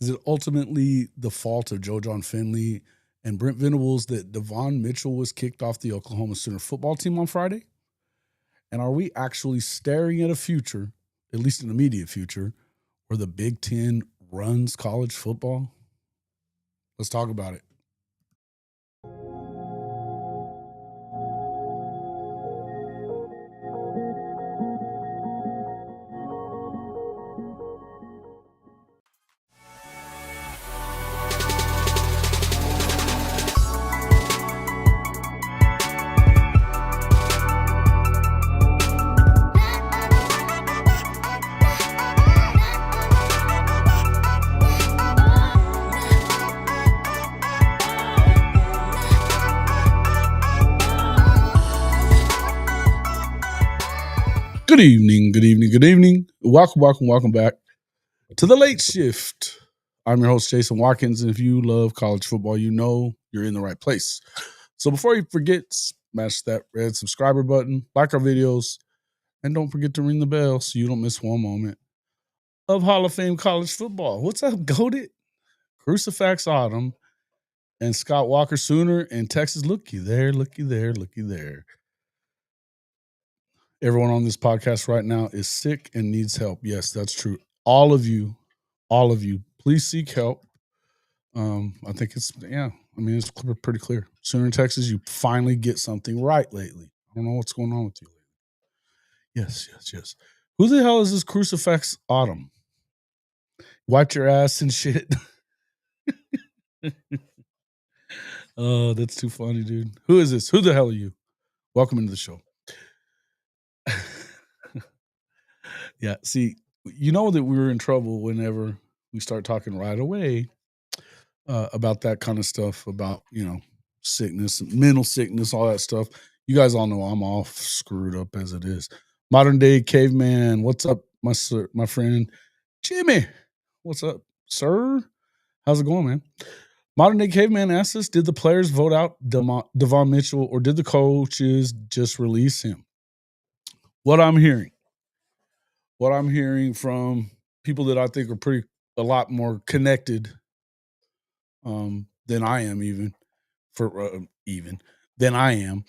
Is it ultimately the fault of Joe John Finley and Brent Venables that Davon Mitchell was kicked off the Oklahoma Sooner football team on Friday? And are we actually staring at a future, at least an immediate future, where the Big Ten runs college football? Let's talk about it. Good evening, good evening, good evening. Welcome back to the late shift. I'm your host, Jason Watkins, and if you love college football, you know you're in the right place. So before you forget, smash that red subscriber button, like our videos, and don't forget to ring the bell so you don't miss one moment of Hall of Fame college football. What's up, Goated? Crucifix Autumn and Scott Walker Sooner in Texas. Looky there, looky there, looky there. Everyone on this podcast right now is sick and needs help. Yes, that's true. All of you, please seek help. I think it's pretty clear. Sooner in Texas, you finally get something right lately. I don't know what's going on with you lately. Yes. Who the hell is this Crucifix Autumn? Wiped your ass and shit. Oh, that's too funny, dude. Who is this? Who the hell are you? Welcome into the show. Yeah, see, you know that we were in trouble whenever we start talking right away about that kind of stuff, about, sickness, mental sickness, all that stuff. You guys all know I'm all screwed up as it is. Modern day caveman, what's up, my friend Jimmy? What's up, sir? How's it going, man? Modern day caveman asks us, did the players vote out Davon Mitchell, or did the coaches just release him? What I'm hearing from people that I think are a lot more connected than I am, than I am,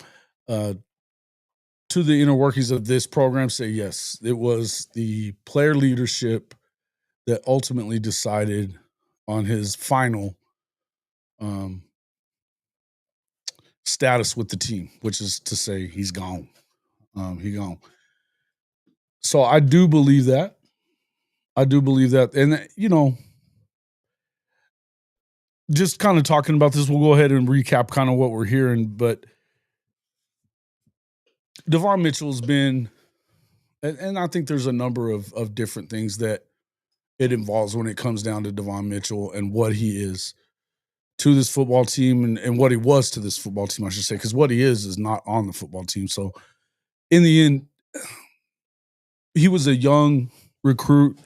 to the inner workings of this program, say yes, it was the player leadership that ultimately decided on his final status with the team, which is to say he's gone. He gone. So I do believe that. And, just kind of talking about this, we'll go ahead and recap kind of what we're hearing. But Davon Mitchell's been, and I think there's a number of different things that it involves when it comes down to Davon Mitchell and what he is to this football team and what he was to this football team, I should say, because what he is not on the football team. So in the end, he was a young recruit.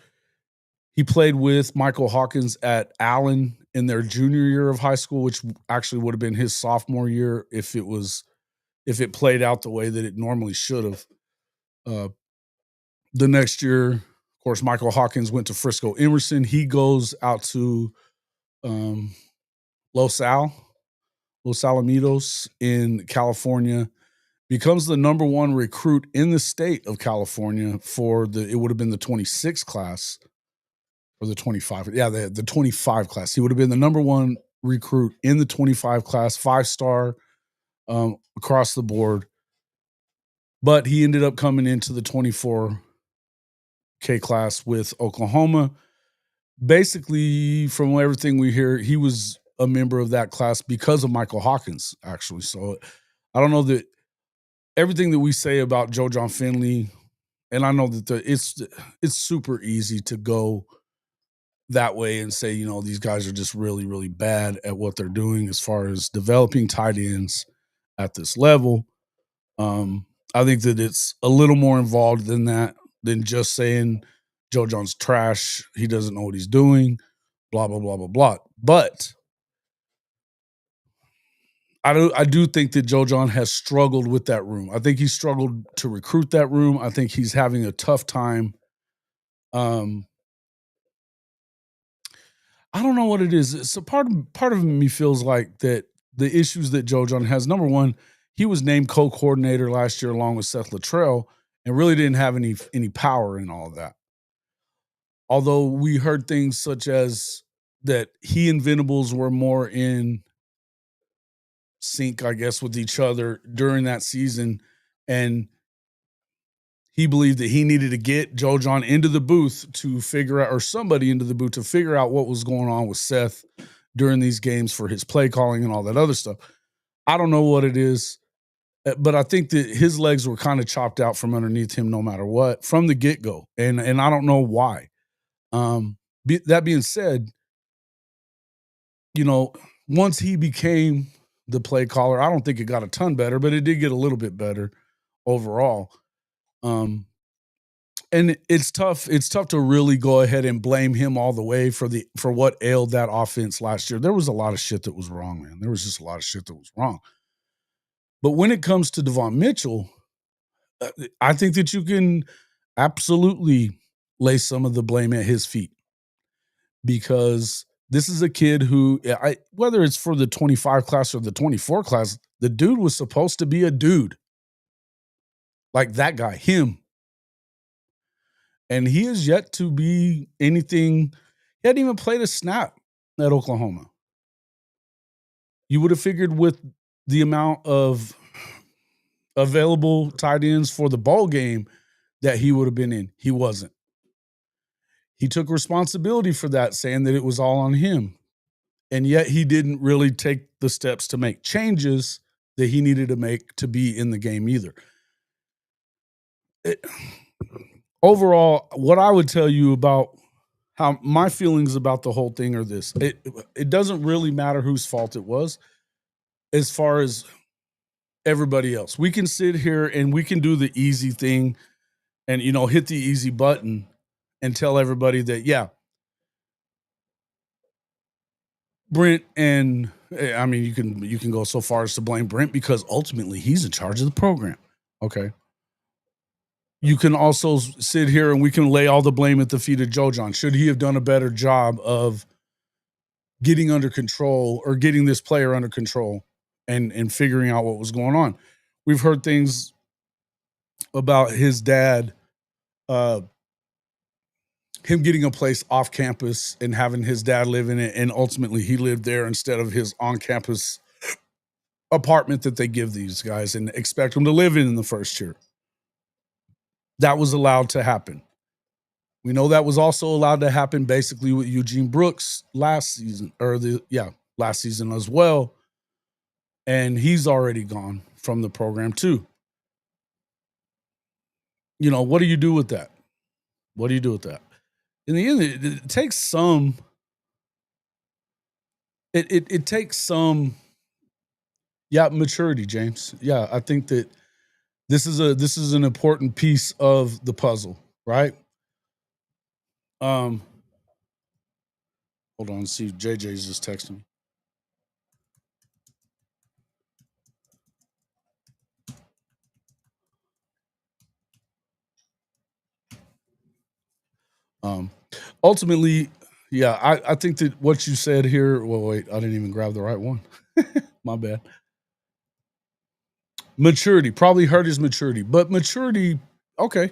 He played with Michael Hawkins at Allen in their junior year of high school, which actually would have been his sophomore year if it played out the way that it normally should have. The next year, of course, Michael Hawkins went to Frisco Emerson. He goes out to Los Alamitos in California, becomes the number one recruit in the state of California it would have been the 26 class or the 25. Yeah, the 25 class. He would have been the number one recruit in the 25 class, 5-star across the board. But he ended up coming into the 24K class with Oklahoma. Basically, from everything we hear, he was a member of that class because of Michael Hawkins, actually. So I don't know that everything that we say about Joe John Finley, and I know that it's super easy to go that way and say, these guys are just really, really bad at what they're doing as far as developing tight ends at this level. I think that it's a little more involved than that, than just saying Joe John's trash. He doesn't know what he's doing, blah, blah, blah, blah, blah. But I do think that Joe John has struggled with that room. I think he struggled to recruit that room. I think he's having a tough time. I don't know what it is. So part of me feels like that the issues that Joe John has. Number one, he was named co-coordinator last year along with Seth Luttrell, and really didn't have any power in all of that. Although we heard things such as that he and Venables were more in sync, I guess, with each other during that season, and he believed that he needed to get Joe John into the booth to figure out, or somebody into the booth to figure out what was going on with Seth during these games for his play calling and all that other stuff. I don't know what it is, but I think that his legs were kind of chopped out from underneath him no matter what from the get go, and I don't know why. That being said, you know, once he became the play caller, I don't think it got a ton better, but it did get a little bit better overall. Um, and it's tough. It's tough to really go ahead and blame him all the way for what ailed that offense last year. There was a lot of shit that was wrong, man. There was just a lot of shit that was wrong. But when it comes to Davon Mitchell, I think that you can absolutely lay some of the blame at his feet because this is a kid who, whether it's for the 25 class or the 24 class, the dude was supposed to be a dude like that guy, him. And he is yet to be anything. He hadn't even played a snap at Oklahoma. You would have figured with the amount of available tight ends for the ball game that he would have been in. He wasn't. He took responsibility for that, saying that it was all on him. And yet he didn't really take the steps to make changes that he needed to make to be in the game either. Overall, what I would tell you about how my feelings about the whole thing are this. It doesn't really matter whose fault it was as far as everybody else. We can sit here and we can do the easy thing and, hit the easy button and tell everybody that, yeah, Brent and I mean, you can go so far as to blame Brent because ultimately he's in charge of the program. Okay. You can also sit here and we can lay all the blame at the feet of Joe John. Should he have done a better job of getting under control or getting this player under control and figuring out what was going on? We've heard things about his dad, uh, him getting a place off campus and having his dad live in it, and ultimately he lived there instead of his on campus apartment that they give these guys and expect them to live in the first year. That was allowed to happen. We know that was also allowed to happen basically with Eugene Brooks last season, last season as well. And he's already gone from the program too. What do you do with that? What do you do with that? In the end, it takes some. It takes some. Yeah, maturity, James. Yeah, I think that this is an important piece of the puzzle, right? Um, hold on, see, JJ's just texting me. Um, ultimately, yeah, I think that what you said here. Well, wait, I didn't even grab the right one. My bad. Maturity probably hurt his maturity, but maturity, okay,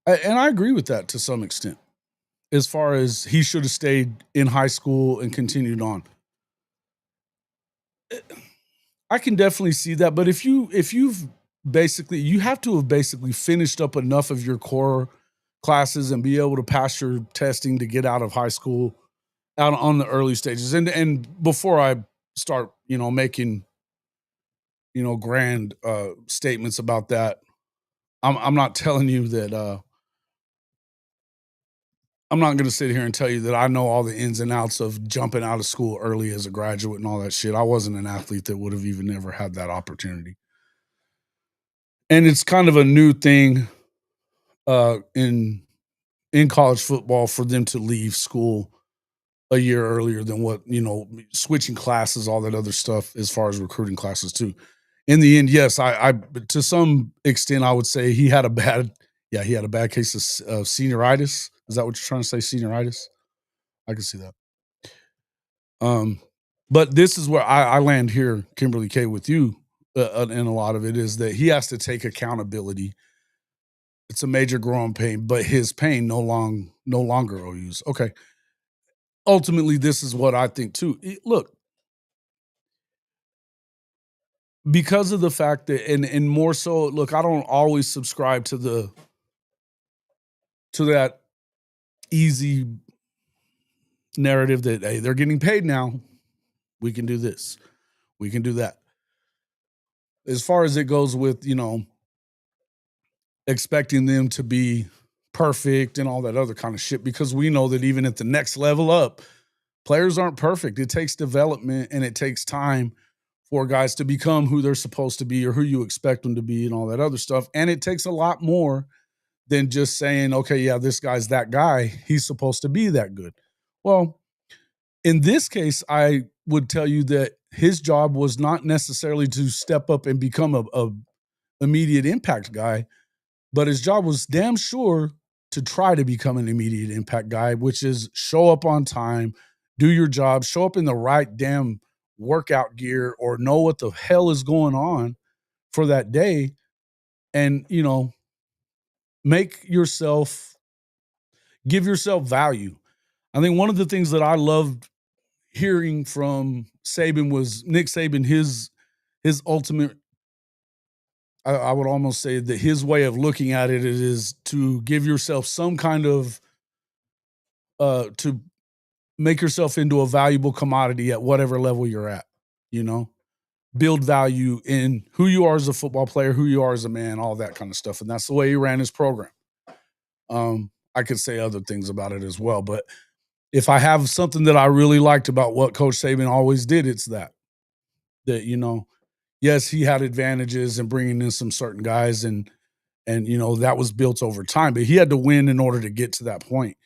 and I agree with that to some extent. As far as he should have stayed in high school and continued on, I can definitely see that. But if you've basically you have to have basically finished up enough of your core classes and be able to pass your testing to get out of high school out on the early stages. And before I start, making grand statements about that, I'm not telling you that I'm not going to sit here and tell you that I know all the ins and outs of jumping out of school early as a graduate and all that shit. I wasn't an athlete that would have even ever had that opportunity. And it's kind of a new thing in college football for them to leave school a year earlier than what, switching classes, all that other stuff as far as recruiting classes too. In the end, yes, I to some extent I would say he had a bad case of senioritis. Is that what you're trying to say? Senioritis? I can see that. Um, but this is where I land here, Kimberly K, with you, and a lot of it is that he has to take accountability. It's a major growing pain, but his pain no longer OU's. Okay. Ultimately, this is what I think too. Look, because of the fact that and more so, look, I don't always subscribe to that easy narrative that hey, they're getting paid now. We can do this. We can do that. As far as it goes with, expecting them to be perfect and all that other kind of shit, because we know that even at the next level up, players aren't perfect. It takes development and it takes time for guys to become who they're supposed to be or who you expect them to be and all that other stuff. And it takes a lot more than just saying, okay, yeah, this guy's that guy. He's supposed to be that good. Well, in this case, I would tell you that his job was not necessarily to step up and become a immediate impact guy, but his job was damn sure to try to become an immediate impact guy, which is show up on time, do your job, show up in the right damn workout gear or know what the hell is going on for that day and, make yourself give yourself value. I think one of the things that I loved hearing from Saban was Nick Saban, his ultimate I would almost say that his way of looking at it is to give yourself some kind of to make yourself into a valuable commodity at whatever level you're at, you know, build value in who you are as a football player, who you are as a man, all that kind of stuff. And that's the way he ran his program. I could say other things about it as well, but if I have something that I really liked about what Coach Saban always did, it's that, yes, he had advantages in bringing in some certain guys and that was built over time, but he had to win in order to get to that point.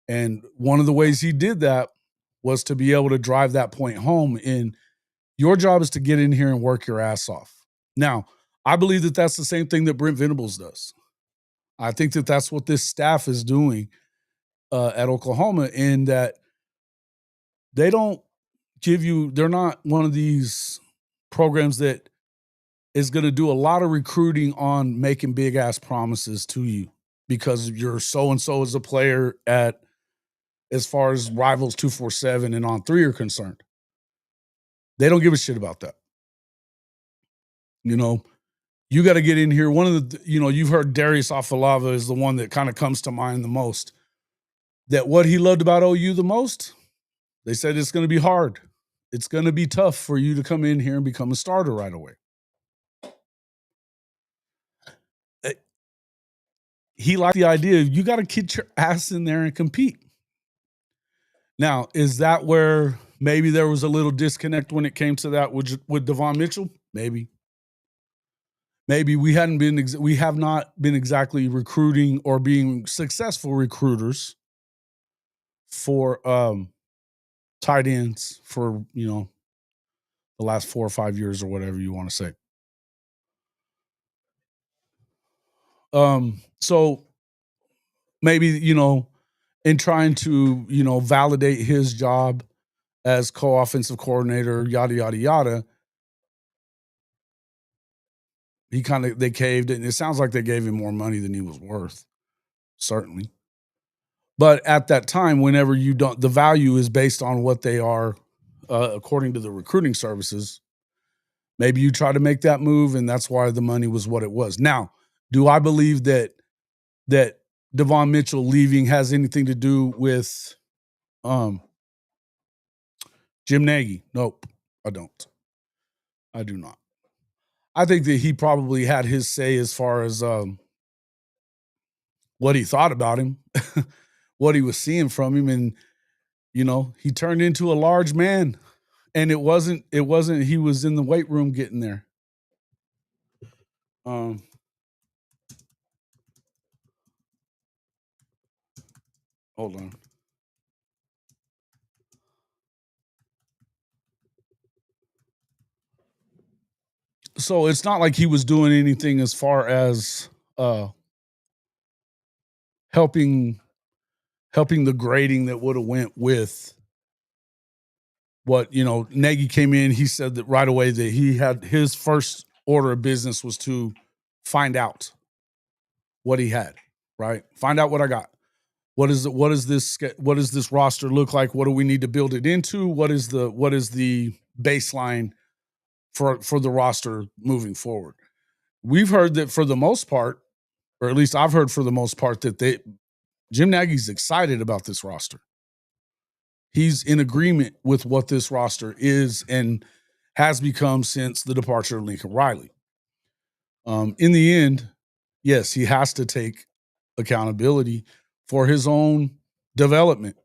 And one of the ways he did that was to be able to drive that point home. And your job is to get in here and work your ass off. Now, I believe that that's the same thing that Brent Venables does. I think that that's what this staff is doing at Oklahoma, in that they don't they're not one of these programs that is going to do a lot of recruiting on making big ass promises to you because you're so and so as a player at as far as rivals 247 and on three are concerned. They don't give a shit about that. You know, you got to get in here. One of the, you've heard Darius Afalava is the one that kind of comes to mind the most. That what he loved about OU the most, they said it's going to be hard. It's going to be tough for you to come in here and become a starter right away. Eh, He liked the idea of you got to get your ass in there and compete. Now, is that where maybe there was a little disconnect when it came to that with Davon Mitchell? Maybe we have not been exactly recruiting or being successful recruiters for tight ends for the last 4 or 5 years or whatever you want to say. So maybe in trying to validate his job as co-offensive coordinator, yada yada yada, they caved, and it sounds like they gave him more money than he was worth, certainly. But at that time, whenever you don't, the value is based on what they are, according to the recruiting services. Maybe you try to make that move, and that's why the money was what it was. Now, do I believe that Davon Mitchell leaving has anything to do with um, Jim Nagy? Nope, I don't. I do not. I think that he probably had his say as far as what he thought about him, what he was seeing from him, and he turned into a large man. And it wasn't he was in the weight room getting there. Um, hold on. So it's not like he was doing anything as far as uh helping helping the grading that would have went with what, Nagy came in, he said that right away that he had his first order of business was to find out what he had, right? Find out what I got. What is this roster look like? What do we need to build it into? What is the baseline for the roster moving forward? We've heard that for the most part, or at least I've heard for the most part, that Jim Nagy's excited about this roster. He's in agreement with what this roster is and has become since the departure of Lincoln Riley. In the end, yes, he has to take accountability for his own development.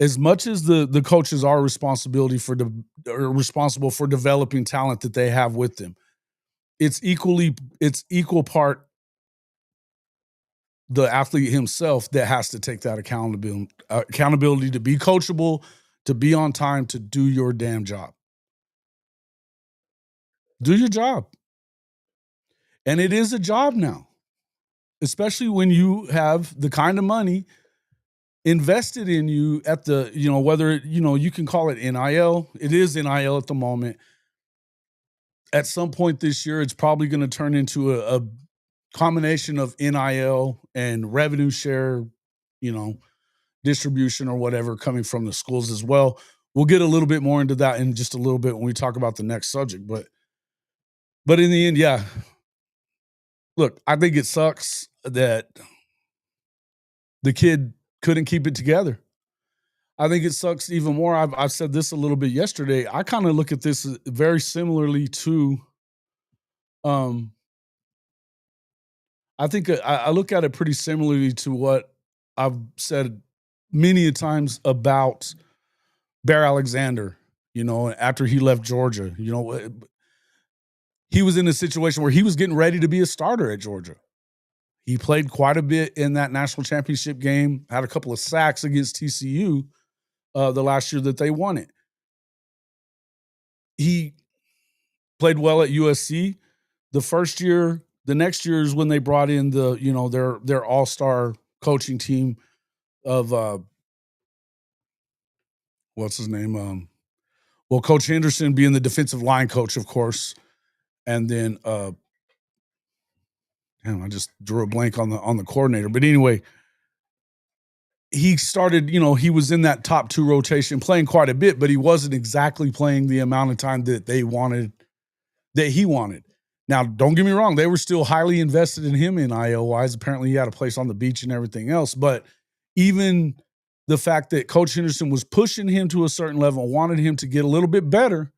As much as the coaches are responsible for developing talent that they have with them, it's equal part the athlete himself that has to take that accountability to be coachable, to be on time, to do your damn job. Do your job. And it is a job now, especially when you have the kind of money invested in you at the, whether, you can call it NIL. It is NIL at the moment. At some point this year, it's probably going to turn into a combination of NIL and revenue share, distribution or whatever coming from the schools as well. We'll get a little bit more into that in just a little bit when we talk about the next subject. But in the end, yeah. Look, I think it sucks that the kid couldn't keep it together. I think it sucks even more. I've said this a little bit yesterday. I kind of look at this very similarly to, um, I think I look at it pretty similarly to what I've said many a times about Bear Alexander. After he left Georgia, he was in a situation where he was getting ready to be a starter at Georgia. He played quite a bit in that national championship game, had a couple of sacks against TCU the last year that they won it. He played well at USC. The next year is when they brought in their all-star coaching team of what's his name? Coach Henderson being the defensive line coach, of course, and then I just drew a blank on the coordinator. But anyway, he started, he was in that top 2 rotation playing quite a bit, but he wasn't exactly playing the amount of time that he wanted. Now, don't get me wrong, they were still highly invested in him NIL-wise. Apparently, he had a place on the beach and everything else. But even the fact that Coach Henderson was pushing him to a certain level and wanted him to get a little bit better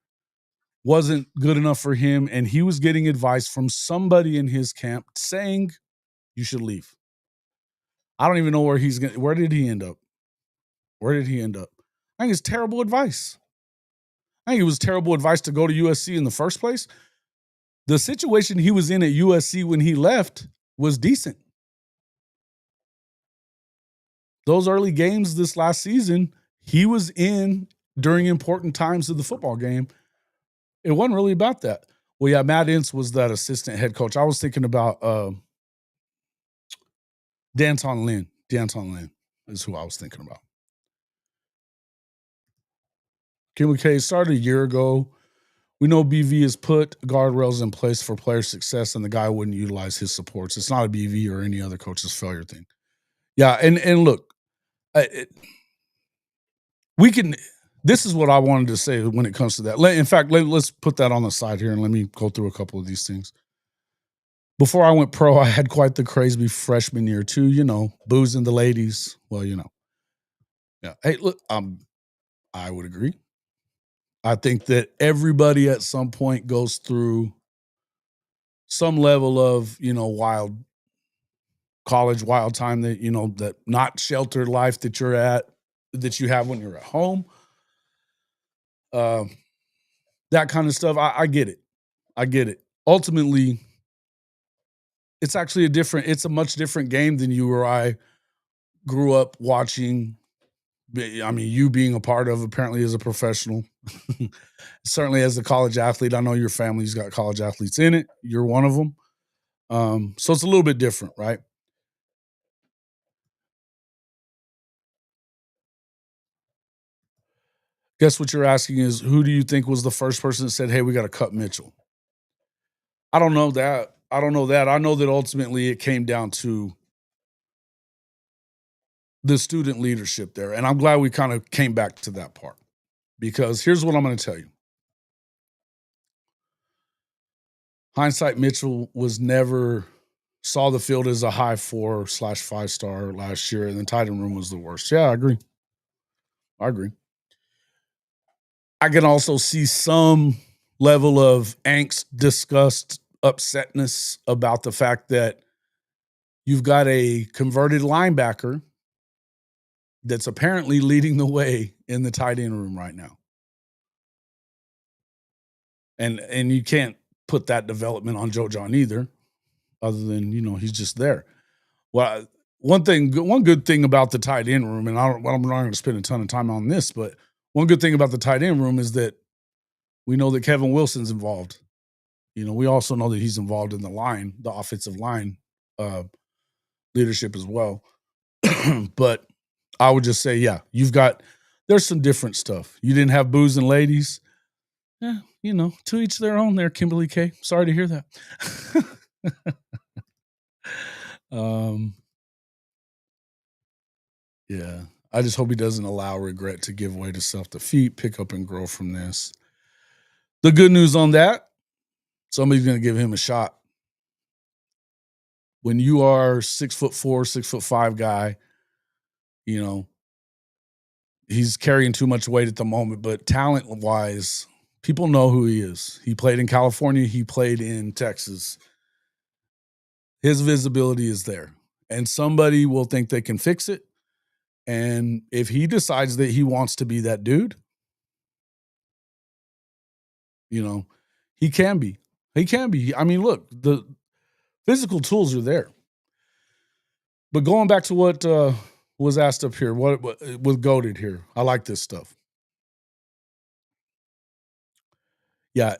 wasn't good enough for him. And he was getting advice from somebody in his camp saying, you should leave. I don't even know where where did he end up? Where did he end up? I think it's terrible advice. I think it was terrible advice to go to USC in the first place. The situation he was in at USC when he left was decent. Those early games this last season, he was in during important times of the football game. It wasn't really about that. Well, yeah, Matt Ince was that assistant head coach. I was thinking about Danton Lynn. Danton Lynn is who I was thinking about. Kim McKay started a year ago. We know BV has put guardrails in place for player success, and the guy wouldn't utilize his supports. It's not a BV or any other coach's failure thing. Yeah, and look, we can. This is what I wanted to say when it comes to that. In fact, let's put that on the side here and let me go through a couple of these things. Before I went pro, I had quite the crazy freshman year too. Boozing the ladies. Well, yeah. Hey, look, I would agree. I think that everybody at some point goes through some level of, wild college, wild time that, that not sheltered life that you have when you're at home. That kind of stuff. I get it. I get it. Ultimately, it's actually it's a much different game than you or I grew up watching. I mean, you being a part of apparently as a professional, certainly as a college athlete. I know your family's got college athletes in it. You're one of them. So it's a little bit different, right? Guess what you're asking is, who do you think was the first person that said, "Hey, we got to cut Mitchell"? I don't know that. I don't know that. I know that ultimately it came down to the student leadership there, and I'm glad we kind of came back to that part, because here's what I'm going to tell you. Hindsight Mitchell was never saw the field as a high 4/5 star last year, and the tight end room was the worst. Yeah, I agree. I agree. I can also see some level of angst, disgust, upsetness about the fact that you've got a converted linebacker that's apparently leading the way in the tight end room right now. And you can't put that development on Joe John either, other than, he's just there. Well, one good thing about the tight end room, and I'm not going to spend a ton of time on this, but one good thing about the tight end room is that we know that Kevin Wilson's involved. We also know that he's involved in the offensive line uh, leadership as well. But I would just say, yeah, there's some different stuff. You didn't have booze and ladies. Yeah, to each their own there, Kimberly K. Sorry to hear that. Yeah. I just hope he doesn't allow regret to give way to self-defeat, pick up and grow from this. The good news on that, somebody's going to give him a shot. When you are 6'4", 6'5" guy, he's carrying too much weight at the moment, but talent-wise, people know who he is. He played in California. He played in Texas. His visibility is there, and somebody will think they can fix it. And if he decides that he wants to be that dude, he can be. He can be. I mean, look, the physical tools are there. But going back to what was asked up here, what was goated here? I like this stuff. Yeah,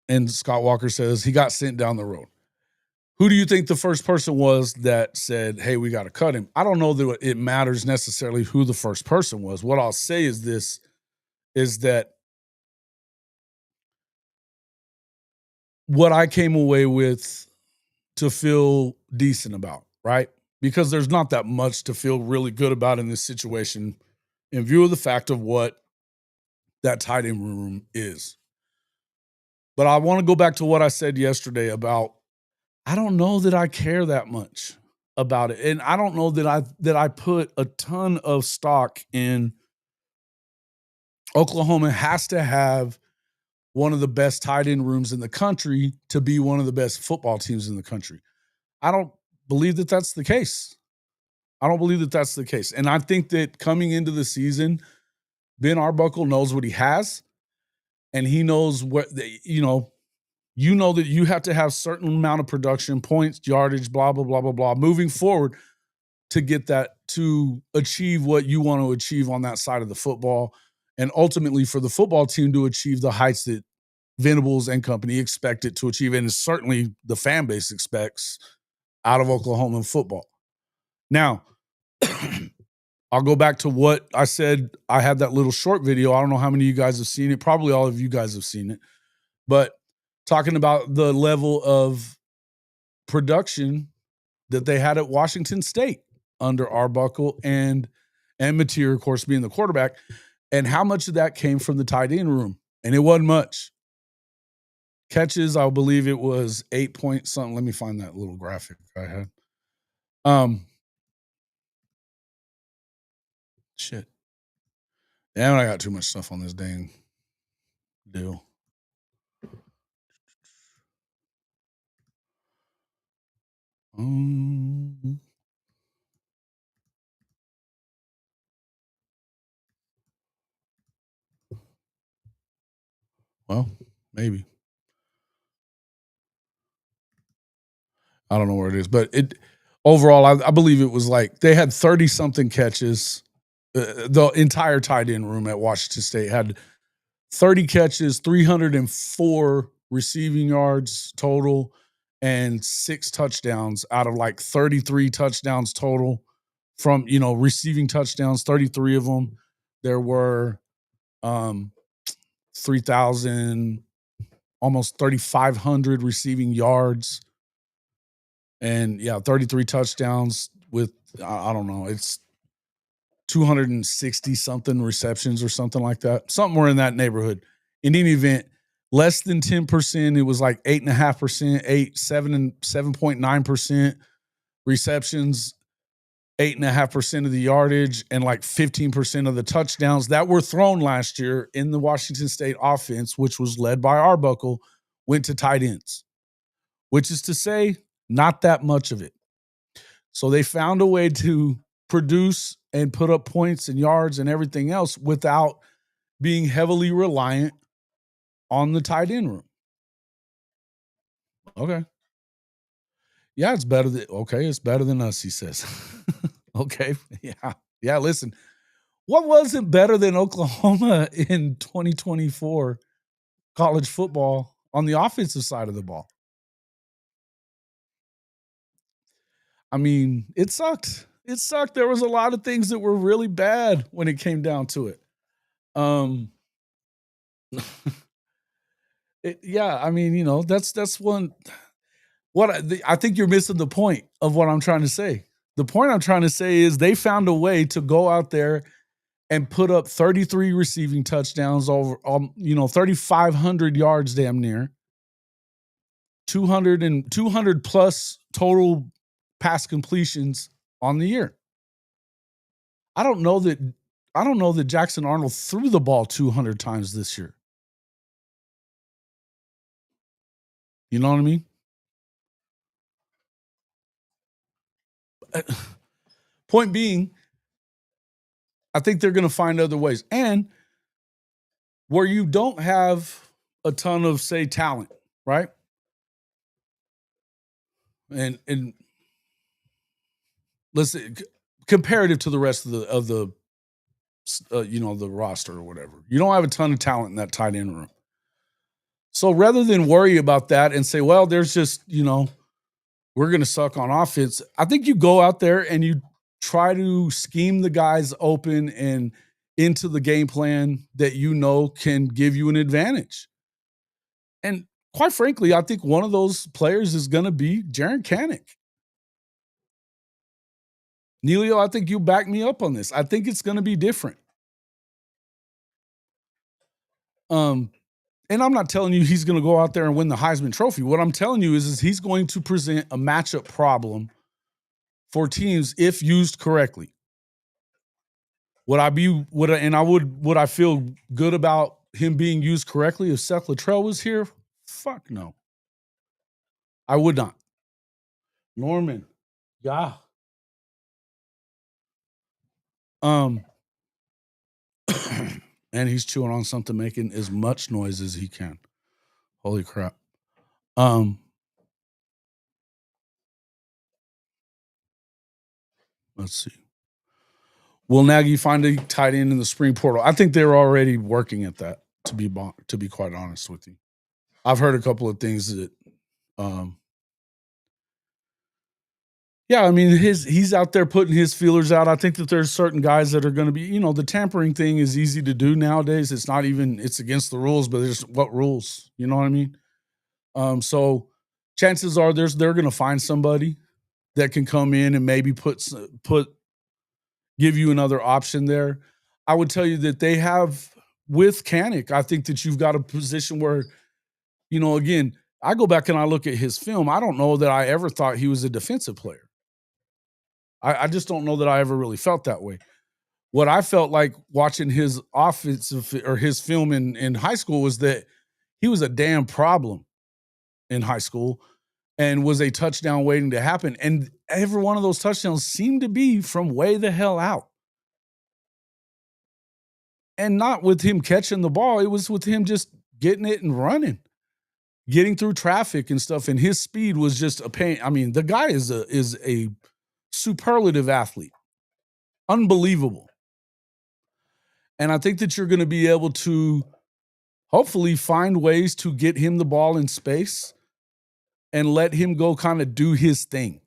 and Scott Walker says he got sent down the road. Who do you think the first person was that said, "Hey, we got to cut him"? I don't know that it matters necessarily who the first person was. What I'll say is this: is that what I came away with to feel decent about, right? Because there's not that much to feel really good about in this situation, in view of the fact of what that tight end room is. But I want to go back to what I said yesterday about, I don't know that I care that much about it. And I don't know that I put a ton of stock in Oklahoma has to have one of the best tight end rooms in the country to be one of the best football teams in the country. I don't believe that that's the case. I don't believe that that's the case. And I think that coming into the season, Ben Arbuckle knows what he has, and he knows what, that you have to have certain amount of production, points, yardage, blah, blah, blah, blah, blah, moving forward to get that, to achieve what you want to achieve on that side of the football. And ultimately for the football team to achieve the heights that Venables and company expect it to achieve. And certainly the fan base expects out of Oklahoma football. Now, I'll go back to what I said. I had that little short video. I don't know how many of you guys have seen it. Probably all of you guys have seen it. But talking about the level of production that they had at Washington State under Arbuckle and Mateer, of course, being the quarterback, and how much of that came from the tight end room. And it wasn't much. Catches, I believe it was 8 point something. Let me find that little graphic I had. Shit. Damn, I got too much stuff on this dang deal. Well, maybe. I don't know where it is, but overall, I believe it was like they had 30 something catches. The entire tight end room at Washington State had 30 catches, 304 receiving yards total, and 6 touchdowns out of like 33 touchdowns total from, receiving touchdowns, 33 of them. There were um, 3,000, almost 3,500 receiving yards, and yeah, 33 touchdowns with I don't know, it's 260 something receptions or something like that, somewhere in that neighborhood. In any event, less than 10%. It was like 8.5%, 7.9% receptions, 8.5% of the yardage, and like 15% of the touchdowns that were thrown last year in the Washington State offense, which was led by Arbuckle, went to tight ends, which is to say, not that much of it. So they found a way to produce and put up points and yards and everything else without being heavily reliant on the tight end room. Okay. Yeah, it's better than it's better than us, he says. Okay. Yeah. Yeah, listen. What wasn't better than Oklahoma in 2024 college football on the offensive side of the ball? I mean, it sucked. It sucked. There was a lot of things that were really bad when it came down to it. Um yeah, I mean, that's one I think you're missing the point of what I'm trying to say. The point I'm trying to say is they found a way to go out there and put up 33 receiving touchdowns over 3,500 yards damn near, 200 plus total pass completions on the year. I don't know that Jackson Arnold threw the ball 200 times this year. You know what I mean? Point being, I think they're going to find other ways. And where you don't have a ton of, say, talent, right? And listen, comparative to the rest of the the roster or whatever, you don't have a ton of talent in that tight end room. So rather than worry about that and say, well, there's just we're going to suck on offense, I think you go out there and you try to scheme the guys open and into the game plan that can give you an advantage. And quite frankly, I think one of those players is going to be Jiren Canic. Neilio, I think you back me up on this. I think it's going to be different. And I'm not telling you he's going to go out there and win the Heisman Trophy. What I'm telling you is he's going to present a matchup problem for teams if used correctly. Would I feel good about him being used correctly if Seth Luttrell was here? Fuck no. I would not. Norman. Yeah. And he's chewing on something, making as much noise as he can. Holy crap. Let's see. Will Nagy find a tight end in the spring portal? I think they're already working at that, to be quite honest with you. I've heard a couple of things that yeah, I mean, he's out there putting his feelers out. I think that there's certain guys that are going to be, the tampering thing is easy to do nowadays. It's against the rules, but there's what rules, you know what I mean? So chances are they're going to find somebody that can come in and maybe give you another option there. I would tell you that they have with Canic. I think that you've got a position where, again, I go back and I look at his film. I don't know that I ever thought he was a defensive player. I just don't know that I ever really felt that way. What I felt like watching his offensive or his film in high school was that he was a damn problem in high school and was a touchdown waiting to happen. And every one of those touchdowns seemed to be from way the hell out. And not with him catching the ball. It was with him just getting it and running, getting through traffic and stuff. And his speed was just a pain. I mean, the guy is a superlative athlete. Unbelievable. And I think that you're going to be able to hopefully find ways to get him the ball in space and let him go kind of do his thing.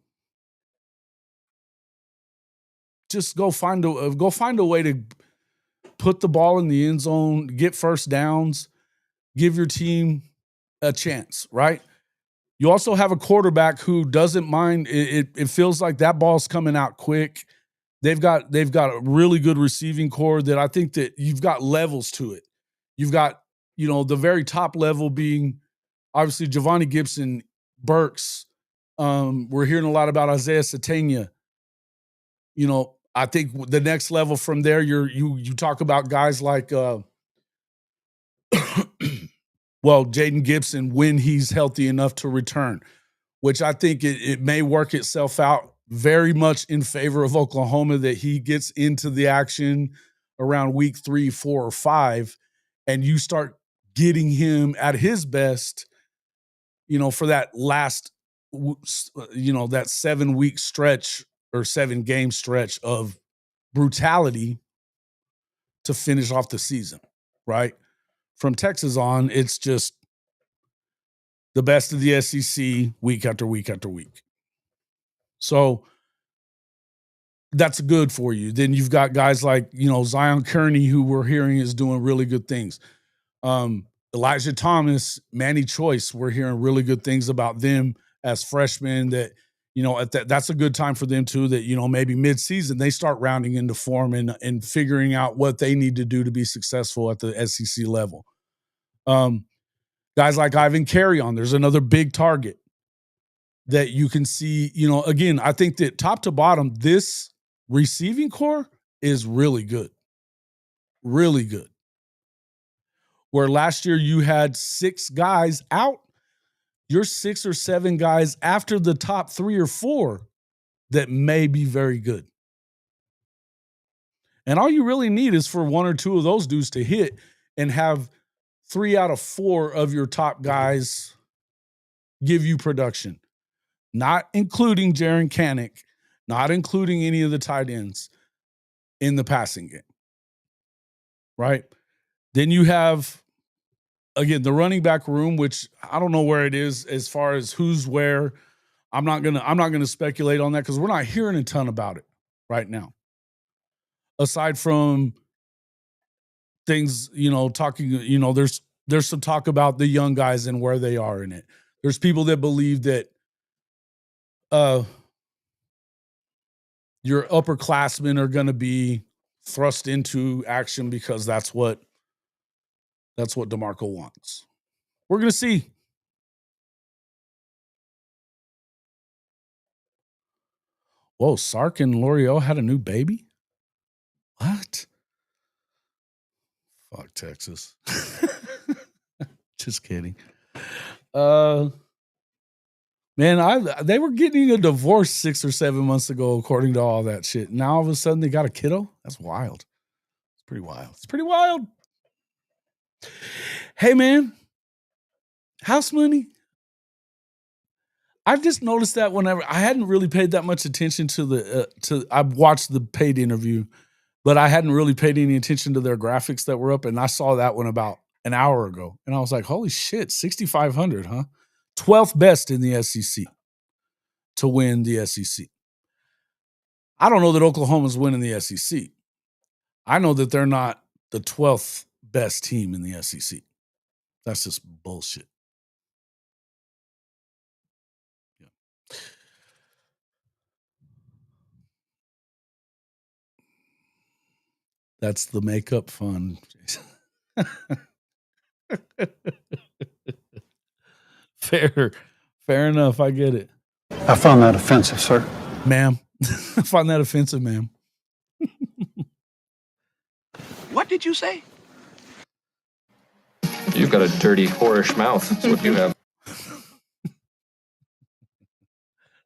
Just go find a way to put the ball in the end zone, get first downs, give your team a chance, right? You also have a quarterback who doesn't mind. It feels like that ball's coming out quick. They've got a really good receiving core that I think that you've got levels to it. You've got, the very top level being obviously Giovanni Gibson, Burks. We're hearing a lot about Isaiah Satania. I think the next level from there, you talk about guys like Jaden Gibson when he's healthy enough to return, which I think it may work itself out very much in favor of Oklahoma that he gets into the action around week 3, 4, or 5, and you start getting him at his best, for that last, that 7-week stretch or 7-game stretch of brutality to finish off the season, right? From Texas on, it's just the best of the SEC week after week after week. So that's good for you. Then you've got guys like, Zion Kearney, who we're hearing is doing really good things. Elijah Thomas, Manny Choice, we're hearing really good things about them as freshmen that, that's a good time for them too, that, maybe mid-season they start rounding into form and figuring out what they need to do to be successful at the SEC level. Guys like Ivan Carrion, there's another big target that you can see, again, I think that top to bottom, this receiving core is really good. Really good. Where last year you had 6 guys out, you're 6 or 7 guys after the top 3 or 4 that may be very good. And all you really need is for 1 or 2 of those dudes to hit and have 3 out of 4 of your top guys give you production. Not including Jiren Canic, not including any of the tight ends in the passing game. Right? Then you have, again, the running back room, which I don't know where it is as far as who's where. I'm not gonna speculate on that because we're not hearing a ton about it right now. Aside from things, talking, there's some talk about the young guys and where they are in it. There's people that believe that your upperclassmen are going to be thrust into action because that's what DeMarco wants. We're going to see. Whoa, Sark and L'Oreal had a new baby? What? Fuck Texas. Just kidding. Man, they were getting a divorce 6 or 7 months ago, according to all that shit. Now all of a sudden they got a kiddo? That's wild. It's pretty wild. It's pretty wild. Hey, man. House money. I've just noticed that whenever I hadn't really paid that much attention to I watched the paid interview, but I hadn't really paid any attention to their graphics that were up, and I saw that one about an hour ago, and I was like, "Holy shit, 6,500, huh? 12th best in the SEC to win the SEC." I don't know that Oklahoma's winning the SEC. I know that they're not the 12th best team in the SEC. That's just bullshit. Yeah. That's the makeup fun. Fair enough. I get it. I found that offensive, sir. Ma'am. I find that offensive, ma'am. What did you say? You've got a dirty, whorish mouth. That's what you have.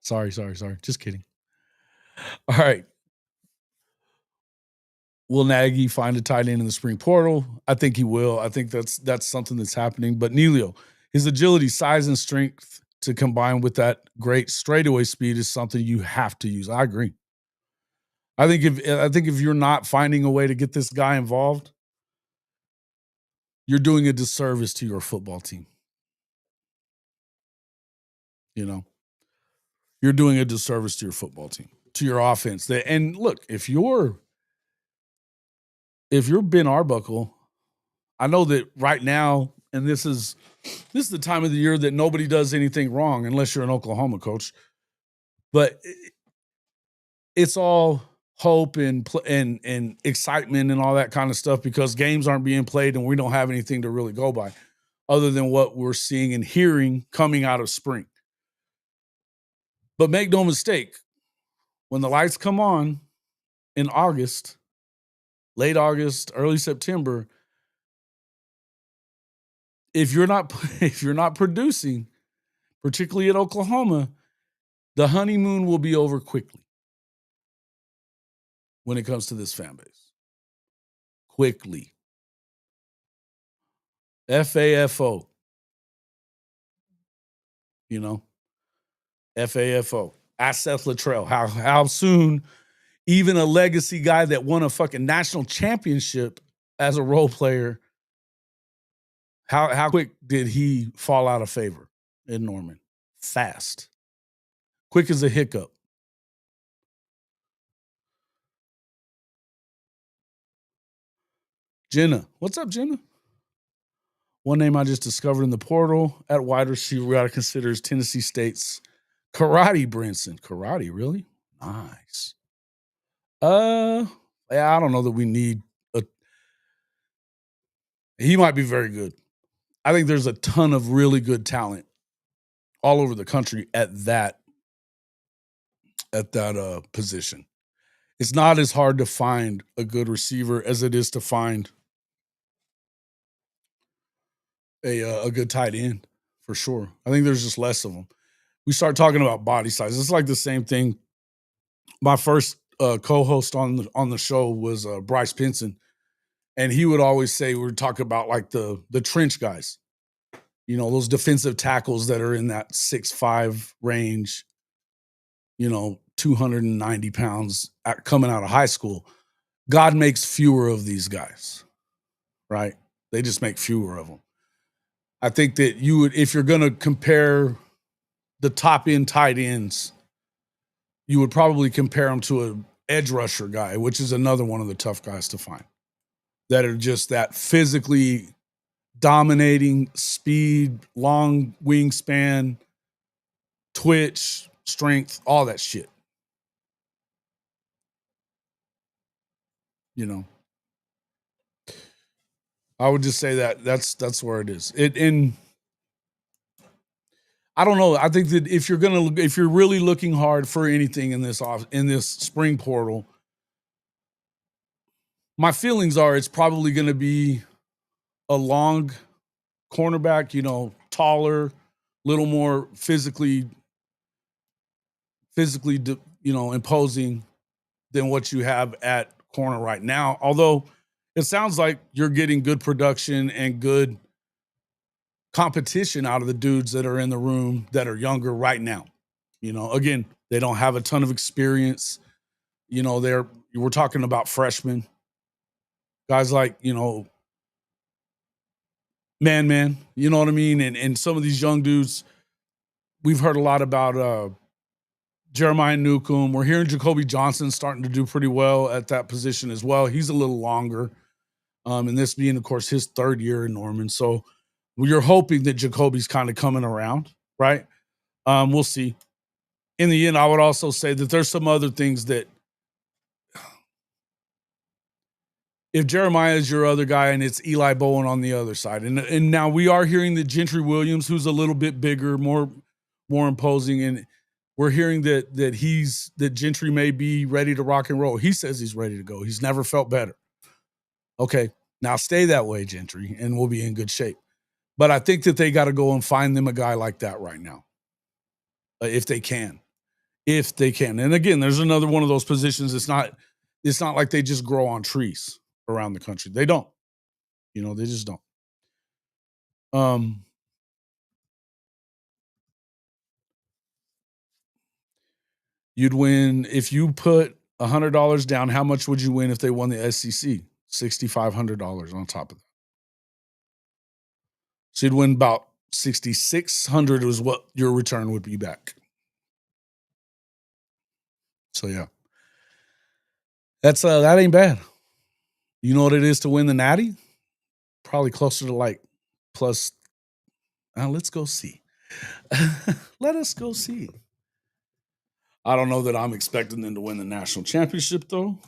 Sorry. Just kidding. All right. Will Nagy find a tight end in the spring portal? I think he will. I think that's something that's happening. But Neilio, his agility, size, and strength to combine with that great straightaway speed is something you have to use. I agree. I think if you're not finding a way to get this guy involved, you're doing a disservice to your football team. You're doing a disservice to your football team, to your offense. And look, if you're if you're Ben Arbuckle, I know that right now, and this is the time of the year that nobody does anything wrong unless you're an Oklahoma coach. But it's all hope and excitement and all that kind of stuff because games aren't being played and we don't have anything to really go by other than what we're seeing and hearing coming out of spring. But make no mistake, when the lights come on in August, late August, early September, if you're not producing, particularly at Oklahoma, the honeymoon will be over quickly when it comes to this fan base. Quickly. FAFO. You know, FAFO. Ask Seth Luttrell how soon even a legacy guy that won a fucking national championship as a role player, how quick did he fall out of favor in Norman? Fast. Quick as a hiccup. Jenna. What's up, Jenna? One name I just discovered in the portal at wide receiver we got to consider is Tennessee State's Karate Brinson. Karate, really? Nice. Yeah, I don't know that we need a. He might be very good. I think there's a ton of really good talent all over the country at that position. It's not as hard to find a good receiver as it is to find a good tight end, for sure. I think there's just less of them. We start talking about body size. It's like the same thing. My first co-host on the show was Bryce Pinson, and he would always say we were talking about like the trench guys, you know, those defensive tackles that are in that 6'5" range, you know, 290 pounds coming out of high school. God makes fewer of these guys, right? They just make fewer of them. I think that you would, if you're going to compare the top end tight ends, you would probably compare them to an edge rusher guy, which is another one of the tough guys to find that are just that physically dominating, speed, long wingspan, twitch, strength, all that shit. You know, I would just say that's where it is. And I don't know. I think that if you're really looking hard for anything in this spring portal, my feelings are it's probably going to be a long cornerback, you know, taller, little more physically, you know, imposing than what you have at corner right now. Although it sounds like you're getting good production and good competition out of the dudes that are in the room that are younger right now. You know, again, they don't have a ton of experience. You know, we're talking about freshmen, guys like, you know, man, you know what I mean? And some of these young dudes, we've heard a lot about Jeremiah Newcomb. We're hearing Jacoby Johnson starting to do pretty well at that position as well. He's a little longer. And this being, of course, his third year in Norman. So you're hoping that Jacoby's kind of coming around, right? We'll see. In the end, I would also say that there's some other things that if Jeremiah is your other guy and it's Eli Bowen on the other side, and now we are hearing that Gentry Williams, who's a little bit bigger, more imposing, and we're hearing that Gentry may be ready to rock and roll. He says he's ready to go. He's never felt better. Okay, now stay that way, Gentry, and we'll be in good shape. But I think that they got to go and find them a guy like that right now, if they can. And again, there's another one of those positions. It's not like they just grow on trees around the country. They don't. You know, they just don't. You'd win if you put $100 down. How much would you win if they won the SEC? $6,500 on top of that. So you'd win about $6,600 was what your return would be back. So yeah, that's that ain't bad. You know what it is to win the Natty? Probably closer to like plus. Let's go see. Let us go see. I don't know that I'm expecting them to win the national championship, though.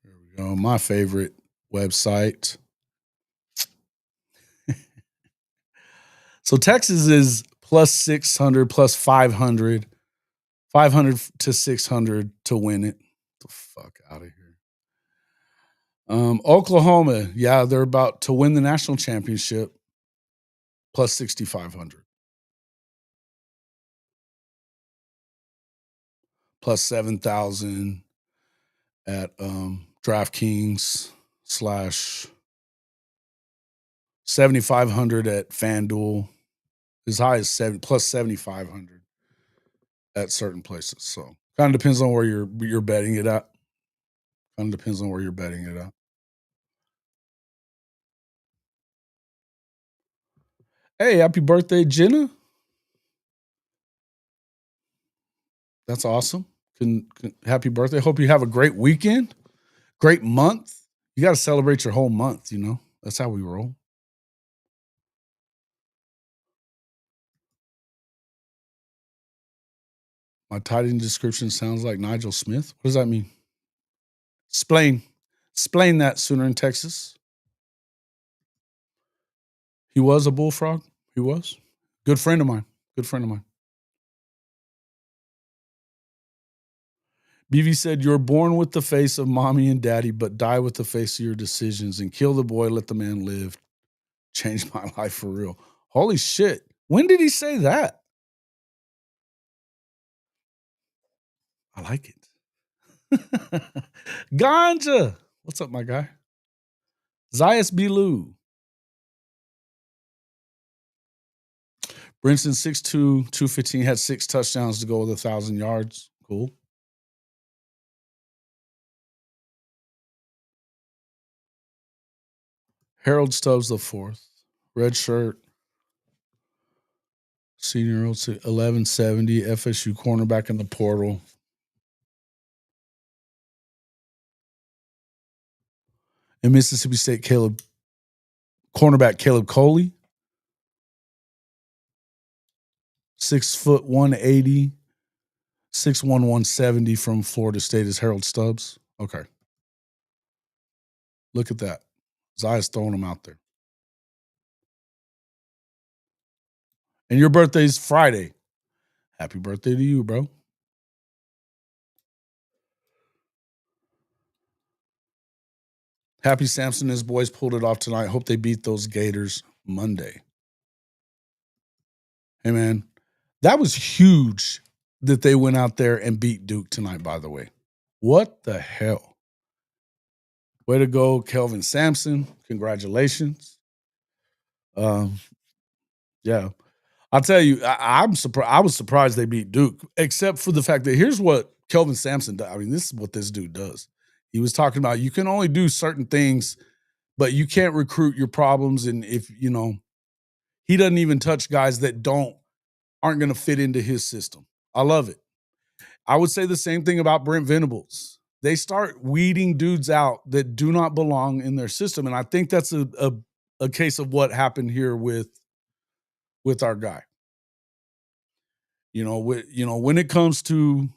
There we go. My favorite website. So Texas is plus 600, plus 500, 500 to 600 to win it. Get the fuck out of here. Oklahoma, yeah, they're about to win the national championship, plus 6,500. Plus 7,000 at DraftKings slash 7,500 at FanDuel, as high as plus 7,500 at certain places. So kind of depends on where you're betting it at. Kind of depends on where you're betting it at. Hey, happy birthday, Jenna. That's awesome. Happy birthday. Hope you have a great weekend, great month. You got to celebrate your whole month, you know. That's how we roll. My tight end description sounds like Nigel Smith. What does that mean? Explain that, Sooner in Texas. He was a bullfrog. He was. Good friend of mine. Good friend of mine. BV said, "You're born with the face of mommy and daddy, but die with the face of your decisions. And kill the boy, let the man live. Changed my life for real." Holy shit. When did he say that? I like it. Ganja. What's up, my guy? Zayas Bilu. Brinson 6'2", 215, had 6 touchdowns to go with 1,000 yards. Cool. Harold Stubbs the fourth. Red shirt. Senior 1170. FSU cornerback in the portal. In Mississippi State, cornerback Caleb Coley. 6 foot 180. 6'1", 170 from Florida State is Harold Stubbs. Okay. Look at that. Zaya's throwing them out there. And your birthday's Friday. Happy birthday to you, bro. Happy Sampson and his boys pulled it off tonight. Hope they beat those Gators Monday. Hey, man, that was huge that they went out there and beat Duke tonight, by the way. What the hell? Way to go, Kelvin Sampson. Congratulations. Yeah. I'll tell you, I'm surprised. I was surprised they beat Duke, except for the fact that here's what Kelvin Sampson does. I mean, this is what this dude does. He was talking about you can only do certain things, but you can't recruit your problems. And if, you know, he doesn't even touch guys that aren't going to fit into his system. I love it. I would say the same thing about Brent Venables. They start weeding dudes out that do not belong in their system. And I think that's a case of what happened here with our guy. You know, when it comes to,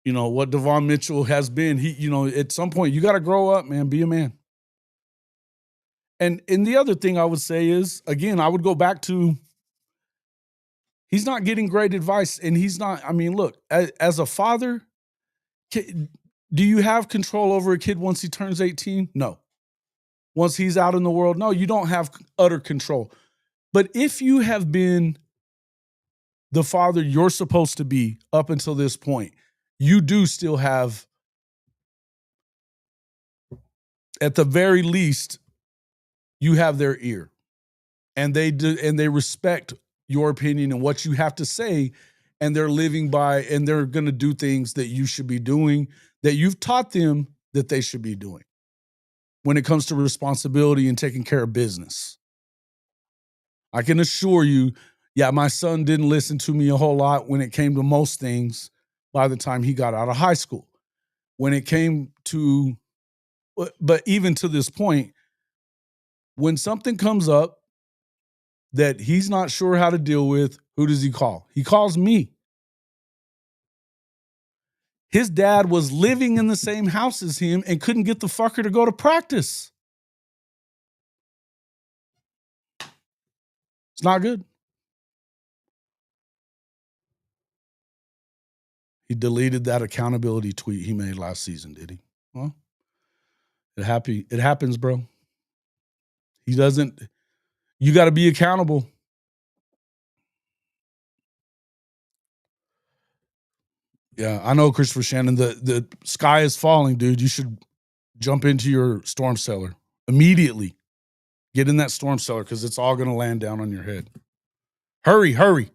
you know, what Davon Mitchell has been, he, you know, at some point you got to grow up, man, be a man. And the other thing I would say is, again, I would go back to, he's not getting great advice, and he's not, I mean, look, as a father, do you have control over a kid once he turns 18? No. Once he's out in the world, no, you don't have utter control. But if you have been the father you're supposed to be up until this point, you do still have, at the very least, you have their ear. And they do, and they respect your opinion and what you have to say, and they're living by, and they're going to do things that you should be doing, that you've taught them that they should be doing when it comes to responsibility and taking care of business. I can assure you, yeah, my son didn't listen to me a whole lot when it came to most things by the time he got out of high school. When it came to, but even to this point, when something comes up that he's not sure how to deal with, who does he call? He calls me. His dad was living in the same house as him and couldn't get the fucker to go to practice. It's not good. He deleted that accountability tweet he made last season, did he? Well, it happens, bro. He doesn't, you got to be accountable. Yeah, I know, Christopher Shannon. The sky is falling, dude. You should jump into your storm cellar immediately. Get in that storm cellar because it's all going to land down on your head. Hurry, hurry.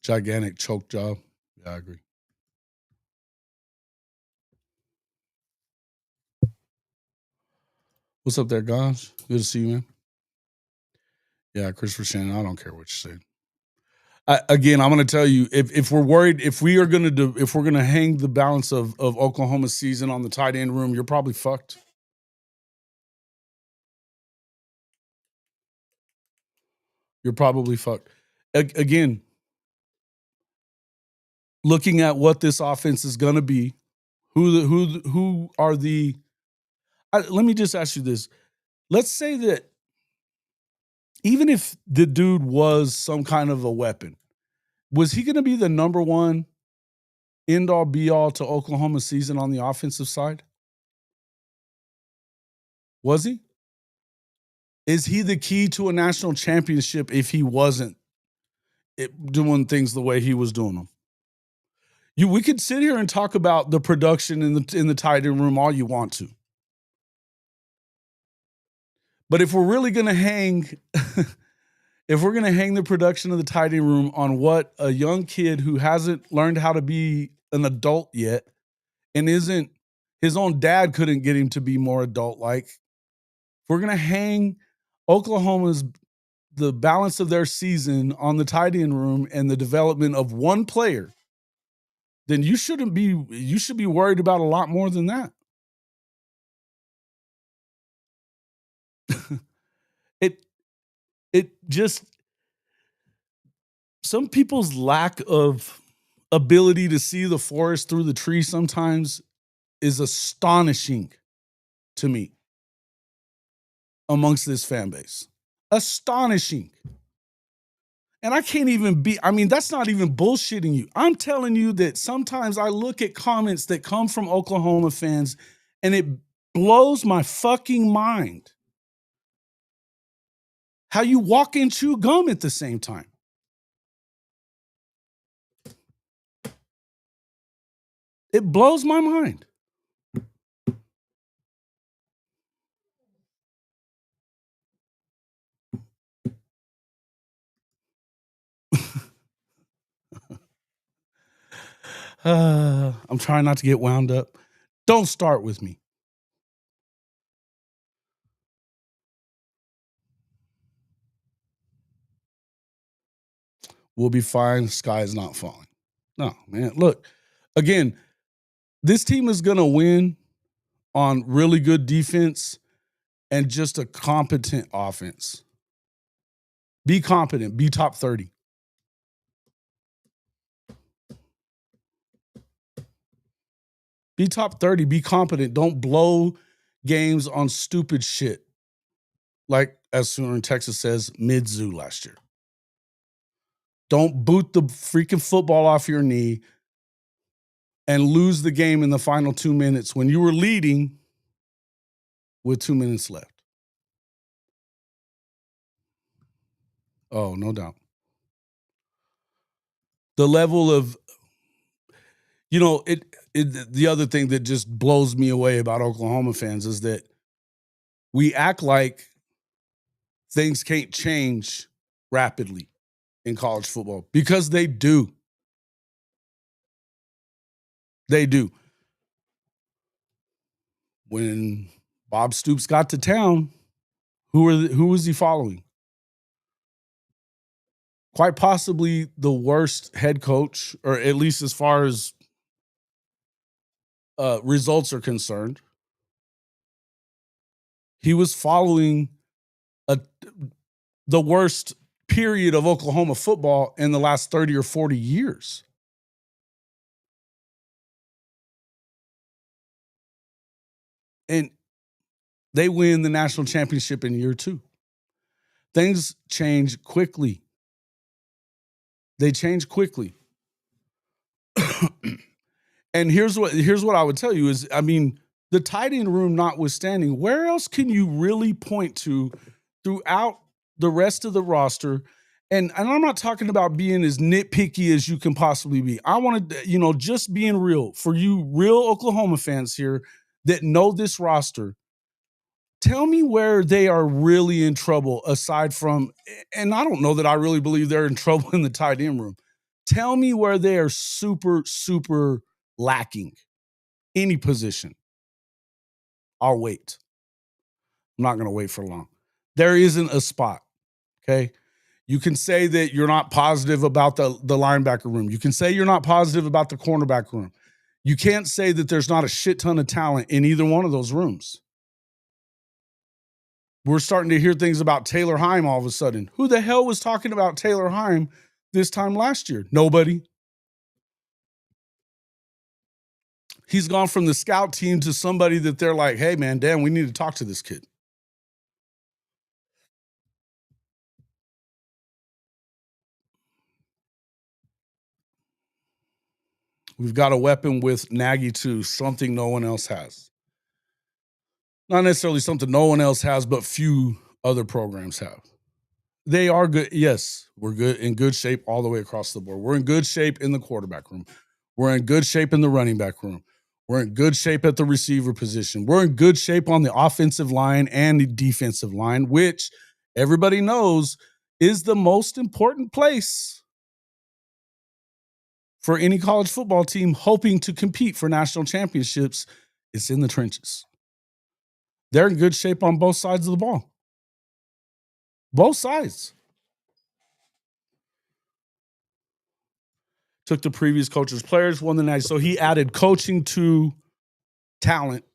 Gigantic choke job. Yeah, I agree. What's up there, guys? Good to see you, man. Yeah, Christopher Shannon, I don't care what you say. Again, I'm going to tell you, if we're worried, if we're going to hang the balance of Oklahoma's season on the tight end room, you're probably fucked. You're probably fucked. Again, looking at what this offense is going to be, who are the? Let me just ask you this. Let's say that even if the dude was some kind of a weapon, was he going to be the number one end all be all to Oklahoma's season on the offensive side? Was he? Is he the key to a national championship if he wasn't doing things the way he was doing them? We could sit here and talk about the production in the tight end room all you want to. But if we're really going to hang if we're going to hang the production of the tight end room on what a young kid who hasn't learned how to be an adult yet and isn't his own dad couldn't get him to be more adult like, if we're going to hang Oklahoma's the balance of their season on the tight end room and the development of one player, then you should be worried about a lot more than that. it just, some people's lack of ability to see the forest through the tree sometimes is astonishing to me amongst this fan base. Astonishing. And I can't even that's not even bullshitting you. I'm telling you that sometimes I look at comments that come from Oklahoma fans and it blows my fucking mind how you walk and chew gum at the same time. It blows my mind. I'm trying not to get wound up. Don't start with me. We'll be fine. Sky is not falling. No, man. Look, again, this team is going to win on really good defense and just a competent offense. Be competent. Be top 30. Be top 30. Be competent. Don't blow games on stupid shit. Like, as Sooner in Texas says, mid-zoo last year. Don't boot the freaking football off your knee and lose the game in the final 2 minutes when you were leading with 2 minutes left. Oh, no doubt. The level of, the other thing that just blows me away about Oklahoma fans is that we act like things can't change rapidly in college football because they do. They do. When Bob Stoops got to town, who was he following? Quite possibly the worst head coach, or at least as far as results are concerned. He was following the worst period of Oklahoma football in the last 30 or 40 years. And they win the national championship in year 2. Things change quickly. They change quickly. And here's what I would tell you is, I mean, the tight end room notwithstanding, where else can you really point to throughout the rest of the roster? And I'm not talking about being as nitpicky as you can possibly be. I want to, just being real for you real Oklahoma fans here that know this roster. Tell me where they are really in trouble aside from, and I don't know that I really believe they're in trouble in the tight end room. Tell me where they are super, super lacking any position. I'll wait. I'm not going to wait for long. There isn't a spot. Okay. You can say that you're not positive about the linebacker room. You can say you're not positive about the cornerback room. You can't say that there's not a shit ton of talent in either one of those rooms. We're starting to hear things about Taylor Heim all of a sudden. Who the hell was talking about Taylor Heim this time last year? Nobody. He's gone from the scout team to somebody that they're like, hey, man, Dan, we need to talk to this kid. We've got a weapon with Nagy too, something no one else has. Not necessarily something no one else has, but few other programs have. They are good. Yes, we're good in good shape all the way across the board. We're in good shape in the quarterback room. We're in good shape in the running back room. We're in good shape at the receiver position. We're in good shape on the offensive line and the defensive line, which everybody knows is the most important place for any college football team hoping to compete for national championships. It's in the trenches. They're in good shape on both sides of the ball. Both sides. Took the previous coach's players, won the night. So he added coaching to talent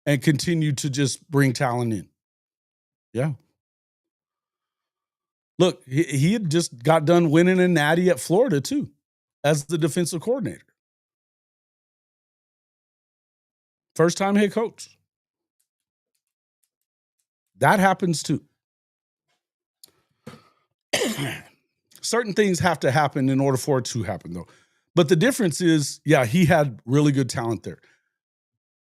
and continued to just bring talent in. Yeah. Look, he had just got done winning a natty at Florida too, as the defensive coordinator. First time head coach. That happens too. Certain things have to happen in order for it to happen, though. But the difference is, yeah, he had really good talent there.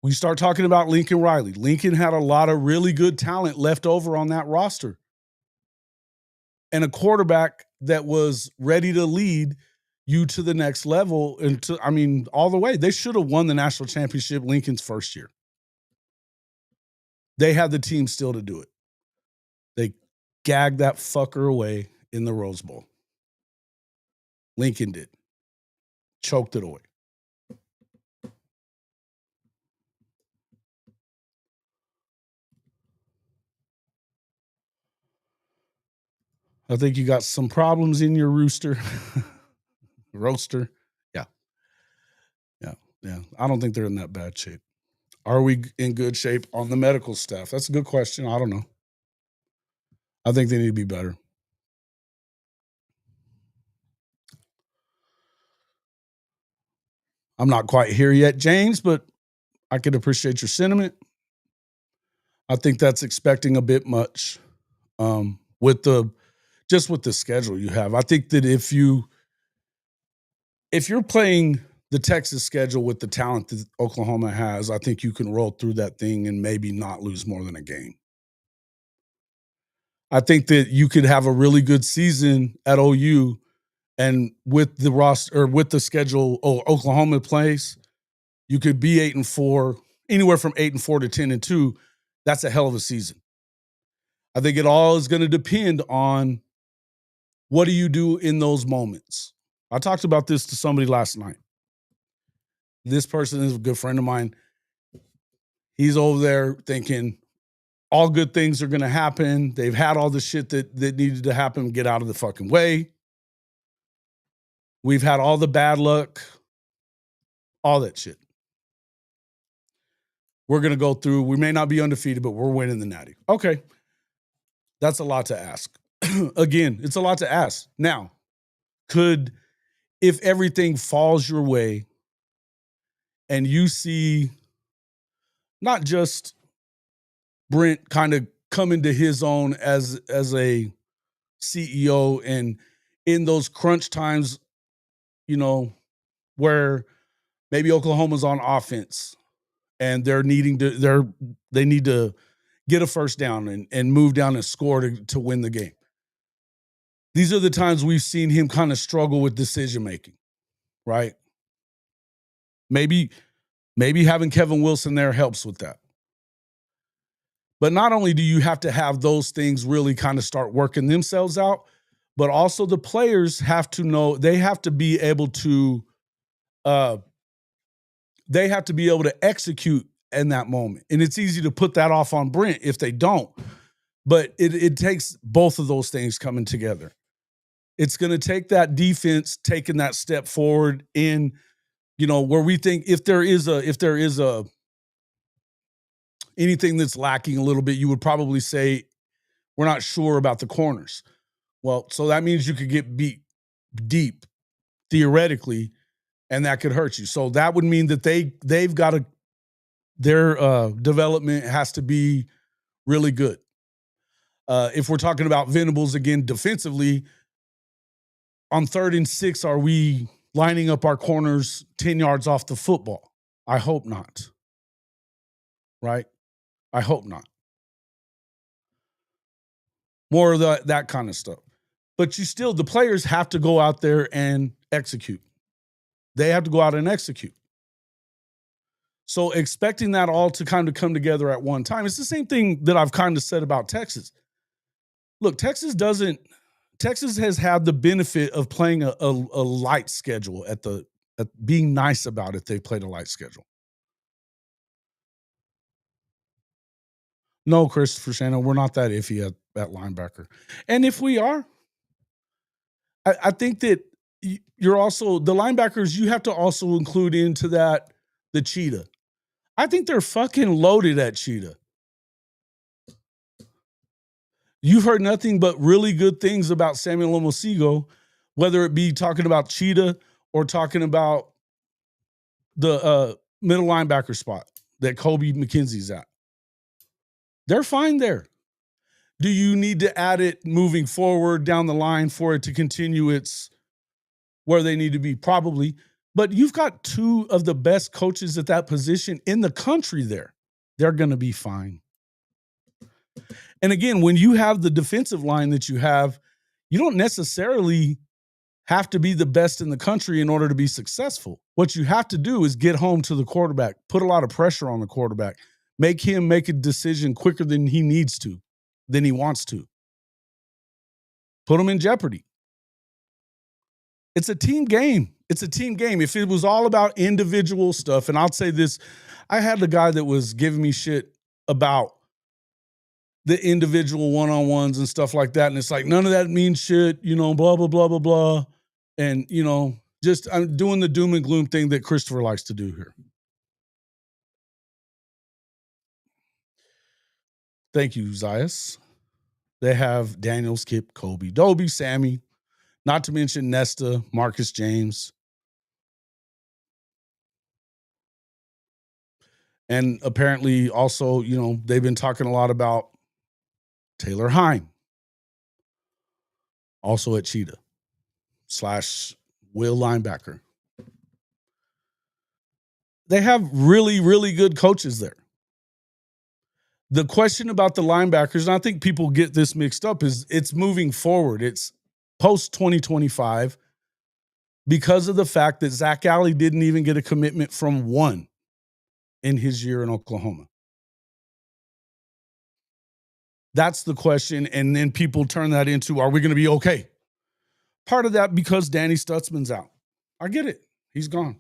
We start talking about Lincoln Riley. Lincoln had a lot of really good talent left over on that roster. And a quarterback that was ready to lead you to the next level. And all the way. They should have won the national championship Lincoln's first year. They had the team still to do it. They gagged that fucker away in the Rose Bowl. Lincoln did. Choked it away. I think you got some problems in your roaster. Yeah. I don't think they're in that bad shape. Are we in good shape on the medical staff? That's a good question. I don't know. I think they need to be better. I'm not quite here yet, James, but I could appreciate your sentiment. I think that's expecting a bit much with the schedule you have. I think that if you're playing the Texas schedule with the talent that Oklahoma has, I think you can roll through that thing and maybe not lose more than a game. I think that you could have a really good season at OU, and with the roster or with the schedule Oklahoma plays, you could be 8-4, anywhere from 8-4 to 10-2. That's a hell of a season. I think it all is going to depend on what do you do in those moments. I talked about this to somebody last night. This person is a good friend of mine. He's over there thinking all good things are going to happen. They've had all the shit that needed to happen. Get out of the fucking way. We've had all the bad luck, all that shit. We're going to go through. We may not be undefeated, but we're winning the Natty. Okay. That's a lot to ask. Again, it's a lot to ask. Now, if everything falls your way and you see not just Brent kind of come into his own as a CEO, and in those crunch times, where maybe Oklahoma's on offense and they need to get a first down and move down and score to win the game. These are the times we've seen him kind of struggle with decision making, right? Maybe having Kevin Wilson there helps with that. But not only do you have to have those things really kind of start working themselves out, but also the players have to know, they have to be able to execute in that moment. And it's easy to put that off on Brent if they don't. But it takes both of those things coming together. It's going to take that defense taking that step forward in, where we think if there is anything that's lacking a little bit, you would probably say we're not sure about the corners. Well, so that means you could get beat deep theoretically, and that could hurt you. So that would mean that they've got their development has to be really good. If we're talking about Venables again defensively, on 3rd and 6, are we lining up our corners 10 yards off the football? I hope not. Right? I hope not. More of that kind of stuff. But the players have to go out there and execute. They have to go out and execute. So expecting that all to kind of come together at one time, it's the same thing that I've kind of said about Texas. Look, Texas has had the benefit of playing a light schedule at being nice about it. They've played a light schedule. No, Christopher Shannon, we're not that iffy at linebacker. And if we are, I think that you're also, the linebackers, you have to also include into that the cheetah. I think they're fucking loaded at cheetah. You've heard nothing but really good things about Samuel Omosigo, whether it be talking about cheetah or talking about the middle linebacker spot that Kobe McKenzie's at. They're fine there. Do you need to add it moving forward down the line for it to continue its where they need to be? Probably. But you've got 2 of the best coaches at that position in the country there. They're going to be fine. And again, when you have the defensive line that you have, you don't necessarily have to be the best in the country in order to be successful. What you have to do is get home to the quarterback, put a lot of pressure on the quarterback, make him make a decision quicker than he needs to, than he wants to. Put him in jeopardy. It's a team game. It's a team game. If it was all about individual stuff, and I'll say this, I had the guy that was giving me shit about the individual one-on-ones and stuff like that. And it's like, none of that means shit, blah, blah, blah, blah, blah. And, just I'm doing the doom and gloom thing that Christopher likes to do here. Thank you, Zias. They have Daniel, Skip, Kobe, Dobie, Sammy, not to mention Nesta, Marcus James. And apparently also, they've been talking a lot about Taylor Hine, also at Cheetah / Will linebacker. They have really, really good coaches there. The question about the linebackers, and I think people get this mixed up, is it's moving forward. It's post-2025 because of the fact that Zach Alley didn't even get a commitment from one in his year in Oklahoma. That's the question. And then people turn that into, are we going to be okay? Part of that because Danny Stutzman's out. I get it. He's gone.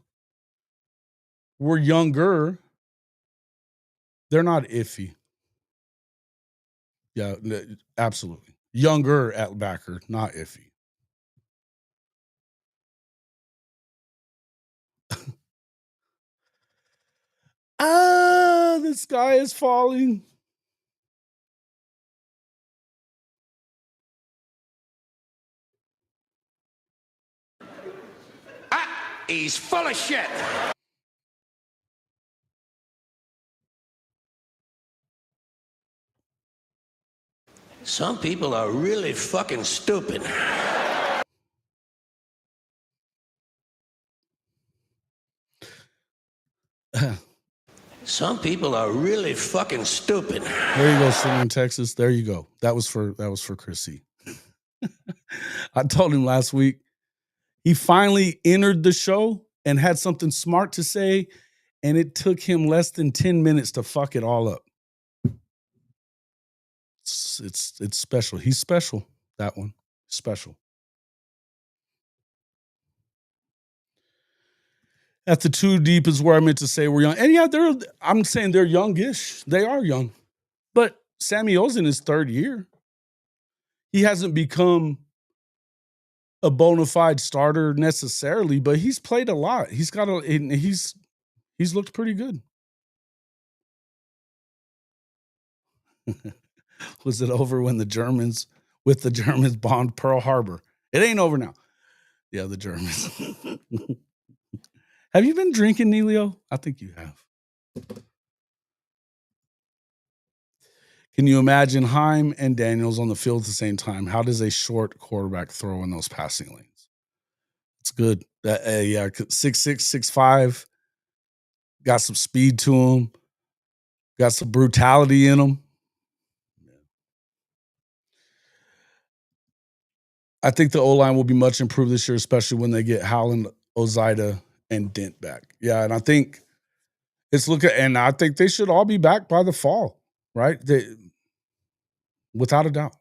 We're younger. They're not iffy. Yeah, absolutely. Younger at backer, not iffy. The sky is falling. He's full of shit. Some people are really fucking stupid. Some people are really fucking stupid. There you go, Slim in Texas. There you go. That was for Chrissy. I told him last week, he finally entered the show and had something smart to say, and it took him less than 10 minutes to fuck it all up. It's special. He's special. That one. Special. At the too deep is where I meant to say we're young. And yeah, I'm saying they're youngish. They are young. But Samuel's in his third year. He hasn't become a bona fide starter necessarily, but he's played a lot. He's looked pretty good. Was it over when the Germans bombed Pearl Harbor? It ain't over now. Yeah, the Germans. Have you been drinking, Neilio? I think you have. Can you imagine Heim and Daniels on the field at the same time? How does a short quarterback throw in those passing lanes? It's good. Yeah, 6'6", 6'5", got some speed to him, got some brutality in him. I think the O-line will be much improved this year, especially when they get Howland, Ozida, and Dent back. Yeah, and I think I think they should all be back by the fall, right? Without a doubt.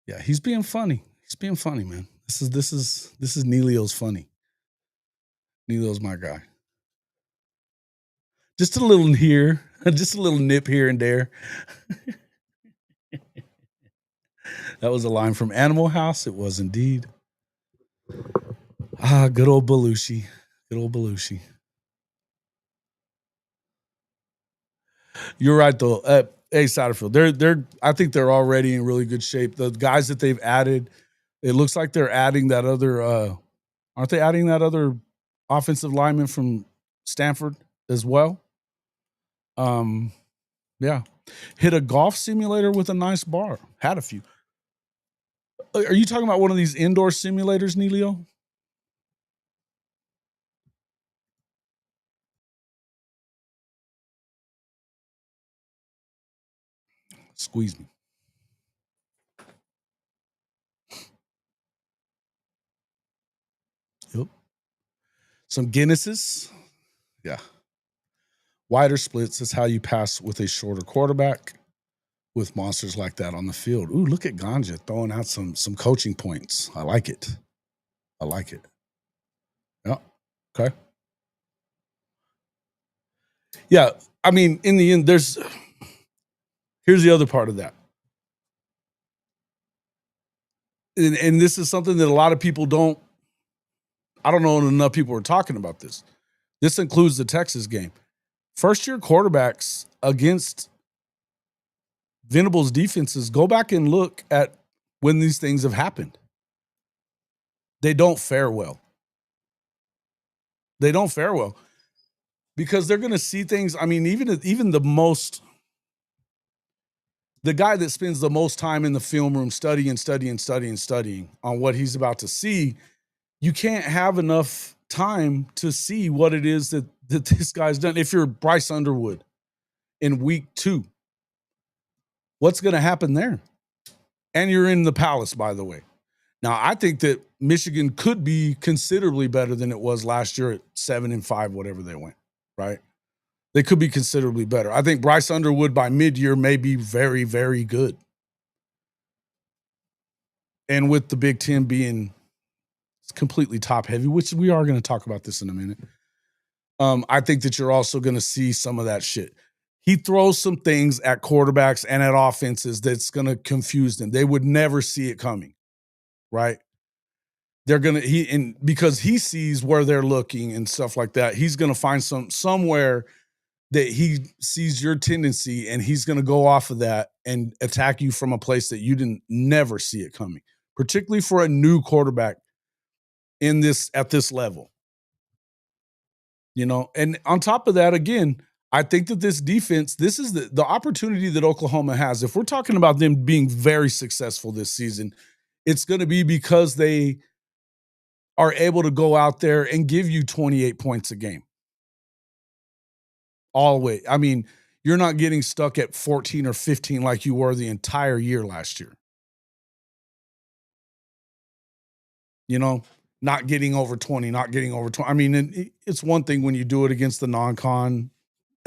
Yeah, he's being funny. He's being funny, man. This is Neilio's funny. Neilio's my guy. Just a little here, just a little nip here and there. That was a line from Animal House. It was indeed. Good old Belushi. Good old Belushi. You're right though. Hey, Satterfield, I think they're already in really good shape. The guys that they've added, it looks like they're adding that other. Aren't they adding that other offensive lineman from Stanford as well? Yeah. Hit a golf simulator with a nice bar. Had a few. Are you talking about one of these indoor simulators, Neilio? Squeeze me. Yep. Some Guinnesses. Yeah. Wider splits is how you pass with a shorter quarterback with monsters like that on the field. Ooh, look at Ganja throwing out some coaching points. I like it. Yeah. Okay. Yeah. I mean, in the end, here's the other part of that. And this is something that a lot of people I don't know enough people are talking about this. This includes the Texas game. First-year quarterbacks against Venables defenses, go back and look at when these things have happened. They don't fare well. Because they're going to see things. I mean, even the guy that spends the most time in the film room studying on what he's about to see, you can't have enough time to see what it is that this guy's done. If you're Bryce Underwood in week 2, what's going to happen there? And you're in the Palace, by the way. Now, I think that Michigan could be considerably better than it was last year at 7-5, whatever they went, right? They could be considerably better. I think Bryce Underwood by mid-year may be very, very good. And with the Big Ten being completely top-heavy, which we are going to talk about this in a minute, I think that you're also going to see some of that shit. He throws some things at quarterbacks and at offenses that's going to confuse them. They would never see it coming, right? They're going to and because he sees where they're looking and stuff like that, he's going to find somewhere that he sees your tendency, and he's going to go off of that and attack you from a place that you didn't never see it coming, particularly for a new quarterback at this level. And on top of that, again, I think that this defense, this is the opportunity that Oklahoma has. If we're talking about them being very successful this season, it's going to be because they are able to go out there and give you 28 points a game. All the way. I mean, you're not getting stuck at 14 or 15 like you were the entire year last year. Not getting over 20, not getting over 20. I mean, it's one thing when you do it against the non-con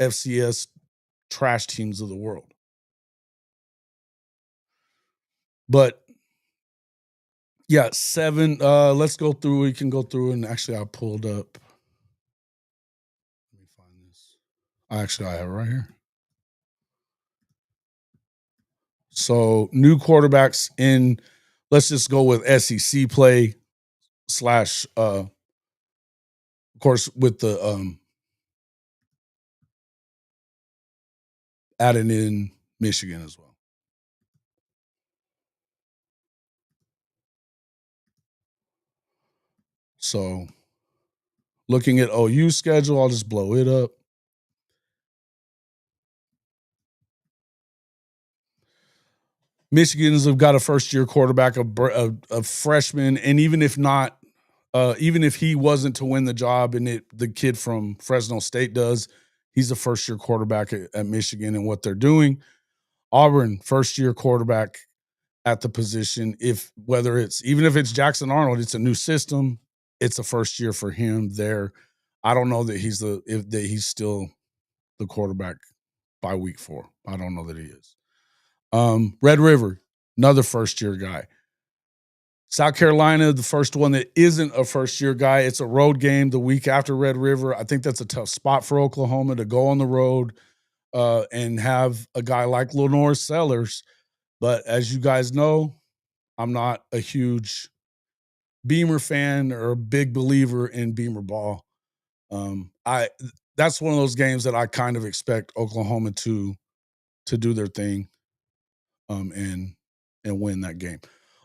FCS trash teams of the world. But yeah, 7. Let's go through. We can go through, and actually I pulled up. Let me find this. I have it right here. So new quarterbacks in, let's just go with SEC play / of course with the adding in Michigan as well. So looking at OU schedule, I'll just blow it up. Michigan's have got a first-year quarterback, a freshman, and even if not, even if he wasn't to win the job, and the kid from Fresno State does, he's a first-year quarterback at Michigan and what they're doing. Auburn, first-year quarterback at the position. Even if it's Jackson Arnold, it's a new system. It's a first year for him there. I don't know that he's still the quarterback by week 4. I don't know that he is. Red River, another first-year guy. South Carolina, the first one that isn't a first-year guy. It's a road game the week after Red River. I think that's a tough spot for Oklahoma to go on the road and have a guy like Lenore Sellers. But as you guys know, I'm not a huge Beamer fan or a big believer in Beamer ball. That's one of those games that I kind of expect Oklahoma to do their thing and win that game.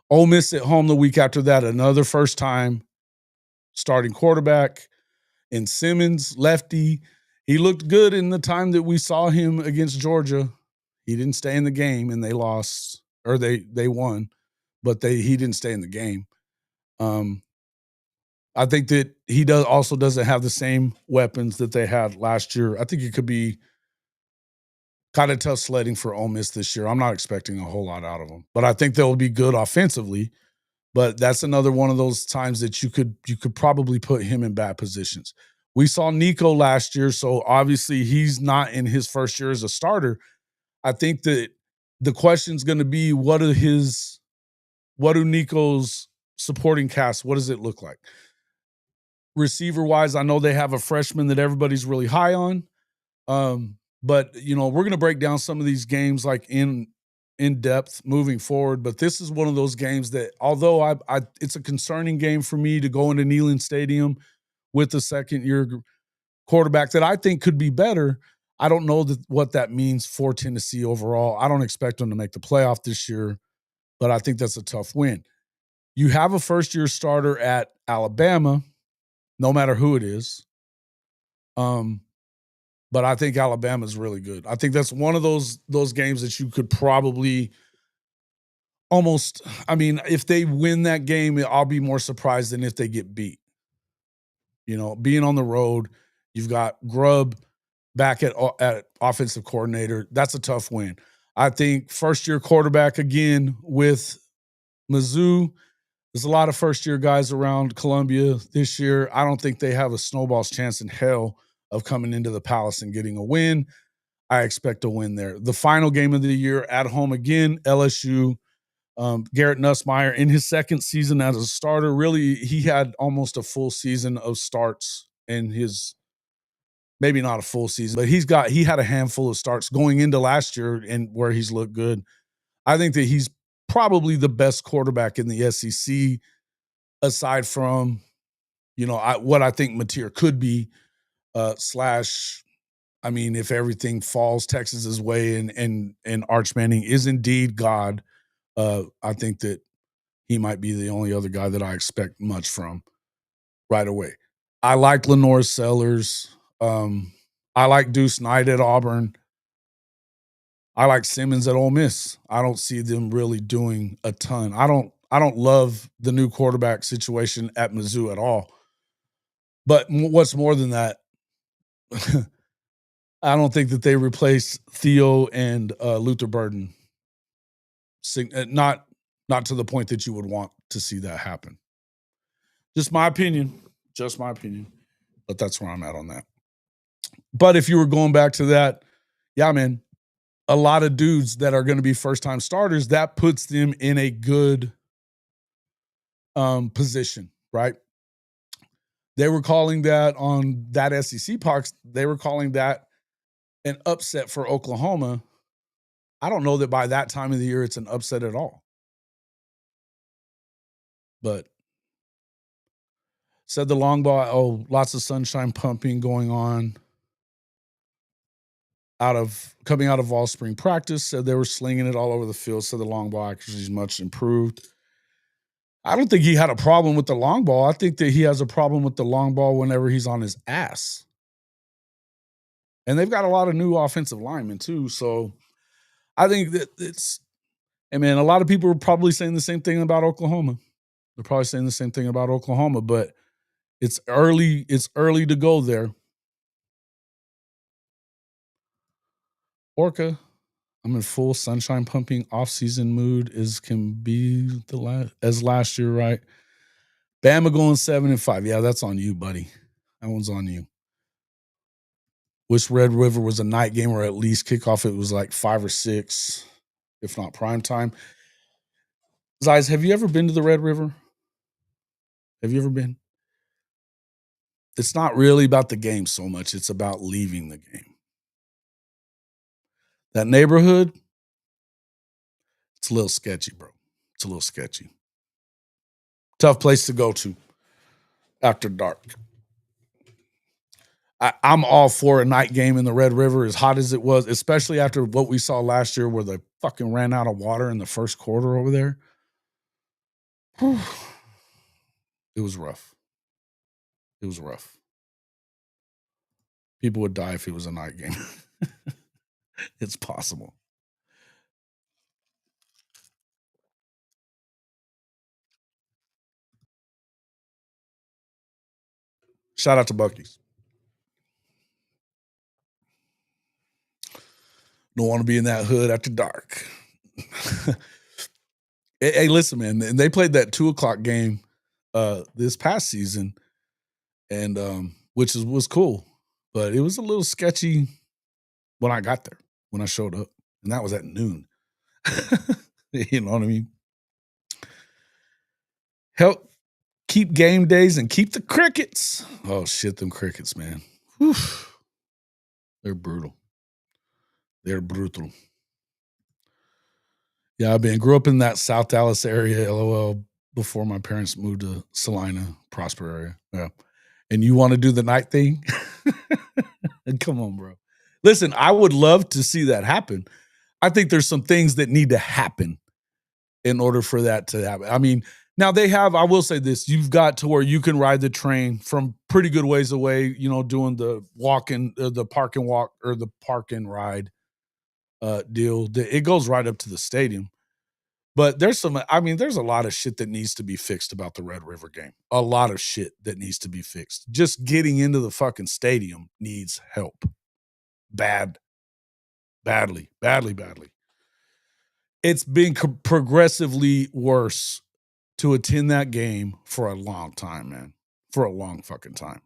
Ole Miss at home the week after that, another first time starting quarterback in Simmons, lefty. He looked good in the time that we saw him against Georgia. He didn't stay in the game, and they lost, or they won, but he didn't stay in the game. I think that he doesn't have the same weapons that they had last year. I think it could be kind of tough sledding for Ole Miss this year. I'm not expecting a whole lot out of them, but I think they'll be good offensively. But that's another one of those times that you could probably put him in bad positions. We saw Nico last year, so obviously he's not in his first year as a starter. I think that the question's going to be, what do Nico's supporting cast, what does it look like? Receiver-wise, I know they have a freshman that everybody's really high on. But, we're going to break down some of these games like in depth moving forward. But this is one of those games that, although it's a concerning game for me to go into Neyland Stadium with a second-year quarterback that I think could be better, I don't know what that means for Tennessee overall. I don't expect them to make the playoff this year, but I think that's a tough win. You have a first-year starter at Alabama, no matter who it is. But I think Alabama's really good. I think that's one of those games that you could probably almost, if they win that game, I'll be more surprised than if they get beat. Being on the road, you've got Grubb back at offensive coordinator. That's a tough win. I think first-year quarterback again with Mizzou. There's a lot of first-year guys around Columbia this year. I don't think they have a snowball's chance in hell of coming into the Palace and getting a win. I expect a win there. The final game of the year at home again, LSU. Garrett Nussmeier in his second season as a starter, really, he had almost a full season of starts in his, maybe not a full season, but he had a handful of starts going into last year and where he's looked good. I think that he's probably the best quarterback in the SEC, aside from, what I think Mateer could be, slash, I mean, if everything falls Texas's way and Arch Manning is indeed God, I think that he might be the only other guy that I expect much from right away. I like Lenore Sellers. I like Deuce Knight at Auburn. I like Simmons at Ole Miss. I don't see them really doing a ton. I don't love the new quarterback situation at Mizzou at all. But what's more than that, I don't think that they replace Theo and Luther Burden. Not to the point that you would want to see that happen. Just my opinion. But that's where I'm at on that. But if you were going back to that, yeah, man, a lot of dudes that are going to be first-time starters, that puts them in a good position, right? They were calling that on that SEC Parks, they were calling that an upset for Oklahoma. I don't know that by that time of the year it's an upset at all. But said the long ball, lots of sunshine pumping going on. Coming out of all spring practice, said they were slinging it all over the field. Said the long ball accuracy is much improved. I don't think he had a problem with the long ball. I think that he has a problem with the long ball whenever he's on his ass. And they've got a lot of new offensive linemen too. So I think that a lot of people are probably saying the same thing about Oklahoma. They're probably saying the same thing about Oklahoma, but it's early to go there. Orca, I'm in full sunshine pumping off-season mood as can be as last year, right? Bama going 7-5. Yeah, that's on you, buddy. That one's on you. Wish Red River was a night game or at least kickoff. It was like 5 or 6, if not prime time. Zais, have you ever been to the Red River? Have you ever been? It's not really about the game so much. It's about leaving the game. That neighborhood, it's a little sketchy, bro. It's a little sketchy. Tough place to go to after dark. I'm all for a night game in the Red River, as hot as it was, especially after what we saw last year where they fucking ran out of water in the first quarter over there. Whew. It was rough. It was rough. People would die if it was a night game. It's possible. Shout out to Buc-ee's. Don't want to be in that hood after dark. Hey, listen, man. And they played that 2:00 game this past season, and which was cool. But it was a little sketchy when I got there, when I showed up. And that was at noon. You know what I mean? Help keep game days and keep the crickets. Oh, shit, them crickets, man. Whew. They're brutal. They're brutal. Yeah, grew up in that South Dallas area, LOL, before my parents moved to Salina, Prosper area. Yeah. And you want to do the night thing? Come on, bro. Listen, I would love to see that happen. I think there's some things that need to happen in order for that to happen. I mean, now I will say this, you've got to where you can ride the train from pretty good ways away, doing the the park and walk or the park and ride deal. It goes right up to the stadium. But there's a lot of shit that needs to be fixed about the Red River game. A lot of shit that needs to be fixed. Just getting into the fucking stadium needs help. Badly. It's been progressively worse to attend that game for a long time, man. For a long fucking time.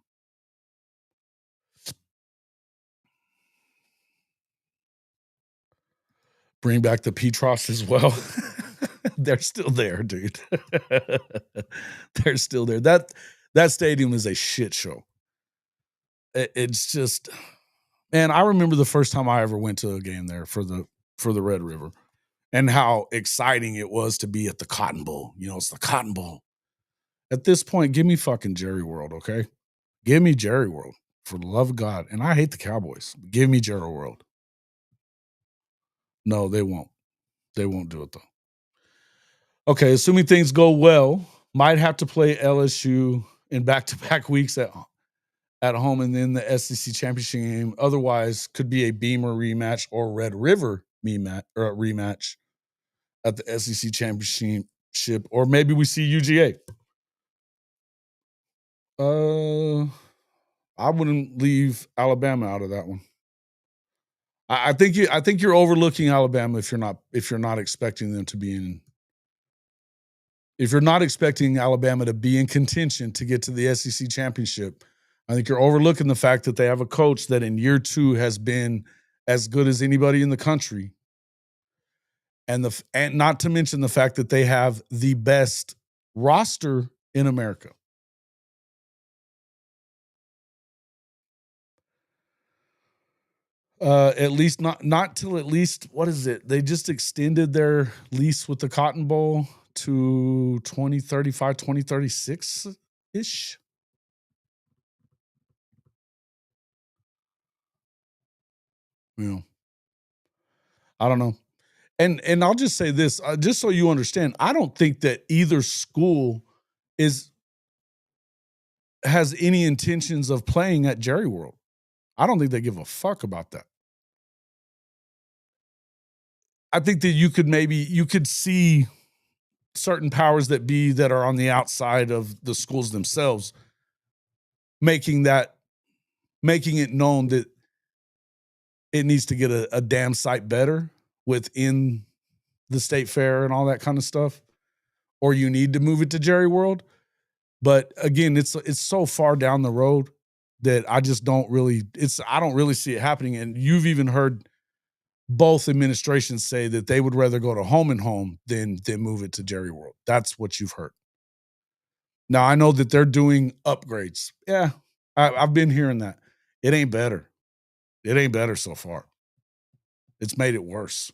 Bring back the Petros as well. They're still there, dude. They're still there. That stadium is a shit show. It's just, man, I remember the first time I ever went to a game there for the Red River and how exciting it was to be at the Cotton Bowl. You know, it's the Cotton Bowl. At this point, give me fucking Jerry World, okay? Give me Jerry World, for the love of God. And I hate the Cowboys. Give me Jerry World. No, they won't. They won't do it, though. Okay, assuming things go well, might have to play LSU in back-to-back weeks at home and then the SEC championship game. Otherwise, could be a Beamer rematch or Red River rematch at the SEC championship, or maybe we see UGA. I wouldn't leave Alabama out of that one. I think you're overlooking Alabama if you're not expecting them to be in. If you're not expecting Alabama to be in contention to get to the SEC championship, I think you're overlooking the fact that they have a coach that in year 2 has been as good as anybody in the country. And not to mention the fact that they have the best roster in America. At least not till at least, what is it? They just extended their lease with the Cotton Bowl to 2035, 2036-ish. Yeah. I don't know. And I'll just say this, just so you understand, I don't think that either school has any intentions of playing at Jerry World. I don't think they give a fuck about that. I think that you could see certain powers that be that are on the outside of the schools themselves making it known that it needs to get a damn sight better within the state fair and all that kind of stuff, or you need to move it to Jerry World. But again, it's so far down the road that I just don't really see it happening. And you've even heard both administrations say that they would rather go to home and home than move it to Jerry World. That's what you've heard. Now I know that they're doing upgrades. Yeah, I've been hearing that. It ain't better. It ain't better so far. It's made it worse.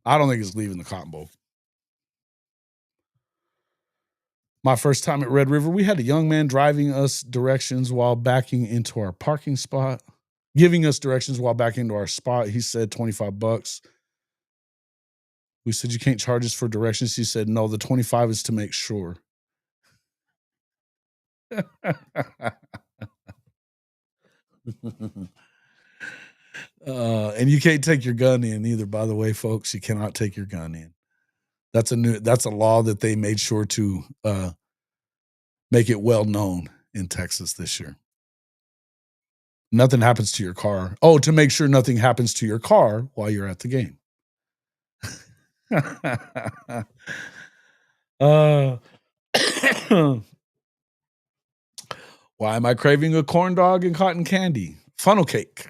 I don't think it's leaving the Cotton Bowl. My first time at Red River, we had a young man driving us directions while backing into our parking spot, giving us directions while backing into our spot. He said $25. We said, you can't charge us for directions. He said, no, the 25 is to make sure. And you can't take your gun in either, by the way, folks. You cannot take your gun in. That's a law that they made sure to make it well known in Texas this year. Nothing happens to your car. Oh, to make sure nothing happens to your car while you're at the game. Why am I craving a corn dog and cotton candy? Funnel cake.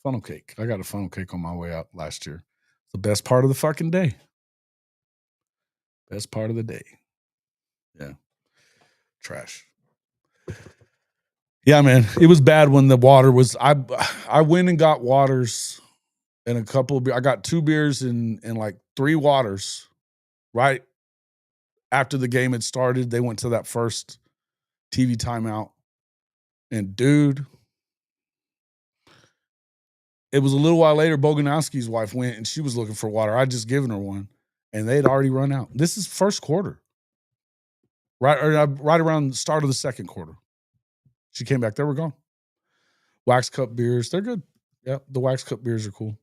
Funnel cake. I got a funnel cake on my way out last year. It's the best part of the fucking day. Best part of the day. Yeah. Trash. Yeah, man. It was bad when the water was. I went and got waters and a couple. I got 2 beers and like 3 waters. Right after the game had started, they went to that first TV timeout, and dude, it was a little while later. Boganowski's wife went and she was looking for water. I'd just given her one, and they'd already run out. This is first quarter, right around the start of the second quarter. She came back. They were gone. Wax cup beers, they're good. Yeah, the wax cup beers are cool.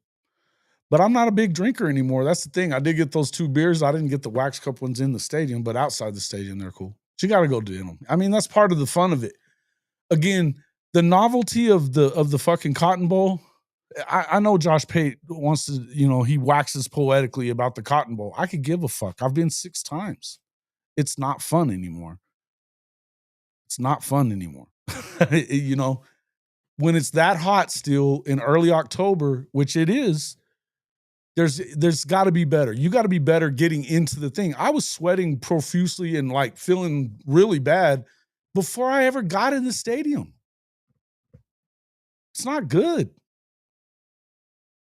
But I'm not a big drinker anymore. That's the thing. I did get those 2 beers. I didn't get the wax cup ones in the stadium, but outside the stadium, they're cool. So you got to go do them. I mean, that's part of the fun of it. Again, the novelty of the fucking Cotton Bowl. I know Josh Pate wants to, he waxes poetically about the Cotton Bowl. I could give a fuck. I've been 6 times. It's not fun anymore. It's not fun anymore. When it's that hot still in early October, which it is, There's got to be better. You got to be better getting into the thing. I was sweating profusely and like feeling really bad before I ever got in the stadium. It's not good.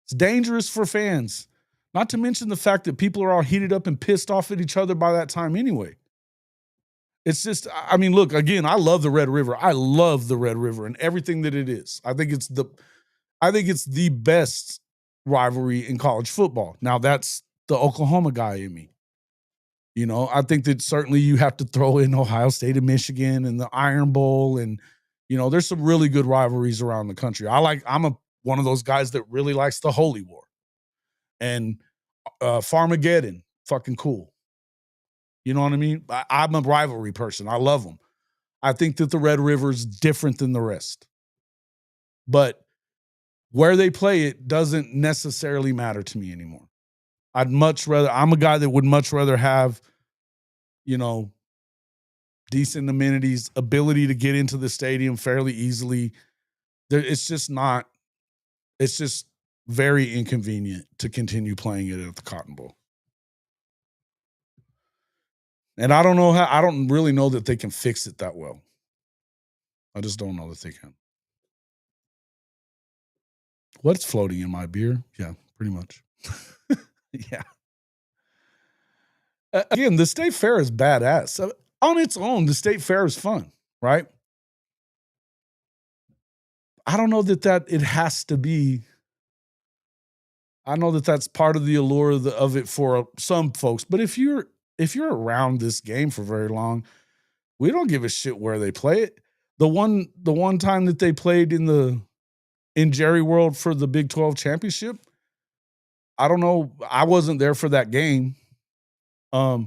It's dangerous for fans. Not to mention the fact that people are all heated up and pissed off at each other by that time anyway. It's just, I mean, look, again, I love the Red River. I love the Red River and everything that it is. I think it's the best rivalry in college football. Now that's the Oklahoma guy in me. You know, I think that certainly you have to throw in Ohio State and Michigan and the Iron Bowl, and you know, there's some really good rivalries around the country. I'm one of those guys that really likes the Holy War and Farmageddon, fucking cool. You know what I mean? I'm a rivalry person. I love them. I think that the Red River is different than the rest, but where they play it doesn't necessarily matter to me anymore. I'm a guy that would much rather have, you know, decent amenities, ability to get into the stadium fairly easily. It's just very inconvenient to continue playing it at the Cotton Bowl. And I don't really know that they can fix it that well. I just don't know that they can. What's floating in my beer? Yeah, pretty much. Yeah. Again, the state fair is badass. So on its own, the state fair is fun, right? I don't know that it has to be. I know that that's part of the allure of it for some folks. But if you're around this game for very long, we don't give a shit where they play it. The one time that they played in Jerry World for the Big 12 championship, I don't know. I wasn't there for that game. But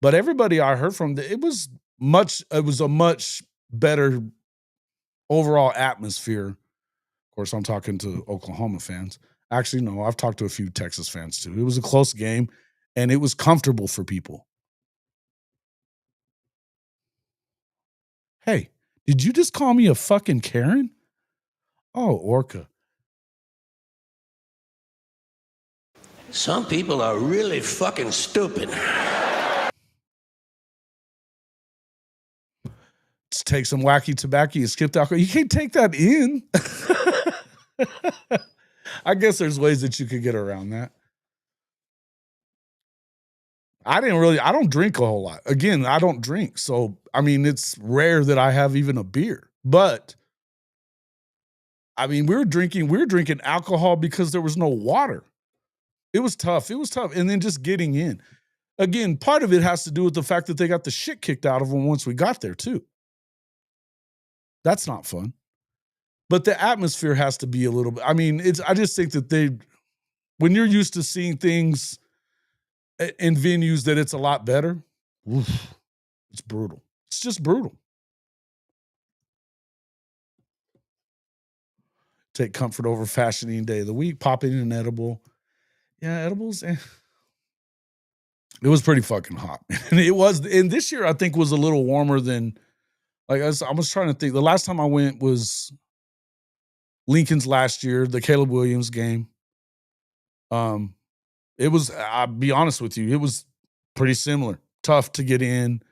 everybody I heard from, it was a much better overall atmosphere. Of course, I'm talking to Oklahoma fans. Actually, no, I've talked to a few Texas fans too. It was a close game and it was comfortable for people. Hey, did you just call me a fucking Karen? Oh, Orca. Some people are really fucking stupid. Just take some wacky tobacco and skip the alcohol. You can't take that in. I guess there's ways that you could get around that. I don't drink a whole lot. Again, I don't drink. So, I mean, it's rare that I have even a beer. But, I mean, we were drinking alcohol because there was no water. It was tough. And then just getting in. Again, part of it has to do with the fact that they got the shit kicked out of them once we got there, too. That's not fun. But the atmosphere has to be a little bit. I mean, I just think that when you're used to seeing things in venues that it's a lot better, it's brutal. It's just brutal. Take comfort over fashioning day of the week, pop in an edible. Yeah, edibles. It was pretty fucking hot. And this year I think was a little warmer than, like, I was trying to think. The last time I went was Lincoln's last year, the Caleb Williams game. It was, I'll be honest with you, it was pretty similar. Tough to get in.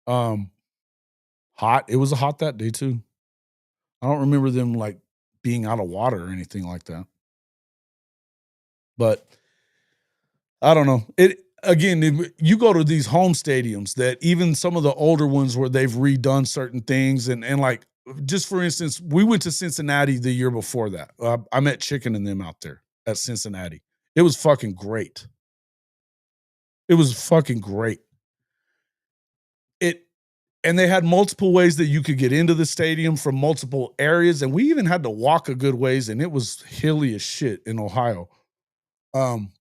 Hot. It was hot that day too. I don't remember them like being out of water or anything like that. But I don't know. You go to these home stadiums that even some of the older ones where they've redone certain things and like, just for instance, we went to Cincinnati the year before that. I met Chicken and them out there at Cincinnati. It was fucking great. It was fucking great. And they had multiple ways that you could get into the stadium from multiple areas. And we even had to walk a good ways, and it was hilly as shit in Ohio.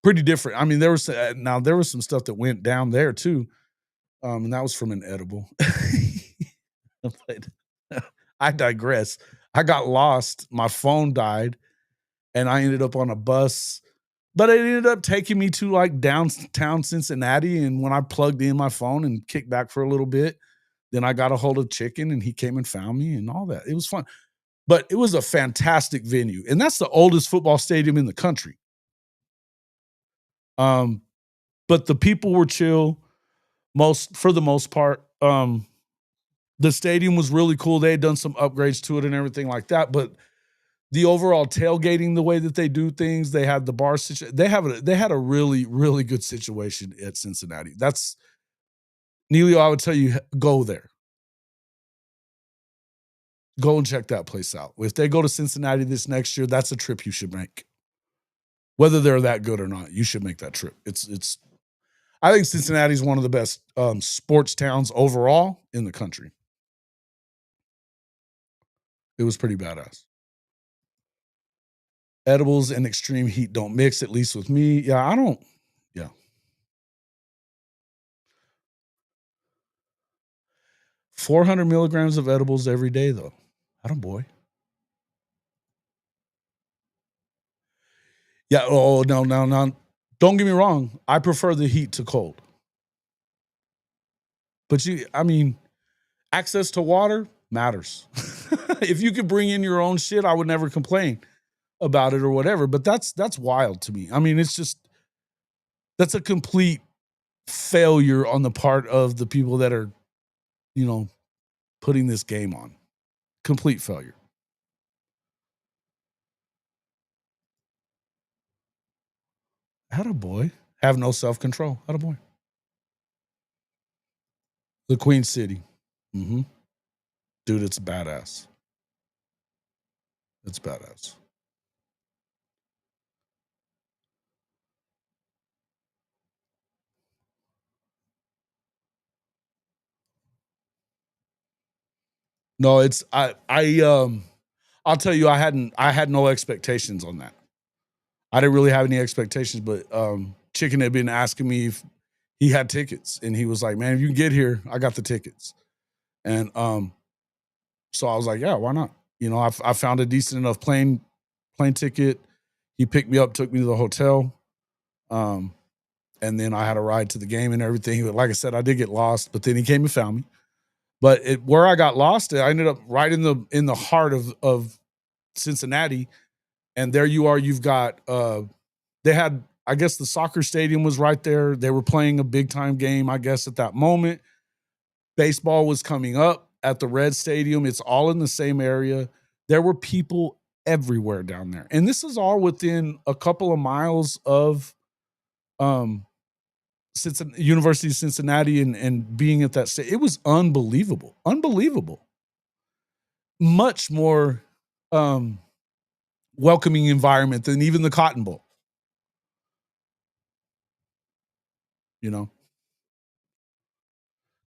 Pretty different. I mean, there was some stuff that went down there too. And that was from an edible. But I digress. I got lost. My phone died and I ended up on a bus, but it ended up taking me to like downtown Cincinnati. And when I plugged in my phone and kicked back for a little bit, then I got a hold of Chicken and he came and found me and all that. It was fun, but it was a fantastic venue. And that's the oldest football stadium in the country. But the people were chill for the most part. The stadium was really cool. They had done some upgrades to it and everything like that. But the overall tailgating, the way that they do things, they had the bar situation. They had a really, really good situation at Cincinnati. That's Neilio, I would tell you, go there. Go and check that place out. If they go to Cincinnati this next year, that's a trip you should make. Whether they're that good or not, you should make that trip. It's. I think Cincinnati is one of the best sports towns overall in the country. It was pretty badass. Edibles and extreme heat don't mix, at least with me. Yeah, I don't. Yeah. 400 milligrams of edibles every day, though. I don't, boy. Yeah. Oh, no. Don't get me wrong. I prefer the heat to cold. But access to water matters. If you could bring in your own shit, I would never complain about it or whatever. But that's wild to me. I mean, it's just, that's a complete failure on the part of the people that are, putting this game on. Complete failure. Attaboy. Have no self-control. Attaboy. The Queen City. Mm-hmm. Dude, it's badass. It's badass. No, I'll tell you, I had no expectations on that. I didn't really have any expectations, but Chicken had been asking me if he had tickets, and he was like, "Man, if you can get here, I got the tickets." And so I was like, "Yeah, why not?" I found a decent enough plane ticket. He picked me up, took me to the hotel, and then I had a ride to the game and everything. Like I said, I did get lost, but then he came and found me. But where I got lost, I ended up right in the heart of Cincinnati, and there you are. You've got they had, I guess, the soccer stadium was right there. They were playing a big time game, I guess, at that moment. Baseball was coming up at the Red Stadium. It's all in the same area. There were people everywhere down there, and this is all within a couple of miles of University of Cincinnati, and being at that state. It was unbelievable. Much more welcoming environment than even the Cotton Bowl.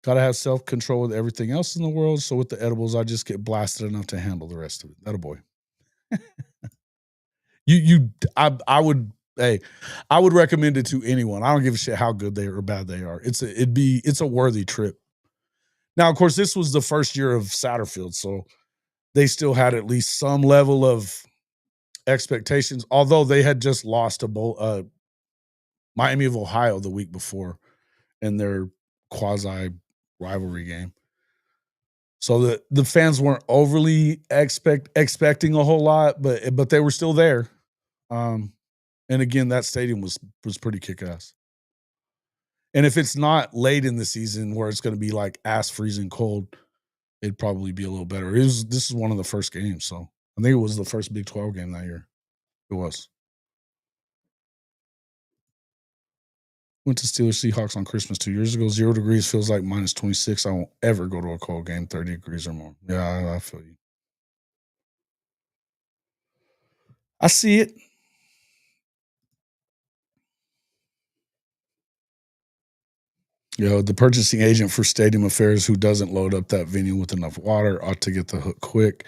Got to have self-control with everything else in the world. So with the edibles, I just get blasted enough to handle the rest of it. Attaboy. I would, hey, I would recommend it to anyone. I don't give a shit how good they are or bad they are. It's a worthy trip. Now, of course, this was the first year of Satterfield, so they still had at least some level of expectations, although they had just lost a Miami of Ohio the week before in their quasi rivalry game. So the fans weren't overly expecting a whole lot, but they were still there. And again, that stadium was pretty kick-ass. And if it's not late in the season where it's going to be like ass freezing cold, it'd probably be a little better. This is one of the first games, so I think it was the first Big 12 game that year. It was. Went to Steelers Seahawks on Christmas 2 years ago. 0 degrees feels like minus 26. I won't ever go to a cold game, 30 degrees or more. Yeah, I feel you. I see it. The purchasing agent for stadium affairs who doesn't load up that venue with enough water ought to get the hook quick.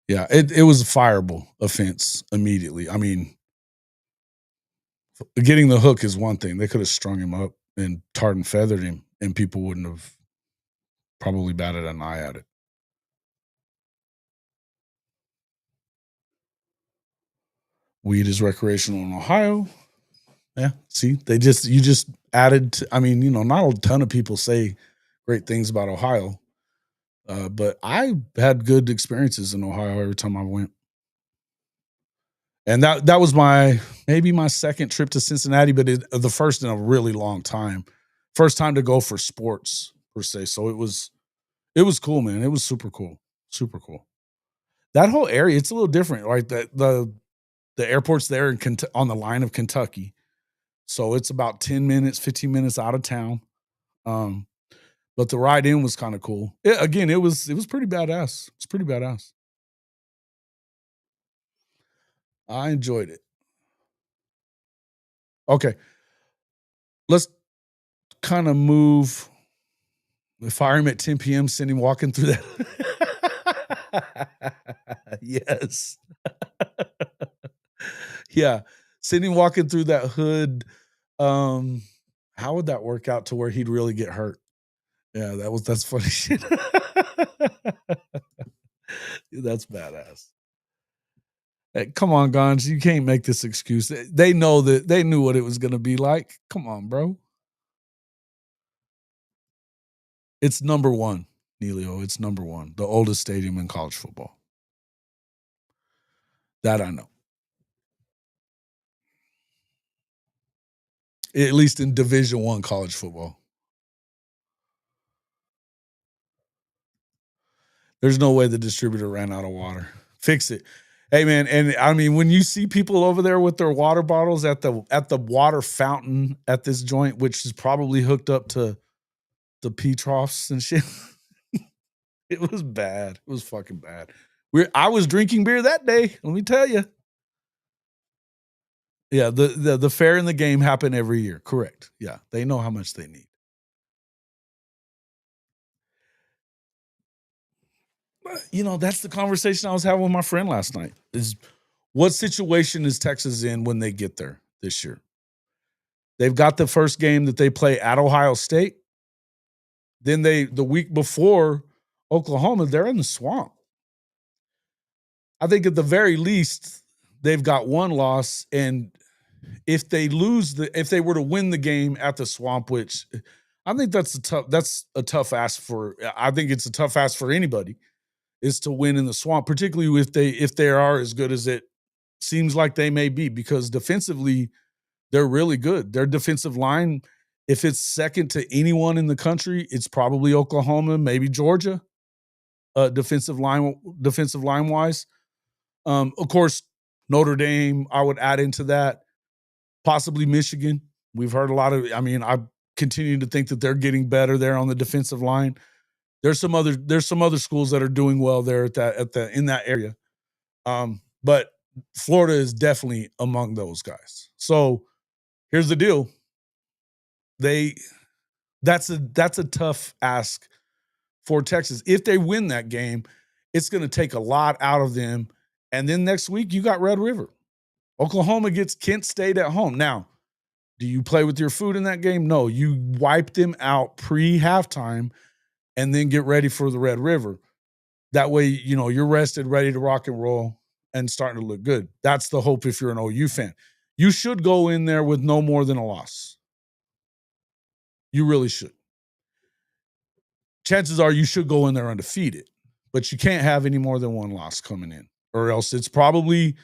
Yeah, it was a fireable offense immediately. I mean, getting the hook is one thing. They could have strung him up and tarred and feathered him, and people wouldn't have probably batted an eye at it. Weed is recreational in Ohio. Yeah, see, you just added to, not a ton of people say great things about Ohio, but I had good experiences in Ohio every time I went. And that was maybe my second trip to Cincinnati, but the first in a really long time. First time to go for sports per se. So it was cool, man. It was super cool. Super cool. That whole area, it's a little different, right? The airport's there on the line of Kentucky. So it's about 10 minutes, 15 minutes out of town. But the ride in was kind of cool. Again, it was pretty badass. It's pretty badass. I enjoyed it. Okay. Let's kind of move. Fire him at 10 p.m., send him walking through that. Yes. Yeah. Send him walking through that hood. How would that work out to where he'd really get hurt? Yeah, that's funny shit. That's badass. Hey, come on, Gons. You can't make this excuse. They know that they knew what it was going to be like. Come on, bro. It's number one, Neilio. It's number one. The oldest stadium in college football. That I know. At least in Division I college football. There's no way the distributor ran out of water. Fix it. Hey man, and I mean when you see people over there with their water bottles at the water fountain at this joint, which is probably hooked up to the pee troughs and shit. It was bad. It was fucking bad. I was drinking beer that day, let me tell you. Yeah, the fair and the game happen every year. Correct. Yeah, they know how much they need. You know, that's the conversation I was having with my friend last night. Is what situation is Texas in when they get there this year? They've got the first game that they play at Ohio State. Then the week before Oklahoma, they're in the swamp. I think at the very least, they've got one loss. And if they if they were to win the game at the swamp, which I think that's a tough ask for. I think it's a tough ask for anybody is to win in the swamp, particularly if they are as good as it seems like they may be, because defensively, they're really good. Their defensive line, if it's second to anyone in the country, it's probably Oklahoma, maybe Georgia, defensive line wise. Of course, Notre Dame, I would add into that, possibly Michigan. We've heard a lot of, I continue to think that they're getting better there on the defensive line. There's some other schools that are doing well there in that area. But Florida is definitely among those guys. So here's the deal. That's a tough ask for Texas. If they win that game, it's going to take a lot out of them. And then next week you got Red River. Oklahoma gets Kent State at home. Now, do you play with your food in that game? No, you wipe them out pre-halftime and then get ready for the Red River. That way, you're rested, ready to rock and roll and starting to look good. That's the hope if you're an OU fan. You should go in there with no more than a loss. You really should. Chances are you should go in there undefeated, but you can't have any more than one loss coming in, or else it's probably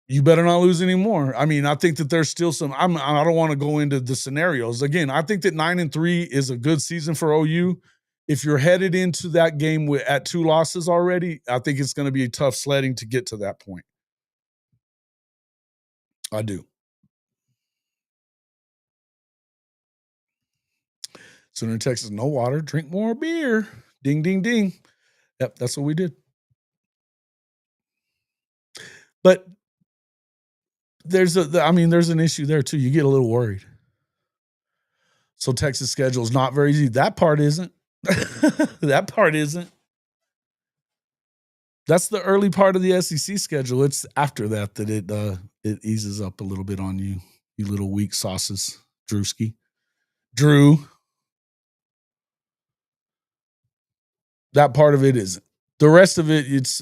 you better not lose any more. I think that there's still some. I don't want to go into the scenarios again. I think that 9-3 is a good season for OU. If you're headed into that game at 2 losses already, I think it's going to be tough sledding to get to that point. I do. Sooner in Texas, no water, drink more beer. Ding, ding, ding. Yep, that's what we did. But there's an issue there too. You get a little worried. So Texas schedule is not very easy. That part isn't. That part isn't. That's the early part of the SEC schedule. It's after that it eases up a little bit on you, you little weak sauces, Drewski. Drew. That part of it isn't. The rest of it, it's,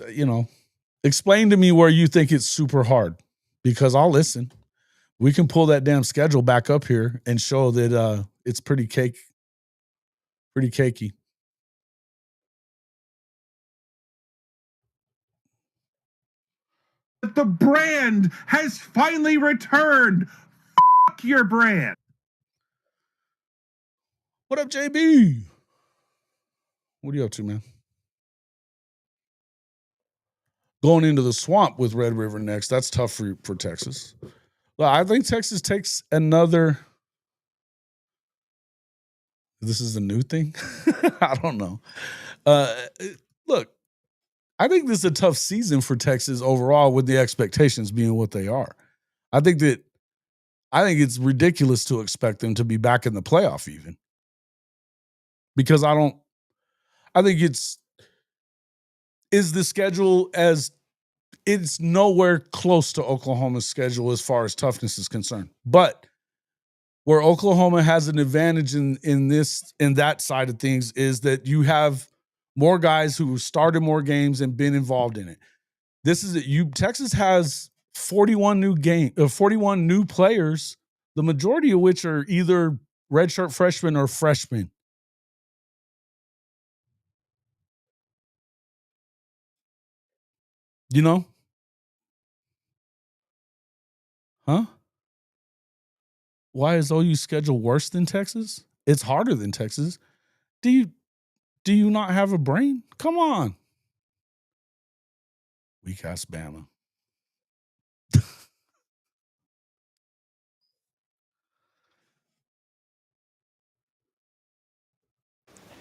explain to me where you think it's super hard, because I'll listen. We can pull that damn schedule back up here and show that it's pretty cakey. The brand has finally returned. Fuck your brand. What up, JB? What are you up to, man? Going into the swamp with Red River next. That's tough for Texas. Well, I think Texas takes another. This is a new thing. I don't know. Look, I think this is a tough season for Texas overall, with the expectations being what they are. I think it's ridiculous to expect them to be back in the playoff even, because I think is the schedule as it's nowhere close to Oklahoma's schedule as far as toughness is concerned. But where Oklahoma has an advantage in that side of things is that you have more guys who started more games and been involved in it. Texas has 41 new players, the majority of which are either redshirt freshmen or freshmen. You know? Huh? Why is OU's schedule worse than Texas? It's harder than Texas. Do you not have a brain? Come on. Weak ass Bama.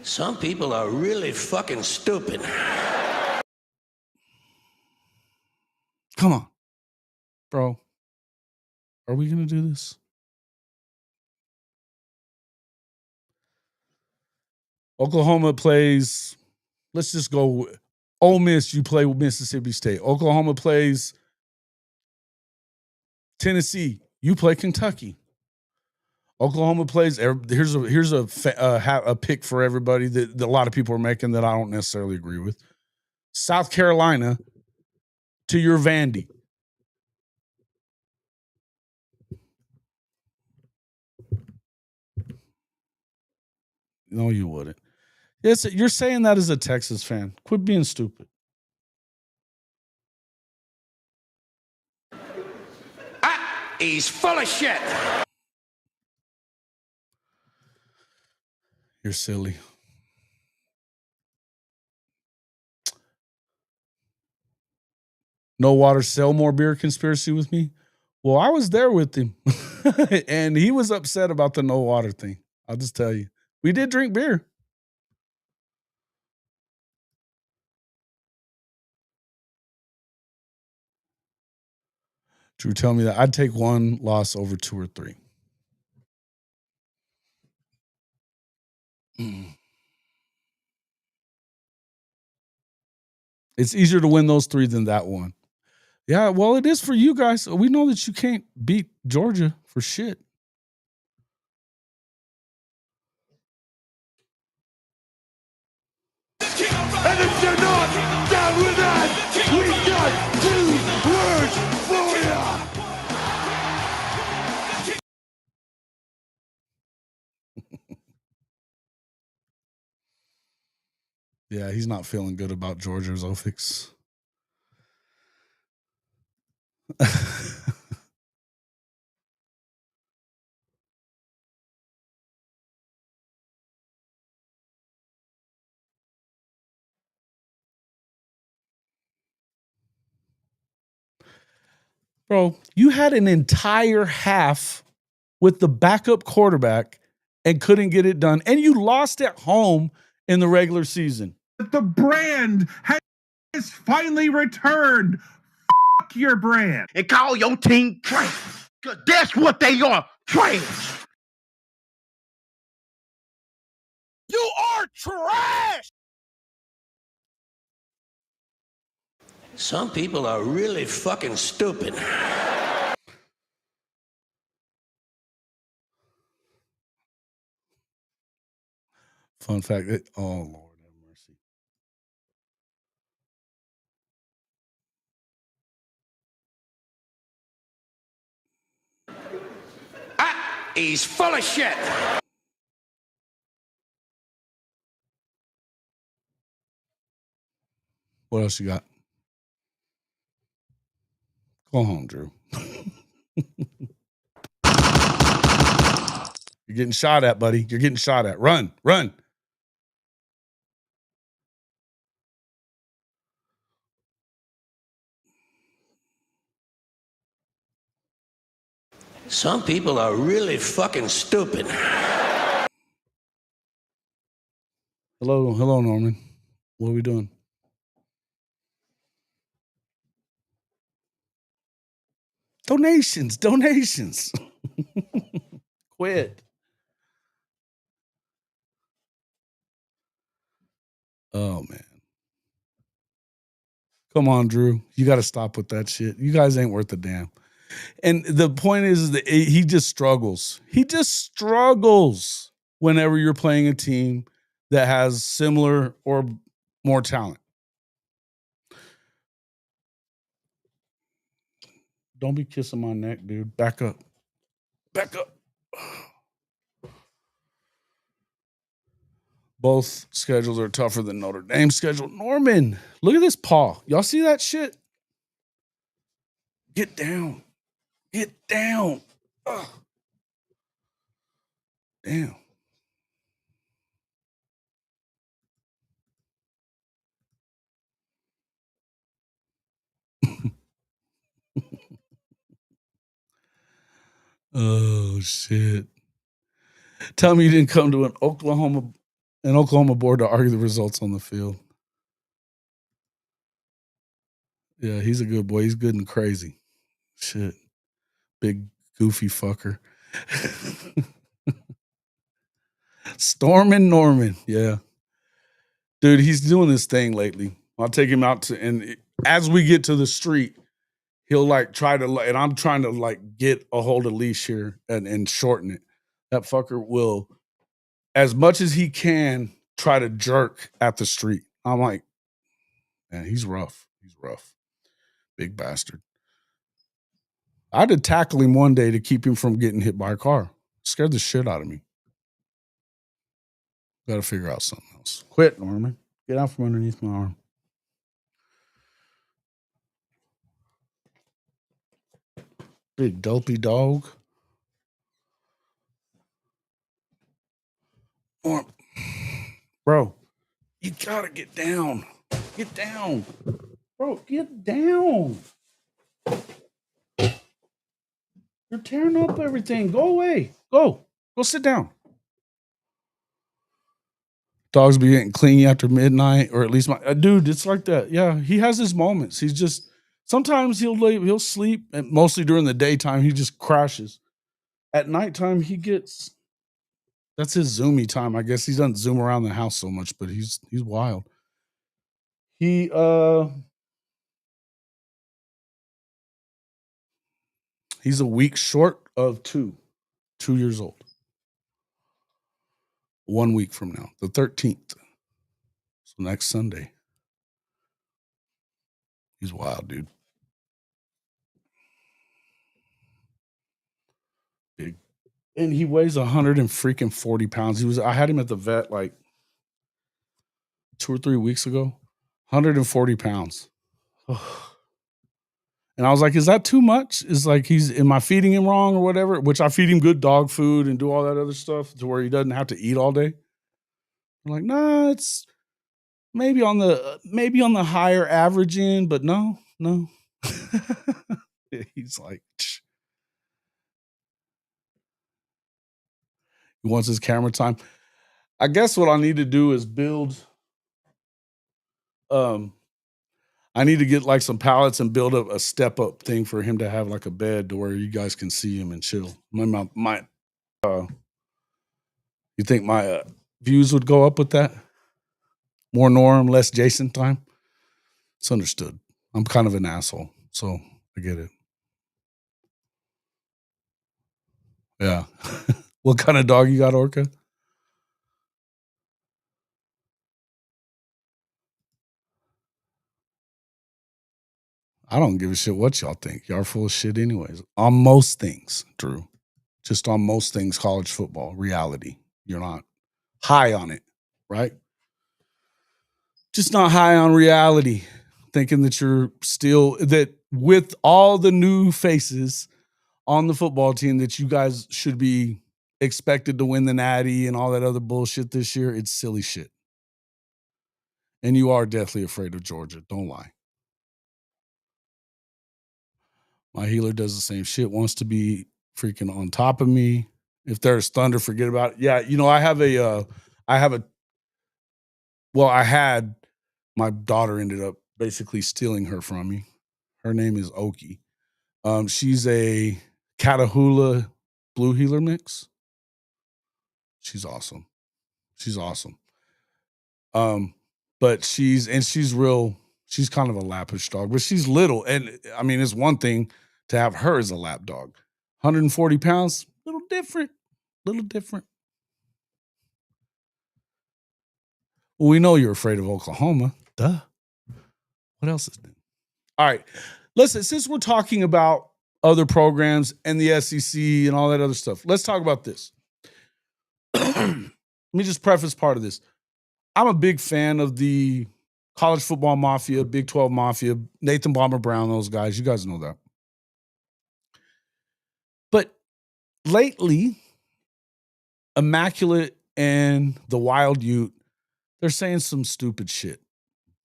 Some people are really fucking stupid. Come on. Bro. Are we going to do this? Oklahoma plays, let's just go Ole Miss, you play with Mississippi State. Oklahoma plays Tennessee, you play Kentucky. Oklahoma plays, here's a pick for everybody that a lot of people are making that I don't necessarily agree with. South Carolina to your Vandy. No, you wouldn't. Yes, you're saying that as a Texas fan. Quit being stupid. He's full of shit. You're silly. No water, sell more beer conspiracy with me? Well, I was there with him, and he was upset about the no water thing. I'll just tell you. We did drink beer. Drew, tell me that. I'd take one loss over 2 or 3. It's easier to win those 3 than that one. Yeah, well, it is for you guys. We know that you can't beat Georgia for shit. And if you're not down with that, we got 2 words for you. Yeah, he's not feeling good about Georgia's Zofix. Bro, you had an entire half with the backup quarterback and couldn't get it done. And you lost at home in the regular season. The brand has finally returned. Fuck your brand. And call your team trash. Because that's what they are, trash. You are trash. Some people are really fucking stupid. Fun fact. Oh, Lord have mercy. He's full of shit. What else you got? Go home, Drew. You're getting shot at, buddy. You're getting shot at. Run, run. Some people are really fucking stupid. Hello, Norman. What are we doing? Donations. Quit. Oh, man. Come on, Drew. You got to stop with that shit. You guys ain't worth a damn. And the point is that he just struggles. He just struggles whenever you're playing a team that has similar or more talent. Don't be kissing my neck, dude. Back up. Back up. Both schedules are tougher than Notre Dame's schedule. Norman, look at this paw. Y'all see that shit? Get down. Get down. Ugh. Damn. Oh, shit. Tell me you didn't come to an Oklahoma board to argue the results on the field. Yeah, he's a good boy. He's good and crazy. Shit. Big goofy fucker. Stormin' Norman. Yeah. Dude, he's doing this thing lately. I'll take him out as we get to the street, he'll and I'm trying to get a hold of leash here and shorten it. That fucker will, as much as he can, try to jerk at the street. I'm like, man, he's rough. He's rough. Big bastard. I had to tackle him one day to keep him from getting hit by a car. Scared the shit out of me. Got to figure out something else. Quit, Norman. Get out from underneath my arm. Big dopey dog. Bro, you gotta get down. Get down. Bro, get down. You're tearing up everything. Go away. Go sit down. Dogs be getting clingy after midnight, or at least dude, it's like that. Yeah, he has his moments. He's just, sometimes he'll sleep, and mostly during the daytime, he just crashes. At nighttime, that's his zoomy time. I guess he doesn't zoom around the house so much, but he's wild. He's a week short of 2 years old. 1 week from now, the 13th. So next Sunday. He's wild, dude. Big. And he weighs 140 pounds. I had him at the vet like 2 or 3 weeks ago. 140 pounds. And I was like, is that too much? Is like, am I feeding him wrong or whatever? Which I feed him good dog food and do all that other stuff to where he doesn't have to eat all day. I'm like, nah, it's maybe on the higher average end, but no. He's like, he wants his camera time. I guess what I need to do is build. I need to get like some pallets and build up a step up thing for him to have like a bed to where you guys can see him and chill. You think my views would go up with that? More Norm, less Jason time? It's understood. I'm kind of an asshole, so I get it. Yeah. What kind of dog you got, Orca? I don't give a shit what y'all think. Y'all are full of shit anyways. On most things, Drew. Just on most things, college football, reality. You're not high on it, right? Just not high on reality. Thinking that you're still, that with all the new faces on the football team that you guys should be expected to win the Natty and all that other bullshit this year, it's silly shit. And you are deathly afraid of Georgia. Don't lie. My healer does the same shit, wants to be freaking on top of me. If there's thunder, forget about it. Yeah, I had my daughter ended up basically stealing her from me. Her name is Oki. She's a Catahoula Blue Healer mix. She's awesome. But she's kind of a lappish dog, but she's little. And I mean, it's one thing to have her as a lap dog. 140 pounds, little different. Well, we know you're afraid of Oklahoma. Duh. What else is new? All right. Listen, since we're talking about other programs and the SEC and all that other stuff, let's talk about this. Let me just preface part of this. I'm a big fan of the college football mafia, Big 12 mafia, Nathan Bomber Brown, those guys. You guys know that. But lately, Immaculate and the Wild Ute, they're saying some stupid shit.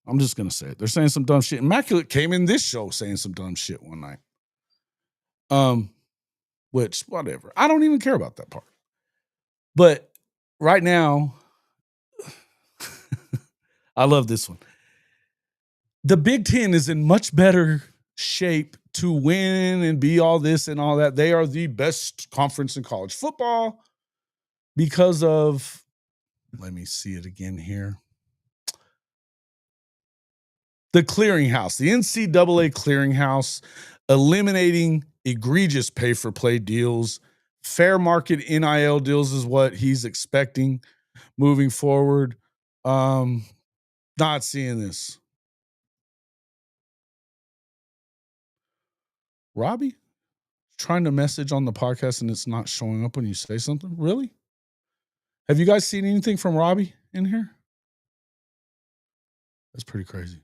I'm just going to say it. They're saying some dumb shit. Immaculate came in this show saying some dumb shit one night. Which, whatever. I don't even care about that part. But right now, I love this one. The Big Ten is in much better shape to win and be all this and all that. They are the best conference in college football because of, let me see it again here. The clearinghouse, the NCAA clearinghouse, eliminating egregious pay-for-play deals, fair market NIL deals is what he's expecting moving forward. Not seeing this. Robbie, trying to message on the podcast and it's not showing up when you say something? Really? Have you guys seen anything from Robbie in here? That's pretty crazy.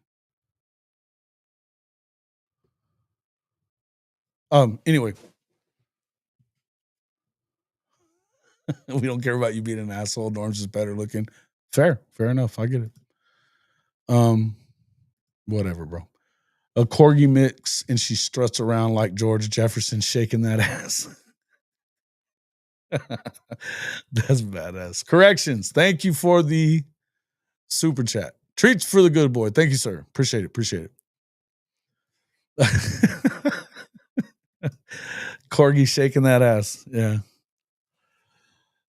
Anyway. We don't care about you being an asshole. Norm's just better looking. Fair enough. I get it. Whatever, bro. A corgi mix and she struts around like George Jefferson shaking that ass. That's badass. Corrections. Thank you for the super chat. Treats for the good boy. Thank you, sir. Appreciate it. Corgi shaking that ass. Yeah.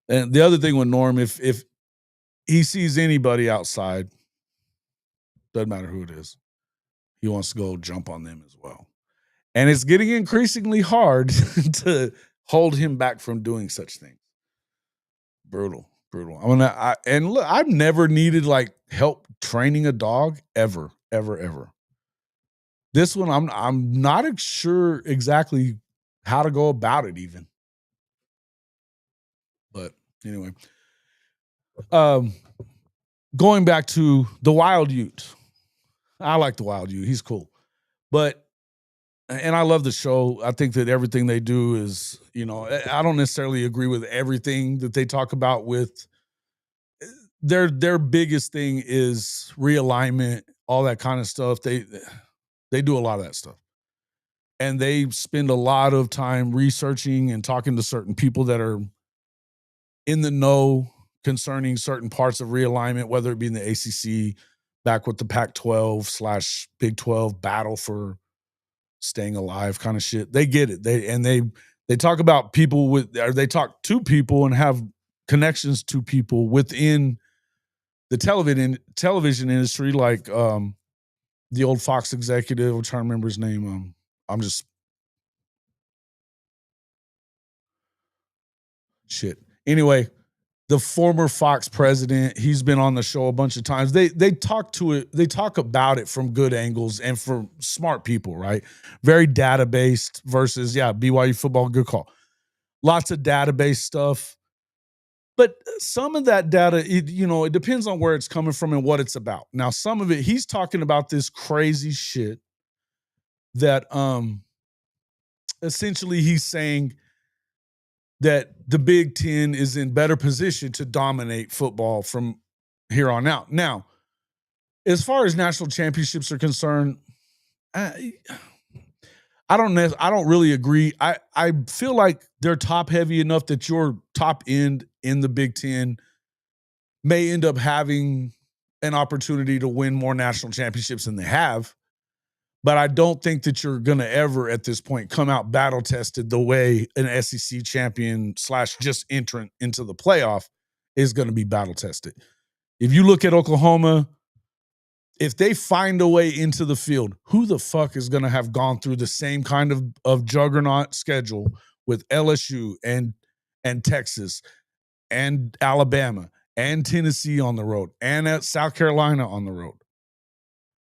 And the other thing with Norm, if he sees anybody outside, doesn't matter who it is, he wants to go jump on them as well. And it's getting increasingly hard to hold him back from doing such things. Brutal. And look, I've never needed like help training a dog ever. This one, I'm not sure exactly how to go about it even. But anyway, going back to the Wild Ute. I like the Wild Ute. He's cool. And I love the show. I think that everything they do is, I don't necessarily agree with everything that they talk about with their biggest thing is realignment, all that kind of stuff. They do a lot of that stuff. And they spend a lot of time researching and talking to certain people that are in the know concerning certain parts of realignment, whether it be in the ACC, back with the Pac-12 / Big 12 battle for staying alive kind of shit. They get it. They talk about people they talk to people and have connections to people within the television industry, like the old Fox executive. I'm trying to remember his name. I'm just shit. Anyway, the former Fox president, he's been on the show a bunch of times. They talk to it. They talk about it from good angles and from smart people, right? Very data-based versus, BYU football, good call. Lots of database stuff. But some of that data, it depends on where it's coming from and what it's about. Now, some of it, he's talking about this crazy shit that essentially he's saying that the Big Ten is in better position to dominate football from here on out. Now, as far as national championships are concerned, I don't really agree. I feel like they're top heavy enough that your top end in the Big Ten may end up having an opportunity to win more national championships than they have. But I don't think that you're going to ever at this point come out battle tested the way an SEC champion / just entrant into the playoff is going to be battle tested. If you look at Oklahoma, if they find a way into the field, who the fuck is going to have gone through the same kind of juggernaut schedule with LSU and Texas and Alabama and Tennessee on the road and at South Carolina on the road,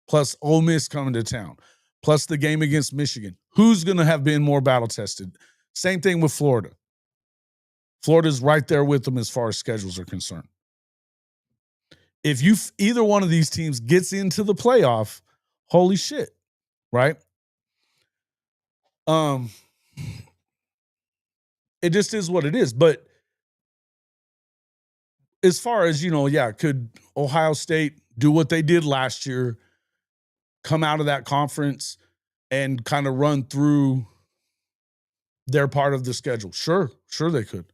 plus Ole Miss coming to town, plus the game against Michigan? Who's going to have been more battle tested? Same thing with Florida. Florida's right there with them as far as schedules are concerned. If either one of these teams gets into the playoff, holy shit, right? It just is what it is. But as far as, could Ohio State do what they did last year, come out of that conference and kind of run through their part of the schedule? Sure they could.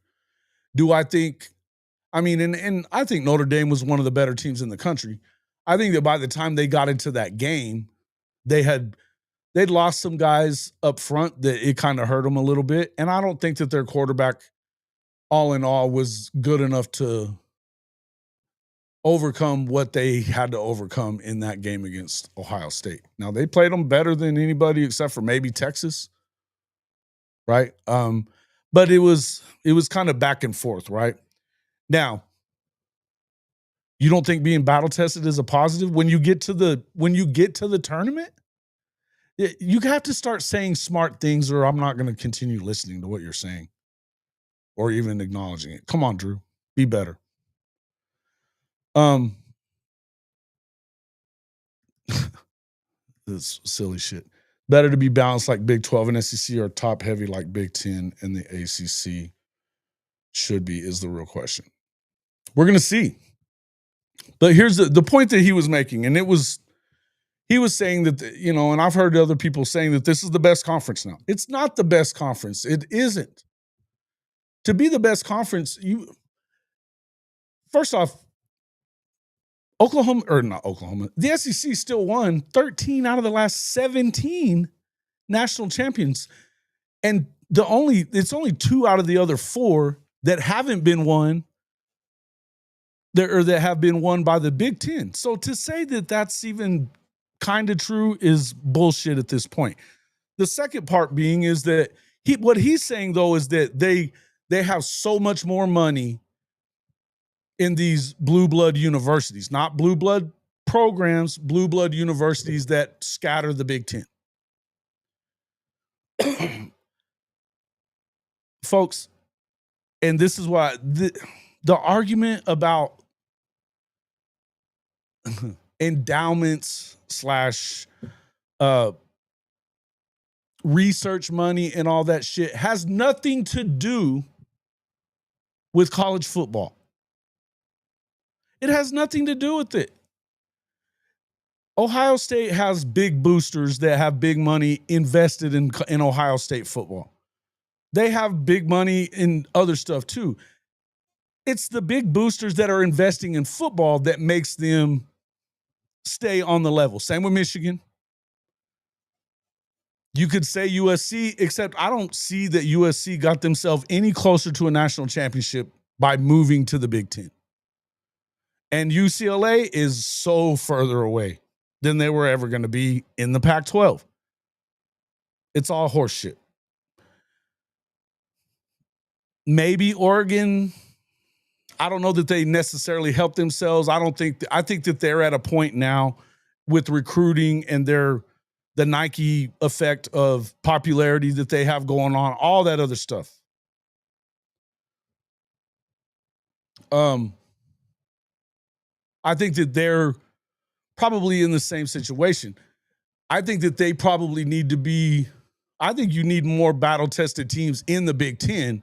Do I think, and I think Notre Dame was one of the better teams in the country. I think that by the time they got into that game, they'd lost some guys up front that it kind of hurt them a little bit. And I don't think that their quarterback, all in all, was good enough to overcome what they had to overcome in that game against Ohio State. Now, they played them better than anybody except for maybe Texas, right? But it was kind of back and forth, right? Now, you don't think being battle tested is a positive when you get to the tournament? You have to start saying smart things, or I'm not going to continue listening to what you're saying or even acknowledging it. Come on, Drew, be better. This silly shit. Better to be balanced like Big 12 and SEC, or top heavy like Big 10 and the ACC should be, is the real question. We're going to see. But here's the point that he was making, and he was saying that, and I've heard other people saying that this is the best conference now. It's not the best conference. It isn't. To be the best conference, first off, the SEC still won 13 out of the last 17 national champions. And it's only 2 out of the other 4 that haven't been won, that have been won by the Big Ten. So to say that that's even kind of true is bullshit at this point. The second part being is that what he's saying, though, is that they have so much more money in these blue blood universities, not blue blood programs, blue blood universities that scatter the Big Ten. Folks, and this is why the argument about endowments / research money and all that shit has nothing to do with college football. It has nothing to do with it. Ohio State has big boosters that have big money invested in Ohio State football. They have big money in other stuff too. It's the big boosters that are investing in football that makes them stay on the level. Same with Michigan. You could say USC, except I don't see that USC got themselves any closer to a national championship by moving to the Big Ten. And UCLA is so further away than they were ever going to be in the Pac-12. It's all horseshit. Maybe Oregon, I don't know that they necessarily help themselves. I think that they're at a point now with recruiting and the Nike effect of popularity that they have going on, all that other stuff. I think that they're probably in the same situation. I think that they probably need to be. I think you need more battle-tested teams in the Big Ten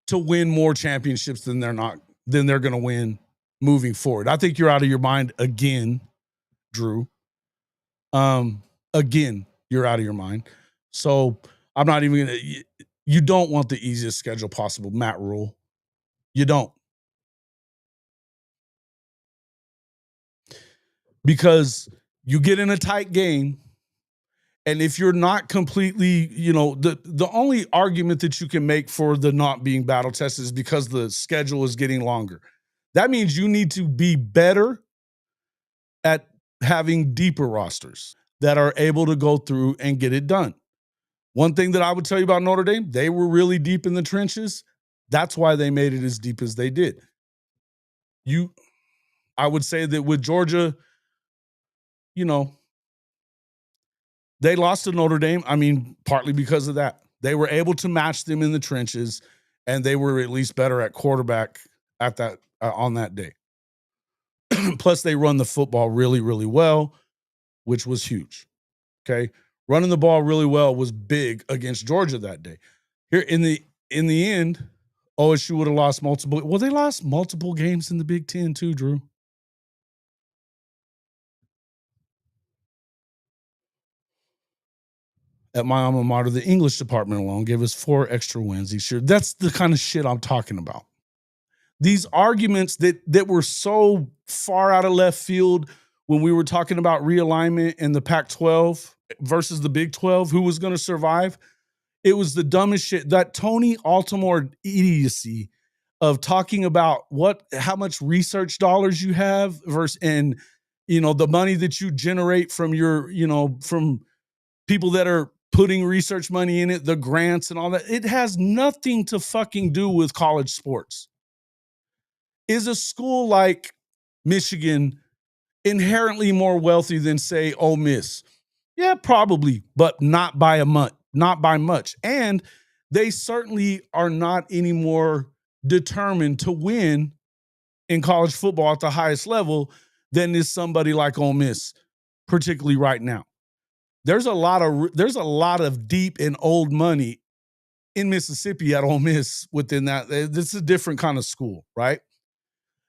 to win more championships than they're going to win moving forward. I think you're out of your mind again, Drew. Again, you're out of your mind. So I'm not even gonna. You don't want the easiest schedule possible, Matt Rule. You don't. Because you get in a tight game, and if you're not completely, the only argument that you can make for the not being battle tested is because the schedule is getting longer. That means you need to be better at having deeper rosters that are able to go through and get it done. One thing that I would tell you about Notre Dame, they were really deep in the trenches. That's why they made it as deep as they did. I would say that with Georgia, they lost to Notre Dame. I mean, partly because of that. They were able to match them in the trenches, and they were at least better at quarterback at that on that day. Plus, they run the football really, really well, which was huge. Okay, running the ball really well was big against Georgia that day. Here in the end, OSU would have lost multiple. Well, they lost multiple games in the Big Ten too, Drew. At my alma mater, the English department alone gave us 4 extra wins each year. That's the kind of shit I'm talking about. These arguments that were so far out of left field when we were talking about realignment and the Pac-12 versus the Big 12, who was going to survive? It was the dumbest shit. That Tony Altimore idiocy of talking about how much research dollars you have versus the money that you generate from from people that are putting research money in it, the grants and all that. It has nothing to fucking do with college sports. Is a school like Michigan inherently more wealthy than, say, Ole Miss? Yeah, probably, but not by much. And they certainly are not any more determined to win in college football at the highest level than is somebody like Ole Miss, particularly right now. There's a lot of deep and old money in Mississippi at Ole Miss within that. This is a different kind of school, right?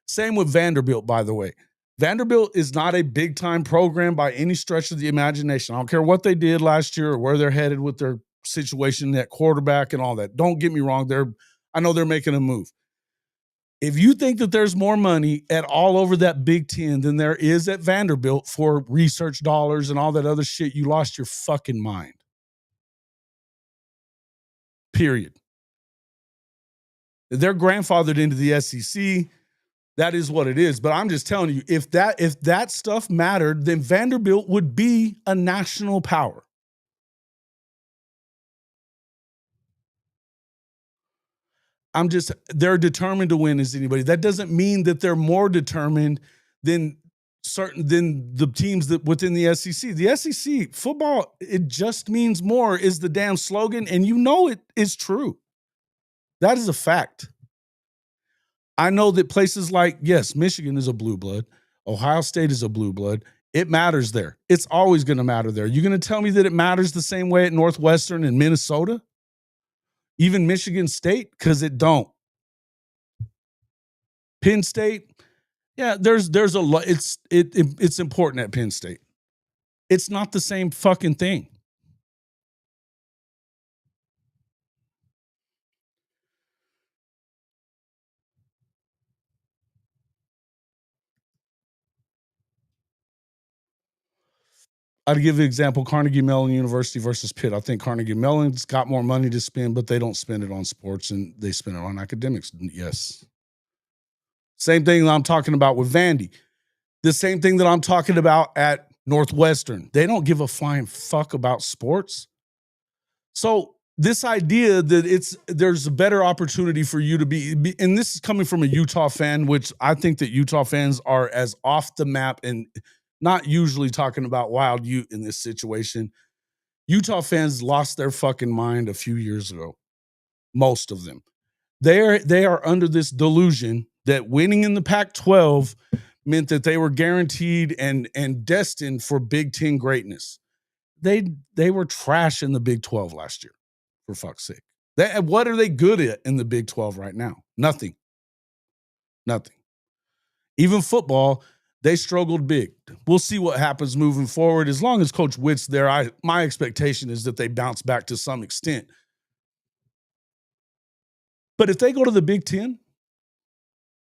Same with Vanderbilt, by the way. Vanderbilt is not a big-time program by any stretch of the imagination. I don't care what they did last year or where they're headed with their situation at quarterback and all that. Don't get me wrong. I know they're making a move. If you think that there's more money at all over that Big Ten than there is at Vanderbilt for research dollars and all that other shit, you lost your fucking mind. Period. They're grandfathered into the SEC. That is what it is. But I'm just telling you, if that stuff mattered, then Vanderbilt would be a national power. They're determined to win as anybody. That doesn't mean that they're more determined than the teams that within the SEC. The SEC football, it just means more is the damn slogan, and it is true. That is a fact. I know that places like, yes, Michigan is a blue blood. Ohio State is a blue blood. It matters there. It's always going to matter there. You're going to tell me that it matters the same way at Northwestern and Minnesota? Even Michigan State? Because it don't. Penn State? Yeah, there's a lot. It's important at Penn State. It's not the same fucking thing. I'd give the example, Carnegie Mellon University versus Pitt. I think Carnegie Mellon's got more money to spend, but they don't spend it on sports and they spend it on academics. Yes. Same thing that I'm talking about with Vandy. The same thing that I'm talking about at Northwestern. They don't give a flying fuck about sports. So this idea that there's a better opportunity for you to be, and this is coming from a Utah fan, which I think that Utah fans are as off the map and not usually talking about Wild Ute in this situation. Utah fans lost their fucking mind a few years ago. Most of them. They are under this delusion that winning in the Pac-12 meant that they were guaranteed and destined for Big Ten greatness. They were trash in the Big 12 last year, for fuck's sake. What are they good at in the Big 12 right now? Nothing. Even football, they struggled big. We'll see what happens moving forward. As long as Coach Witt's there, my expectation is that they bounce back to some extent. But if they go to the Big Ten,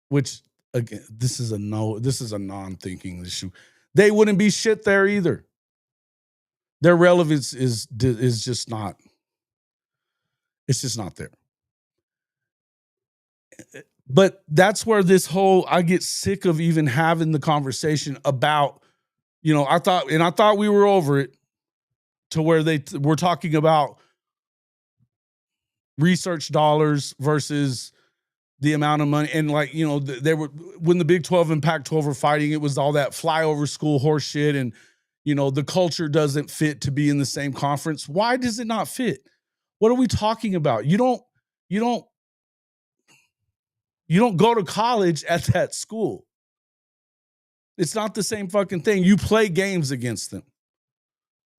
which again, this is a non-thinking issue, they wouldn't be shit there either. Their relevance is just not. It's just not there. But that's where I get sick of even having the conversation about, I thought we were over it to where we're talking about research dollars versus the amount of money. And they were, when the Big 12 and Pac-12 were fighting, it was all that flyover school horse shit. And, the culture doesn't fit to be in the same conference. Why does it not fit? What are we talking about? You don't go to college at that school. It's not the same fucking thing. You play games against them.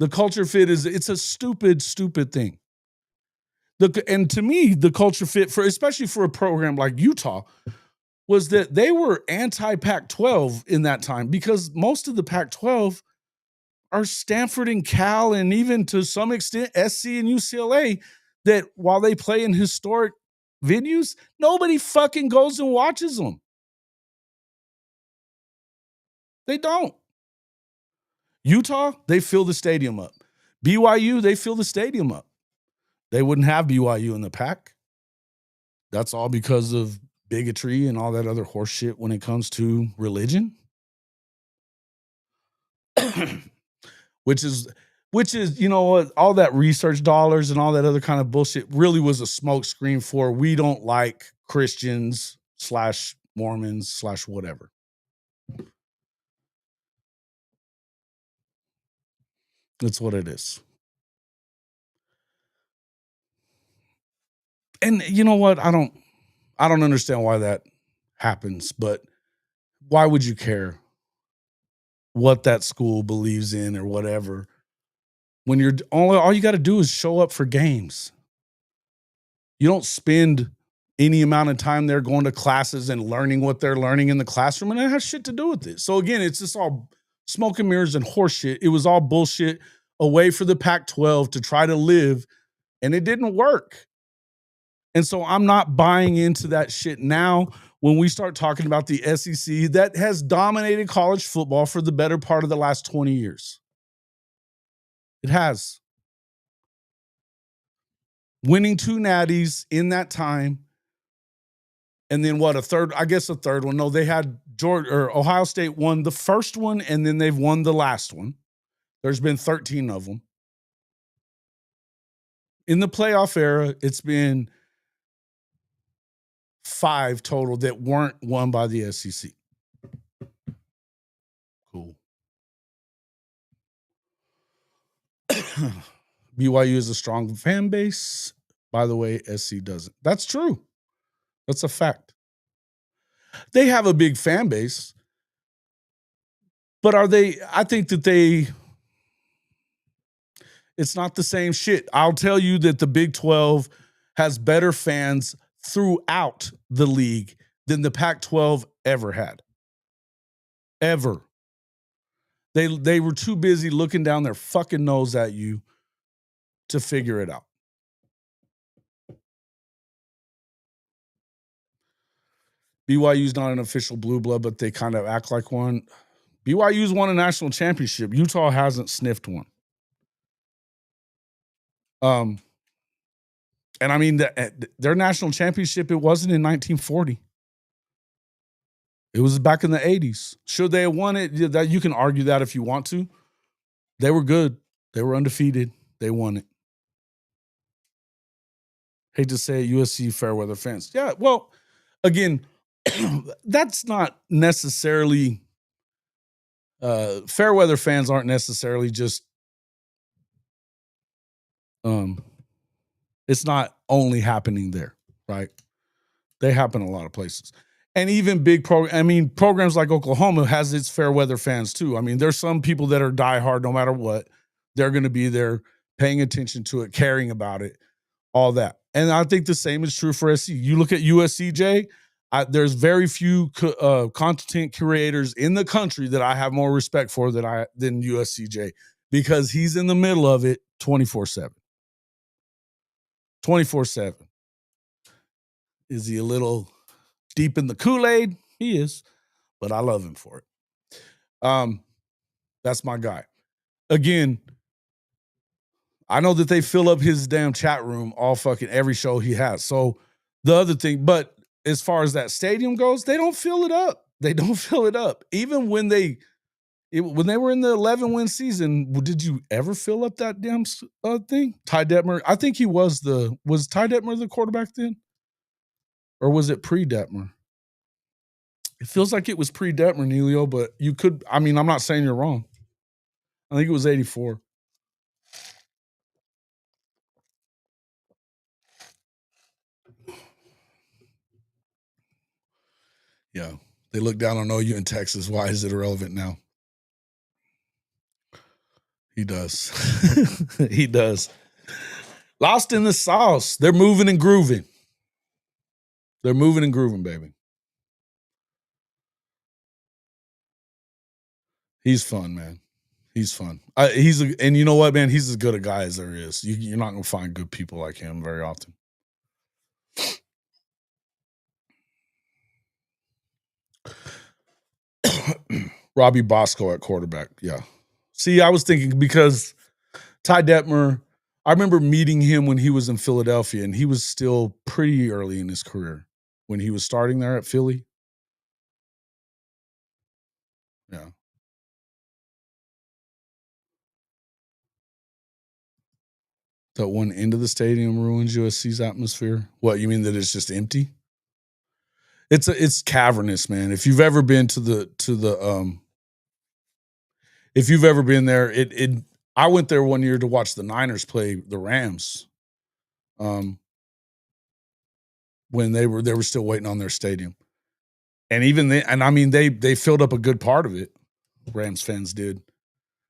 The culture fit it's a stupid, stupid thing. And to me, the culture fit especially for a program like Utah, was that they were anti-Pac-12 in that time, because most of the Pac-12 are Stanford and Cal, and even to some extent SC and UCLA, that while they play in historic venues, nobody fucking goes and watches them. They don't. Utah, they fill the stadium up. BYU, they fill the stadium up. They wouldn't have BYU in the Pac. That's all because of bigotry and all that other horse shit when it comes to religion. Which is, all that research dollars and all that other kind of bullshit really was a smokescreen for, we don't like Christians / Mormons / whatever. That's what it is. And you know what? I don't understand why that happens, but why would you care what that school believes in or whatever, when you're all you got to do is show up for games? You don't spend any amount of time there going to classes and learning what they're learning in the classroom, and that has shit to do with it. So again, it's just all smoke and mirrors and horse shit. It was all bullshit, a way for the Pac-12 to try to live, and it didn't work. And so I'm not buying into that shit now when we start talking about the SEC that has dominated college football for the better part of the last 20 years. It has. Winning 2 natties in that time. And then a third one. No, they had Ohio State won the first one, and then they've won the last one. There's been 13 of them. In the playoff era, it's been 5 total that weren't won by the SEC. Cool. BYU is a strong fan base. By the way, SC doesn't. That's true. That's a fact. They have a big fan base, but I think that it's not the same shit. I'll tell you that the Big 12 has better fans throughout the league than the Pac-12 ever had. Ever. They were too busy looking down their fucking nose at you to figure it out. BYU's not an official blue blood, but they kind of act like one. BYU's won a national championship. Utah hasn't sniffed one. And I mean, their national championship, it wasn't in 1940. It was back in the 80s. Should they have won it? That you can argue that if you want to. They were good. They were undefeated. They won it. Hate to say it, USC Fairweather fans. Yeah, well, again, that's not necessarily Fairweather fans aren't necessarily just it's not only happening there, right? They happen a lot of places. And even big programs like Oklahoma has its fair weather fans too. I mean, there's some people that are diehard no matter what. They're going to be there paying attention to it, caring about it, all that. And I think the same is true for SC. You look at USCJ, there's very few content curators in the country that I have more respect for than USCJ, because he's in the middle of it 24/7. 24/7. Is he a little deep in the Kool-Aid? He is, but I love him for it. That's my guy. Again, I know that they fill up his damn chat room all fucking every show he has. So the other thing, but as far as that stadium goes, they don't fill it up. They don't fill it up. Even when they were in the 11-win season, did you ever fill up that damn thing? Ty Detmer, I think was Ty Detmer the quarterback then? Or was it pre-Detmer? It feels like it was pre-Detmer, Neilio, but I'm not saying you're wrong. I think it was 84. Yeah. They look down on OU in Texas. Why is it irrelevant now? He does. He does. Lost in the sauce. They're moving and grooving. They're moving and grooving, baby. He's fun, man. He's fun. And you know what, man? He's as good a guy as there is. You're not going to find good people like him very often. Robbie Bosco at quarterback. Yeah. See, I was thinking because Ty Detmer, I remember meeting him when he was in Philadelphia, and he was still pretty early in his career when he was starting there at Philly. Yeah. That one end of the stadium ruins USC's atmosphere. What, you mean that it's just empty? It's cavernous, man. If you've ever been if you've ever been there, I went there one year to watch the Niners play the Rams. When they were still waiting on their stadium. And even they filled up a good part of it. Rams fans did.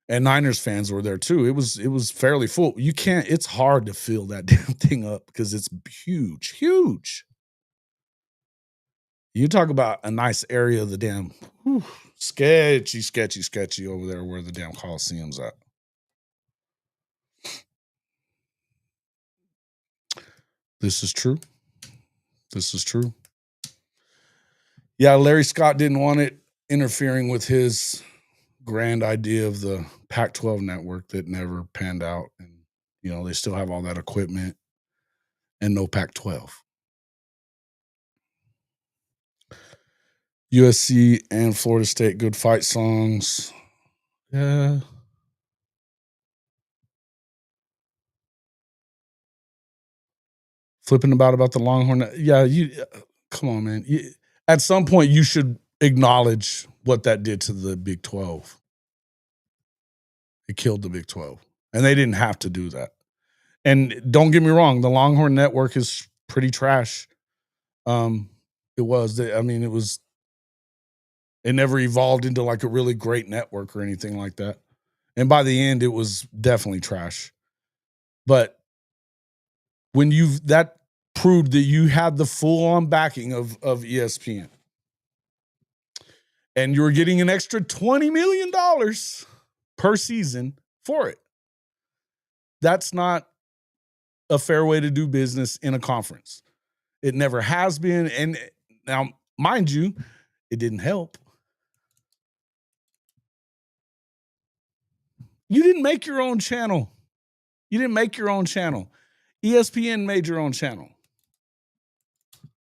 And Niners fans were there too. It was fairly full. It's hard to fill that damn thing up because it's huge, huge. You talk about a nice area of the damn sketchy over there where the damn Coliseum's at. This is true. This is true. Yeah, Larry Scott didn't want it interfering with his grand idea of the Pac-12 network that never panned out. And, they still have all that equipment and no Pac-12. USC and Florida State, good fight songs. Yeah. Flipping about the Longhorn. Yeah, come on, man. At some point, you should acknowledge what that did to the Big 12. It killed the Big 12. And they didn't have to do that. And don't get me wrong, the Longhorn network is pretty trash. It was. It never evolved into like a really great network or anything like that. And by the end, it was definitely trash. But when that proved that you had the full-on backing of ESPN, and you were getting an extra $20 million per season for it. That's not a fair way to do business in a conference. It never has been. And now, mind you, it didn't help. You didn't make your own channel. ESPN made your own channel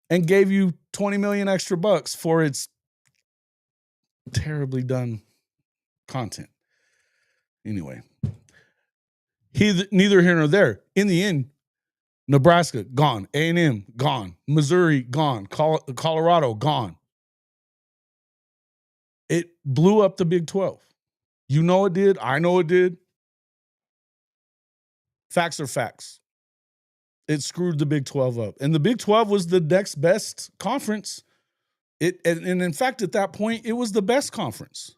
and gave you 20 million extra bucks for its terribly done content. Anyway, neither here nor there. In the end, Nebraska, gone. A&M, gone. Missouri, gone. Colorado, gone. It blew up the Big 12. You know it did. I know it did. Facts are facts. It screwed the Big 12 up. And the Big 12 was the next best conference And in fact, at that point, it was the best conference.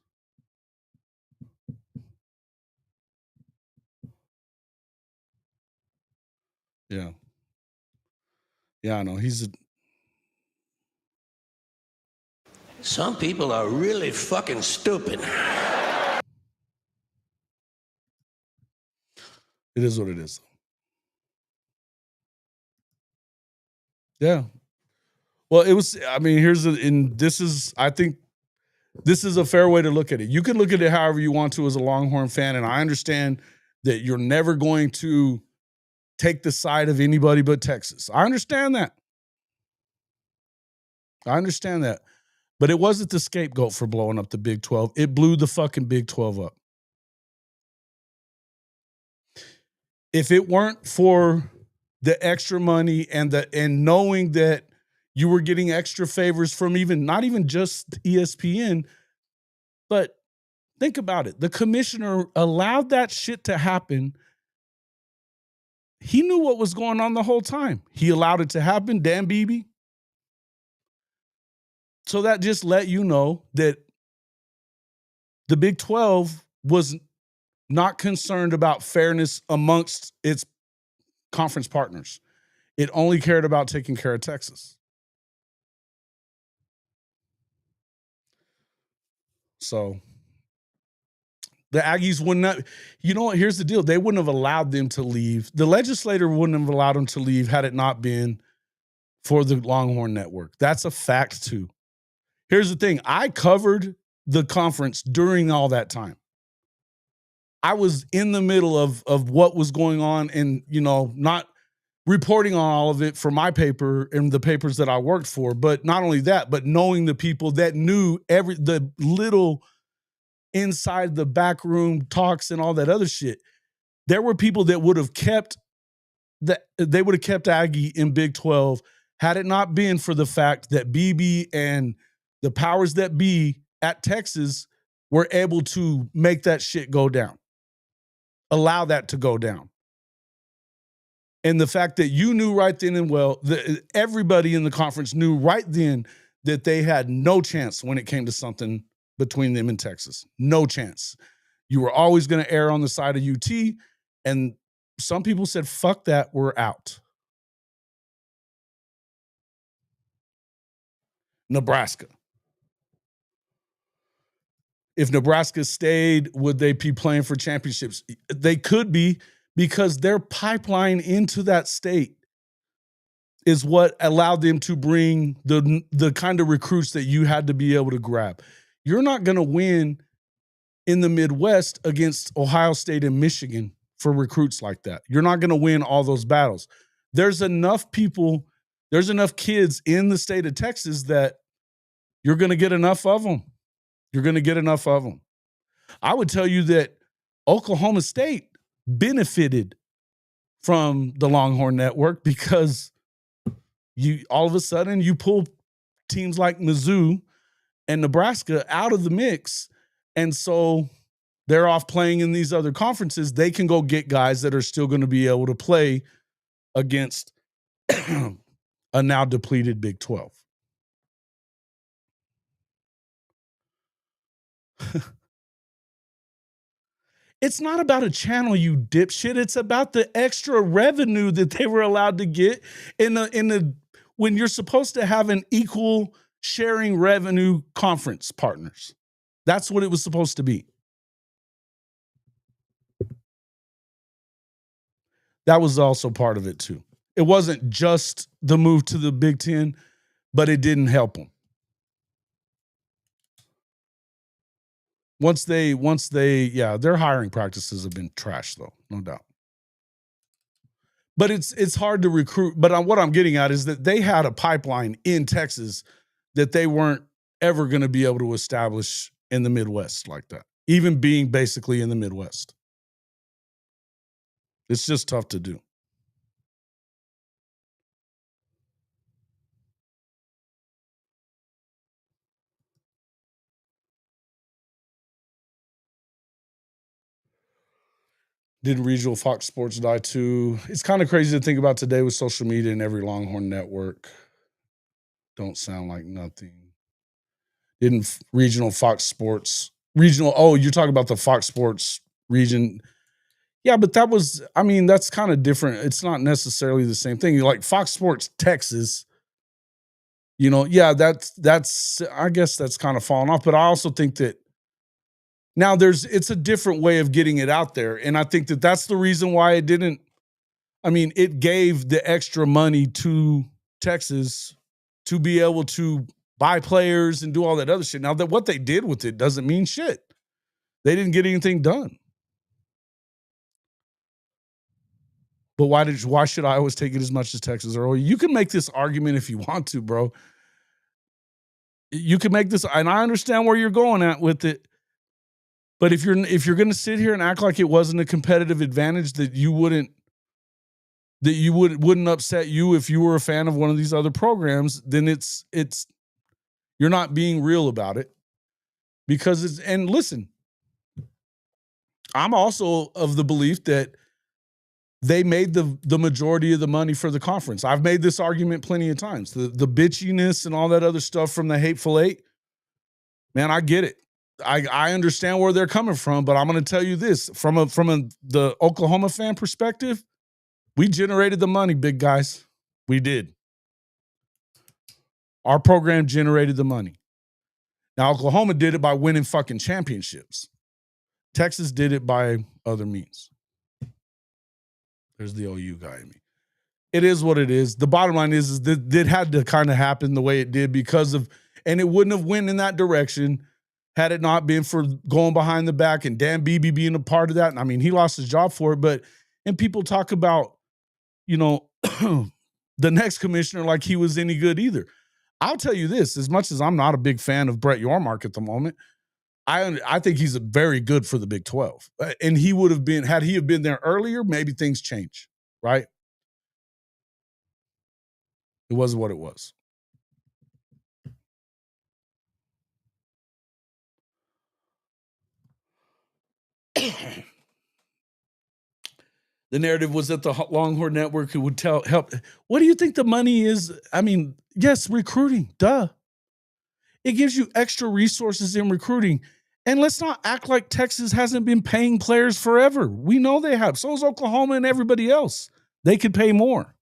Yeah. Yeah, I know. Some people are really fucking stupid. It is what it is. Yeah. Well, it was, I mean, I think this is a fair way to look at it. You can look at it however you want to as a Longhorn fan, and I understand that you're never going to take the side of anybody but Texas. I understand that. But it wasn't the scapegoat for blowing up the Big 12. It blew the fucking Big 12 up. If it weren't for the extra money and knowing that you were getting extra favors from not even just ESPN, but think about it. The commissioner allowed that shit to happen. He knew what was going on the whole time. He allowed it to happen, Dan Beebe. So that just let you know that the Big 12 was not concerned about fairness amongst its conference partners. It only cared about taking care of Texas. So the Aggies would not, you know what? Here's the deal. They wouldn't have allowed them to leave. The legislator wouldn't have allowed them to leave had it not been for the Longhorn Network. That's a fact too. Here's the thing. I covered the conference during all that time. I was in the middle of what was going on and, not reporting on all of it for my paper and the papers that I worked for. But not only that, but knowing the people that knew the little inside the back room talks and all that other shit. There were people that would have kept Aggie in Big 12 had it not been for the fact that BB and the powers that be at Texas were able to make that shit go down. Allow that to go down. And the fact that you knew right then and well, everybody in the conference knew right then that they had no chance when it came to something between them and Texas. No chance. You were always going to err on the side of UT. And some people said, fuck that, we're out. Nebraska. If Nebraska stayed, would they be playing for championships? They could be, because their pipeline into that state is what allowed them to bring the kind of recruits that you had to be able to grab. You're not going to win in the Midwest against Ohio State and Michigan for recruits like that. You're not going to win all those battles. There's enough kids in the state of Texas that you're going to get enough of them. I would tell you that Oklahoma State benefited from the Longhorn Network because all of a sudden you pull teams like Mizzou and Nebraska out of the mix. And so they're off playing in these other conferences. They can go get guys that are still going to be able to play against a now depleted Big 12. It's not about a channel, you dipshit. It's about the extra revenue that they were allowed to get when you're supposed to have an equal sharing revenue conference partners. That's what it was supposed to be. That was also part of it too. It wasn't just the move to the Big Ten, but it didn't help them. Once they, their hiring practices have been trash though, no doubt. But it's hard to recruit. But what I'm getting at is that they had a pipeline in Texas that they weren't ever going to be able to establish in the Midwest like that, even being basically in the Midwest. It's just tough to do. Did regional Fox Sports die too? It's kind of crazy to think about today with social media and every Longhorn Network. Don't sound like nothing. Didn't regional Fox Sports regional? Oh, you're talking about the Fox Sports region. Yeah, but that was, I mean, that's kind of different. It's not necessarily the same thing. Like Fox Sports Texas, yeah, that's I guess that's kind of fallen off. But I also think that now it's a different way of getting it out there. And I think that that's the reason why it didn't, I mean, it gave the extra money to Texas to be able to buy players and do all that other shit. Now that what they did with it doesn't mean shit. They didn't get anything done. But why should I always take it as much as Texas? Or you can make this argument if you want to, bro. You can make this, and I understand where you're going at with it. But if you're going to sit here and act like it wasn't a competitive advantage that wouldn't upset you if you were a fan of one of these other programs, then it's you're not being real about it. Because and listen, I'm also of the belief that they made the majority of the money for the conference. I've made this argument plenty of times. The bitchiness and all that other stuff from the Hateful Eight, man, I get it. I understand where they're coming from, but I'm going to tell you this from the Oklahoma fan perspective, we generated the money, big guys. We did. Our program generated the money. Now Oklahoma did it by winning fucking championships. Texas did it by other means. There's the OU guy in me. It is what it is. The bottom line is that it had to kind of happen the way it did and it wouldn't have went in that direction had it not been for going behind the back and Dan Beebe being a part of that. And I mean, he lost his job for it, and people talk about, the next commissioner like he was any good either. I'll tell you this, as much as I'm not a big fan of Brett Yormark at the moment, I think he's very good for the Big 12. And he would have been, had he have been there earlier, maybe things change, right? It wasn't what it was. The narrative was that the Longhorn Network would help. What do you think the money is? I mean, yes, recruiting, duh. It gives you extra resources in recruiting. And let's not act like Texas hasn't been paying players forever. We know they have. So is Oklahoma and everybody else. They could pay more.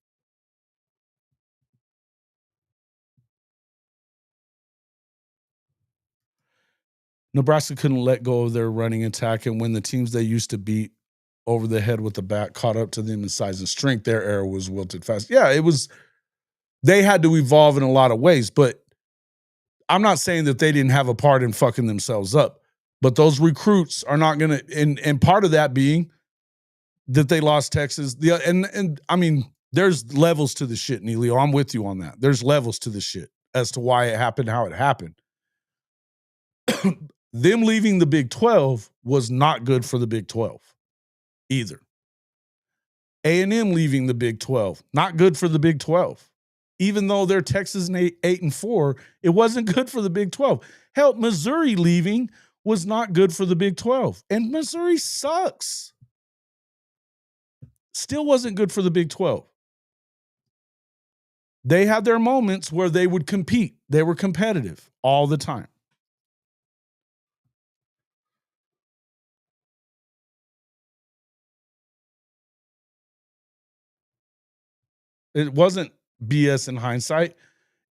Nebraska couldn't let go of their running attack, and when the teams they used to beat over the head with the bat caught up to them in size and strength, their era was wilted fast. Yeah, it was. They had to evolve in a lot of ways, but I'm not saying that they didn't have a part in fucking themselves up. But those recruits are not going to, and part of that being that they lost Texas. And I mean, there's levels to the shit, Neilio. I'm with you on that. There's levels to the shit as to why it happened, how it happened. Them leaving the Big 12 was not good for the Big 12 either. A&M leaving the Big 12, not good for the Big 12. Even though they're Texas 8-4, it wasn't good for the Big 12. Hell, Missouri leaving was not good for the Big 12. And Missouri sucks. Still wasn't good for the Big 12. They had their moments where they would compete. They were competitive all the time. It wasn't BS in hindsight.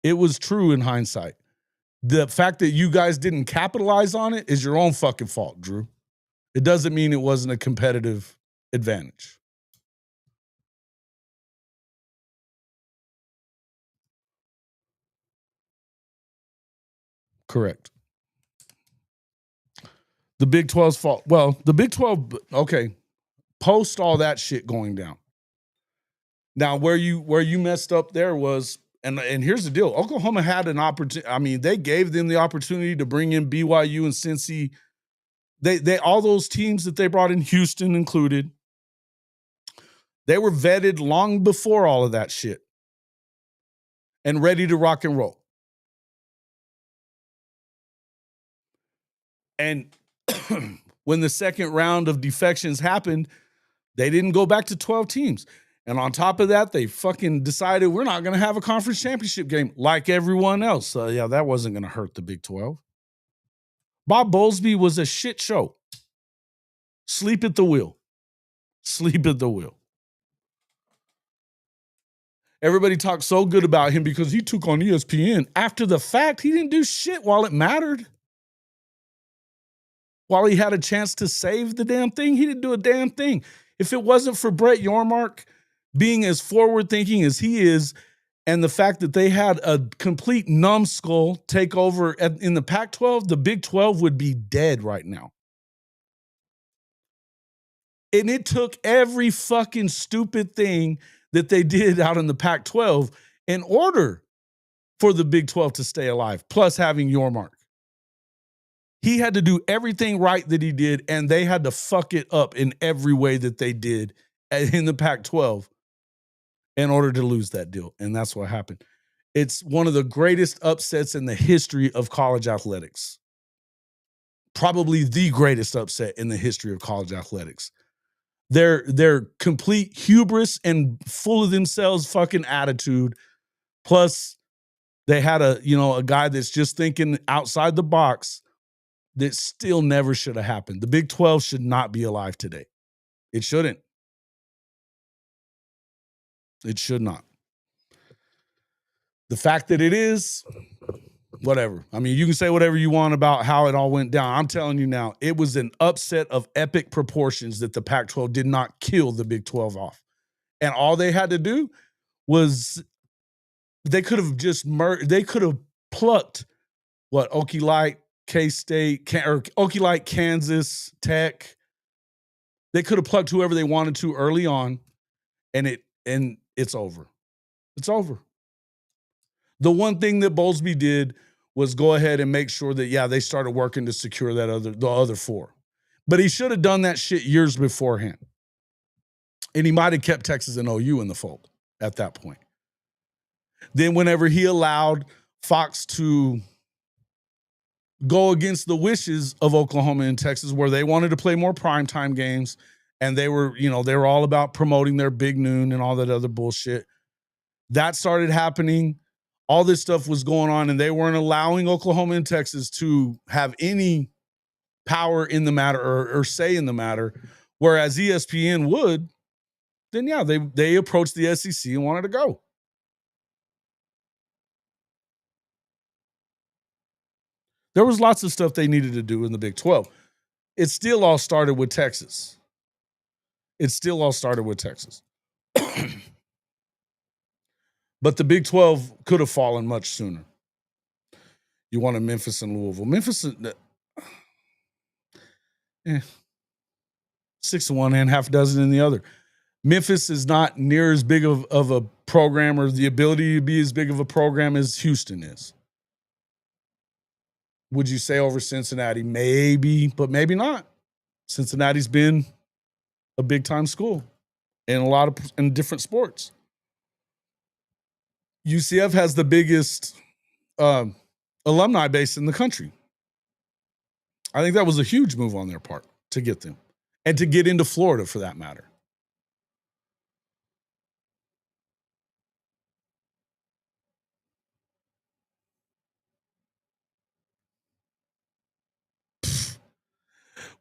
It was true in hindsight. The fact that you guys didn't capitalize on it is your own fucking fault, Drew. It doesn't mean it wasn't a competitive advantage. Correct. The Big 12's fault. Well, the Big 12, okay, post all that shit going down. Now, where you messed up there was, and here's the deal. Oklahoma had an opportunity. I mean, they gave them the opportunity to bring in BYU and Cincy. They all those teams that they brought in, Houston included, they were vetted long before all of that shit and ready to rock and roll. And when the second round of defections happened, they didn't go back to 12 teams. And on top of that, they fucking decided we're not going to have a conference championship game like everyone else. So, yeah, that wasn't going to hurt the Big 12. Bob Bowlesby was a shit show. Sleep at the wheel. Sleep at the wheel. Everybody talked so good about him because he took on ESPN. After the fact, he didn't do shit while it mattered. While he had a chance to save the damn thing, he didn't do a damn thing. If it wasn't for Brett Yormark being as forward-thinking as he is, and the fact that they had a complete numbskull take over in the Pac-12, the Big 12 would be dead right now. And it took every fucking stupid thing that they did out in the Pac-12 in order for the Big 12 to stay alive, plus having Yormark. He had to do everything right that he did, and they had to fuck it up in every way that they did in the Pac-12 in order to lose that deal. And that's what happened. It's one of the greatest upsets in the history of college athletics. Probably the greatest upset in the history of college athletics. Their complete hubris and full of themselves fucking attitude. Plus, they had a guy that's just thinking outside the box that still never should have happened. The Big 12 should not be alive today. It shouldn't. It should not. The fact that it is, whatever. I mean, you can say whatever you want about how it all went down. I'm telling you now, it was an upset of epic proportions that the Pac-12 did not kill the Big 12 off. And all they had to do was they could have just they could have plucked Okie Light, K-State, or Okie Light, Kansas, Tech. They could have plucked whoever they wanted to early on, and it's over. It's over. The one thing that Bowlesby did was go ahead and make sure that, they started working to secure the other four. But he should have done that shit years beforehand. And he might have kept Texas and OU in the fold at that point. Then whenever he allowed Fox to go against the wishes of Oklahoma and Texas, where they wanted to play more primetime games, and they were all about promoting their big noon and all that other bullshit. That started happening. All this stuff was going on, and they weren't allowing Oklahoma and Texas to have any power in the matter or say in the matter, whereas ESPN would. Then, they approached the SEC and wanted to go. There was lots of stuff they needed to do in the Big 12. It still all started with Texas. But the Big 12 could have fallen much sooner. You wanted Memphis and Louisville. Memphis, 6 in one hand, half a dozen in the other. Memphis is not near as big of a program, or the ability to be as big of a program as Houston is. Would you say over Cincinnati? Maybe, but maybe not. Cincinnati's been a big-time school in different sports. UCF has the biggest alumni base in the country. I think that was a huge move on their part to get them, and to get into Florida for that matter.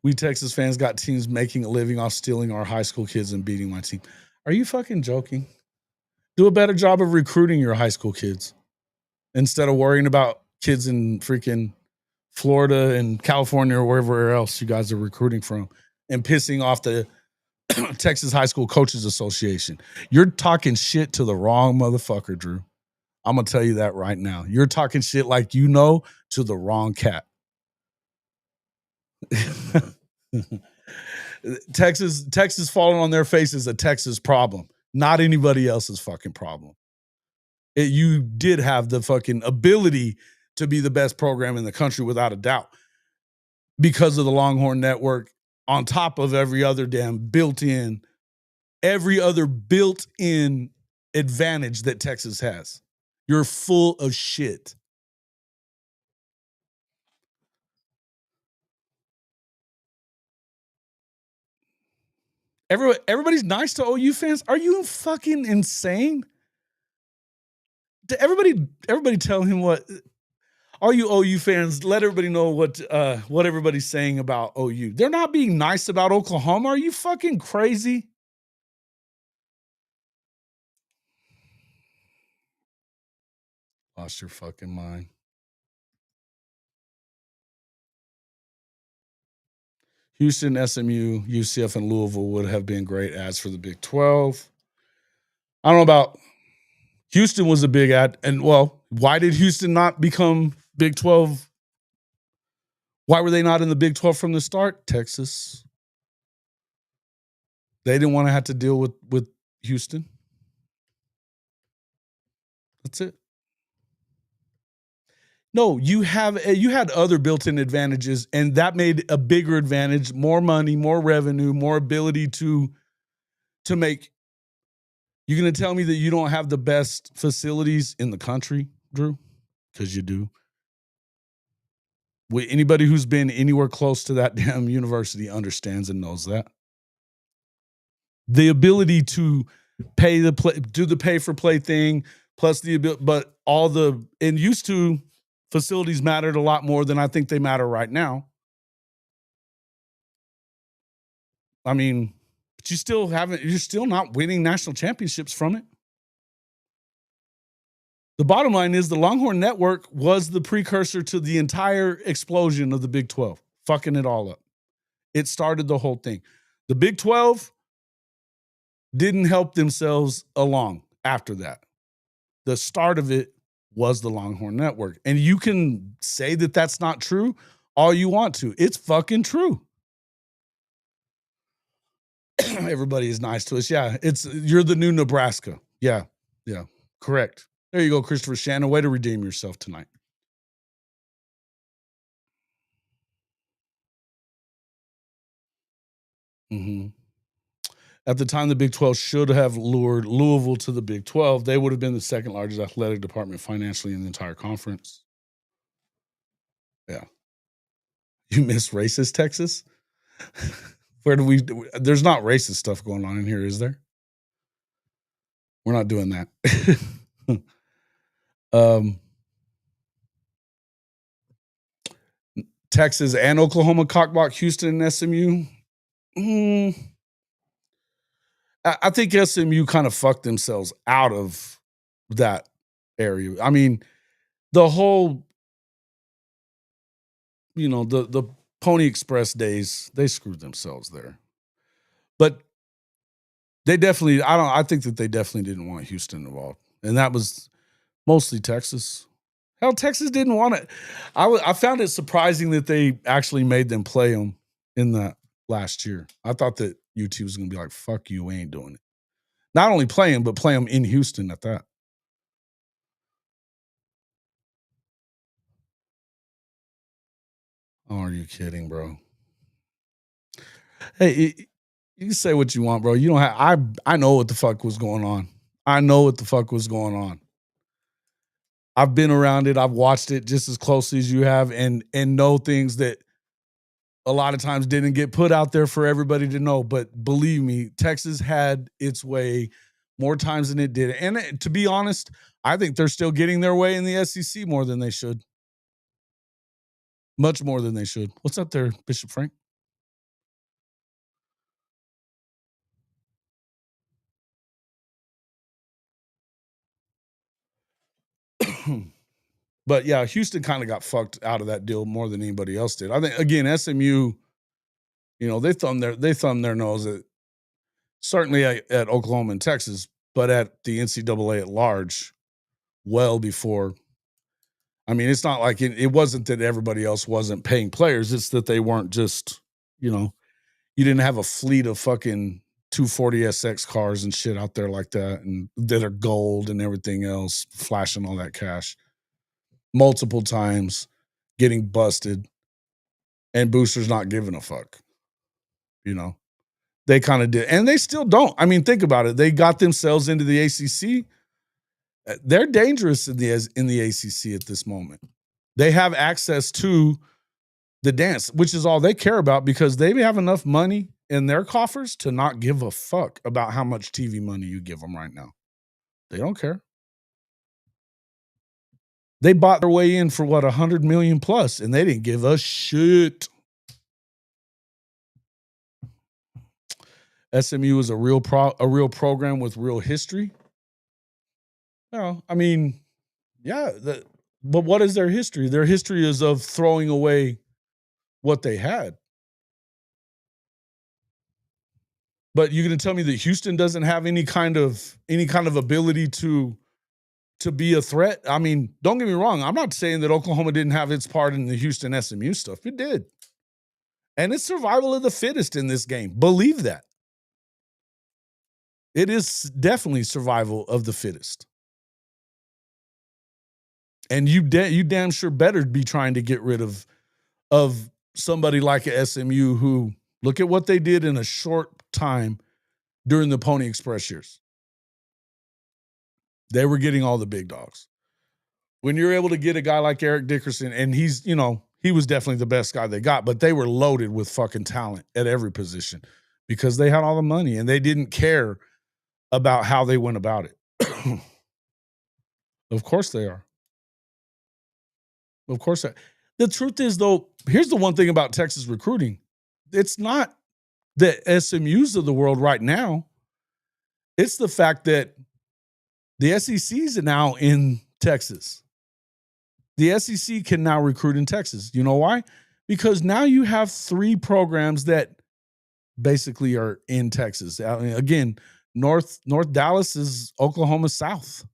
We Texas fans got teams making a living off stealing our high school kids and beating my team. Are you fucking joking? Do a better job of recruiting your high school kids instead of worrying about kids in freaking Florida and California or wherever else you guys are recruiting from, and pissing off the Texas High School Coaches Association. You're talking shit to the wrong motherfucker, Drew. I'm going to tell you that right now. You're talking shit like to the wrong cat. Texas falling on their face is a Texas problem, not anybody else's fucking problem. You did have the fucking ability to be the best program in the country without a doubt, because of the Longhorn Network, on top of every other built-in advantage that Texas has. You're full of shit. Everybody's nice to OU fans. Are you fucking insane? Everybody tell him what. all you OU fans, let everybody know what everybody's saying about OU. They're not being nice about Oklahoma. Are you fucking crazy? Lost your fucking mind. Houston, SMU, UCF, and Louisville would have been great ads for the Big 12. I don't know about Houston was a big ad. And, well, why did Houston not become Big 12? Why were they not in the Big 12 from the start? Texas. They didn't want to have to deal with Houston. That's it. No, you had other built-in advantages, and that made a bigger advantage, more money, more revenue, more ability to make. You're going to tell me that you don't have the best facilities in the country, Drew? Because you do. Anybody who's been anywhere close to that damn university understands and knows that. The ability to do the pay for play thing, plus the ability, but used to facilities mattered a lot more than I think they matter right now. I mean, but you're still not winning national championships from it. The bottom line is the Longhorn Network was the precursor to the entire explosion of the Big 12, fucking it all up. It started the whole thing. The Big 12 didn't help themselves along after that. The start of it was the Longhorn Network. And you can say that that's not true all you want to. It's fucking true. Everybody is nice to us. Yeah, you're the new Nebraska. Yeah, correct. There you go, Christopher Shannon. Way to redeem yourself tonight. Mm-hmm. At the time, the Big 12 should have lured Louisville to the Big 12. They would have been the second largest athletic department financially in the entire conference. Yeah. You miss racist Texas? There's not racist stuff going on in here, is there? We're not doing that. Texas and Oklahoma cockblock Houston and SMU. I think SMU kind of fucked themselves out of that area. I mean, the whole, the Pony Express days, they screwed themselves there. But I think that they definitely didn't want Houston involved. And that was mostly Texas. Hell, Texas didn't want it. I found it surprising that they actually made them play them in that last year. I thought that UT was going to be like, fuck you, we ain't doing it. Not only play them, but play them in Houston at that. Oh, are you kidding, bro? Hey, you can say what you want, bro. You don't have. I know what the fuck was going on. I know what the fuck was going on. I've been around it. I've watched it just as closely as you have, and know things that a lot of times didn't get put out there for everybody to know. But believe me, Texas had its way more times than it did. And to be honest, I think they're still getting their way in the SEC more than they should. Much more than they should. What's up there, Bishop Frank? But yeah, Houston kind of got fucked out of that deal more than anybody else did. I think again, SMU, they thumbed their nose at certainly at Oklahoma and Texas, but at the NCAA at large, well before. I mean, it's not like it wasn't that everybody else wasn't paying players. It's that they weren't just, you didn't have a fleet of fucking 240SX cars and shit out there like that, and that are gold and everything else, flashing all that cash multiple times, getting busted, and boosters not giving a fuck. They kind of did, and they still don't. I mean, think about it. They got themselves into the ACC. They're dangerous in the ACC at this moment. They have access to the dance, which is all they care about, because they have enough money in their coffers to not give a fuck about how much TV money you give them right now. They don't care. They bought their way in for what, 100 million plus, and they didn't give a shit. SMU is a real program with real history. No, I mean, yeah, but what is their history? Their history is of throwing away what they had. But you're going to tell me that Houston doesn't have any kind of ability to be a threat? I mean, don't get me wrong. I'm not saying that Oklahoma didn't have its part in the Houston SMU stuff. It did. And it's survival of the fittest in this game. Believe that. It is definitely survival of the fittest. And you damn sure better be trying to get rid of somebody like a SMU who, look at what they did in a short time during the Pony Express years. They were getting all the big dogs. When you're able to get a guy like Eric Dickerson, and he's, he was definitely the best guy they got, but they were loaded with fucking talent at every position because they had all the money and they didn't care about how they went about it. Of course they are. Of course. The truth is, though, here's the one thing about Texas recruiting. It's not the SMUs of the world right now. It's the fact that the SECs are now in Texas. The SEC can now recruit in Texas. You know why? Because now you have 3 programs that basically are in Texas. I mean, again, North Dallas is Oklahoma South.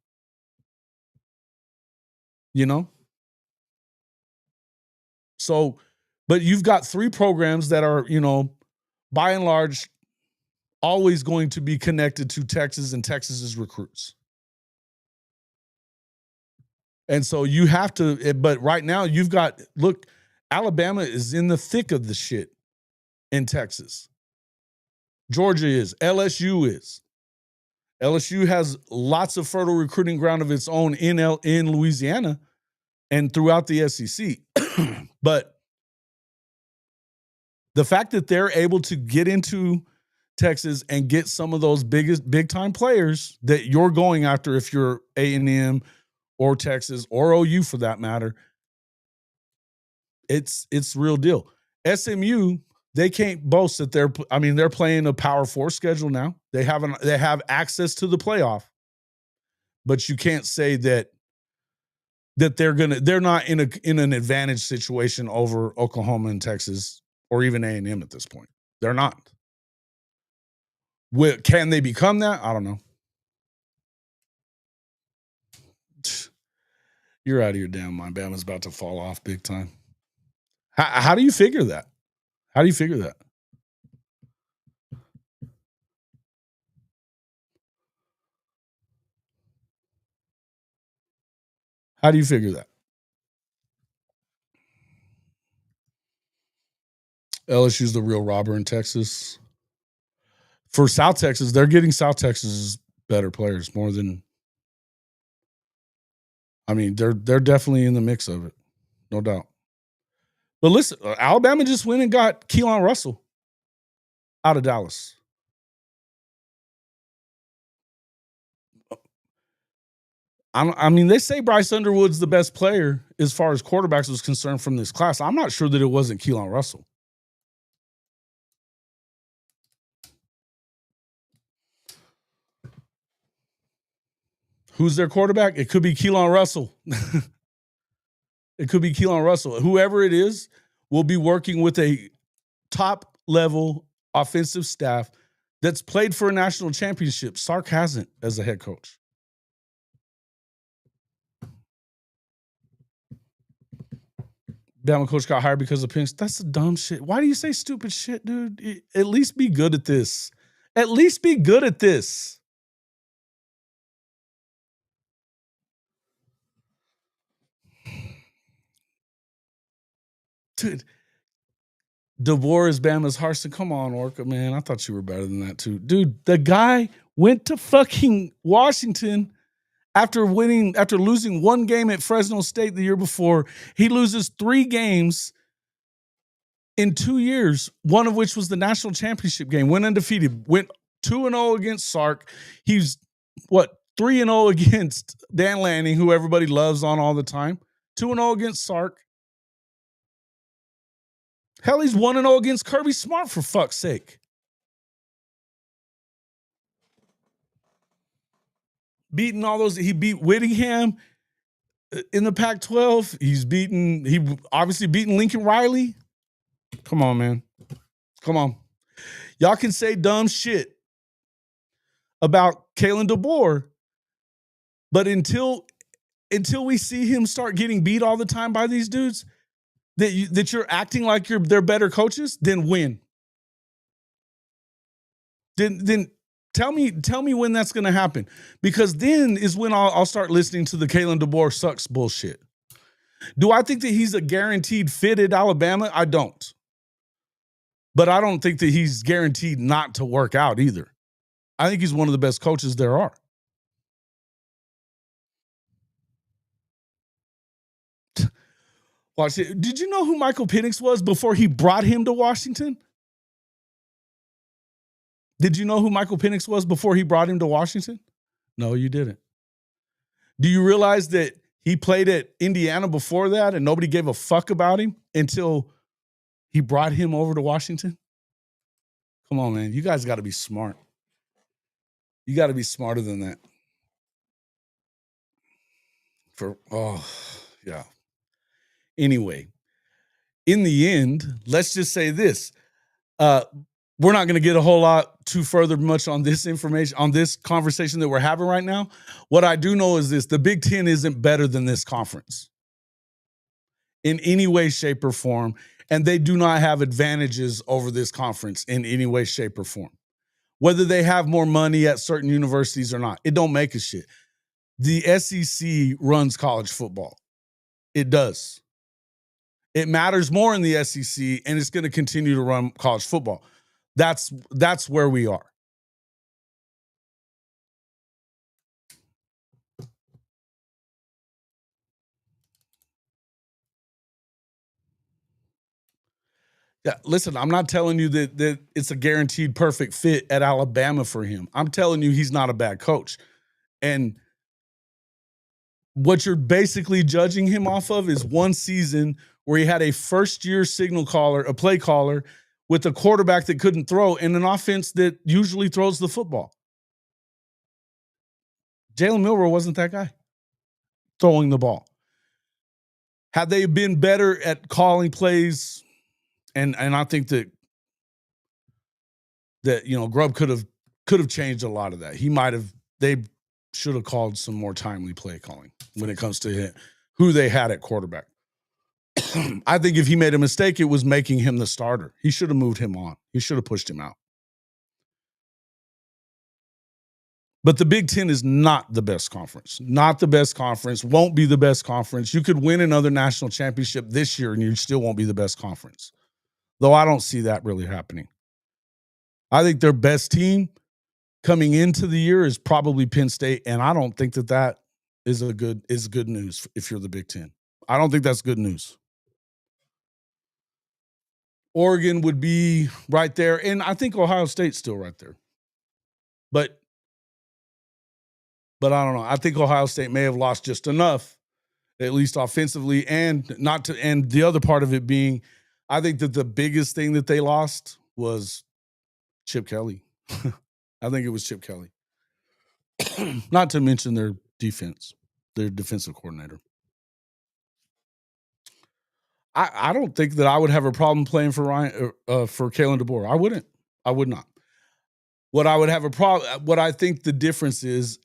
So, but you've got 3 programs that are, by and large, always going to be connected to Texas and Texas's recruits. And so you have to, but right now you've got, look, Alabama is in the thick of the shit in Texas. Georgia is, LSU is. LSU has lots of fertile recruiting ground of its own in Louisiana and throughout the SEC. But the fact that they're able to get into Texas and get some of those big time players that you're going after, if you're A&M or Texas or OU for that matter, it's real deal. SMU, they can't boast that they're playing a Power 4 schedule now. They have access to the playoff, but you can't say that they're not in an advantage situation over Oklahoma and Texas or even A&M at this point. They're not. Can they become that? I don't know. You're out of your damn mind. Bama's about to fall off big time. How do you figure that? How do you figure that? How do you figure that? LSU's the real robber in Texas. For South Texas, they're getting South Texas's better players more than. I mean, they're definitely in the mix of it, no doubt. But listen, Alabama just went and got Keelan Russell out of Dallas. I mean, they say Bryce Underwood's the best player as far as quarterbacks was concerned from this class. I'm not sure that it wasn't Keelan Russell. Who's their quarterback? It could be Keelan Russell. It could be Keelan Russell. Whoever it is will be working with a top-level offensive staff that's played for a national championship. Sark hasn't as a head coach. Bama coach got hired because of Pinks. That's the dumb shit. Why do you say stupid shit, dude? At least be good at this. At least be good at this. Dude, DeBoer is Bama's Harsin. Come on, Orca, man. I thought you were better than that, too. Dude, the guy went to fucking Washington after losing 1 game at Fresno State the year before. He loses 3 games in 2 years, one of which was the national championship game. Went undefeated. Went 2-0 against Sark. He's, 3-0 against Dan Lanning, who everybody loves on all the time. 2-0 against Sark. Hell, he's 1-0 against Kirby Smart, for fuck's sake. Beating all those, he beat Whittingham in the Pac-12. He obviously beaten Lincoln Riley. Come on, man. Come on. Y'all can say dumb shit about Kalen DeBoer, but until we see him start getting beat all the time by these dudes, that you're acting like they're better coaches, then win. Then tell me when that's going to happen, because then is when I'll start listening to the Kalen DeBoer sucks bullshit. Do I think that he's a guaranteed fit at Alabama? I don't. But I don't think that he's guaranteed not to work out either. I think he's one of the best coaches there are. Watch it. Did you know who Michael Penix was before he brought him to Washington? Did you know who Michael Penix was before he brought him to Washington? No, you didn't. Do you realize that he played at Indiana before that and nobody gave a fuck about him until he brought him over to Washington? Come on, man. You guys got to be smart. You got to be smarter than that. Yeah. Anyway, in the end, let's just say this. We're not going to get a whole lot too further much on this information, on this conversation that we're having right now. What I do know is this: the Big Ten isn't better than this conference in any way, shape, or form. And they do not have advantages over this conference in any way, shape, or form. Whether they have more money at certain universities or not, it don't make a shit. The SEC runs college football. It does. It matters more in the SEC, and it's going to continue to run college football. That's where we are. Yeah, listen, I'm not telling you that it's a guaranteed perfect fit at Alabama for him. I'm telling you he's not a bad coach. And what you're basically judging him off of is one season where he had a first-year signal caller, a play caller, with a quarterback that couldn't throw and an offense that usually throws the football. Jalen Milroe wasn't that guy throwing the ball. Had they been better at calling plays, and I think that Grubb could have changed a lot of that. They should have called some more timely play calling when it comes to who they had at quarterback. I think if he made a mistake, it was making him the starter. He should have moved him on. He should have pushed him out. But the Big Ten is not the best conference. Not the best conference. Won't be the best conference. You could win another national championship this year and you still won't be the best conference. Though I don't see that really happening. I think their best team coming into the year is probably Penn State, and I don't think that is good news if you're the Big Ten. I don't think that's good news. Oregon would be right there, and I think Ohio State's still right there. But I don't know. I think Ohio State may have lost just enough, at least offensively, and the other part of it being, I think that the biggest thing that they lost was Chip Kelly. I think it was Chip Kelly. Not to mention their defense, their defensive coordinator. I don't think that I would have a problem playing for Kalen DeBoer. I wouldn't. I would not. What I would have a problem, what I think the difference is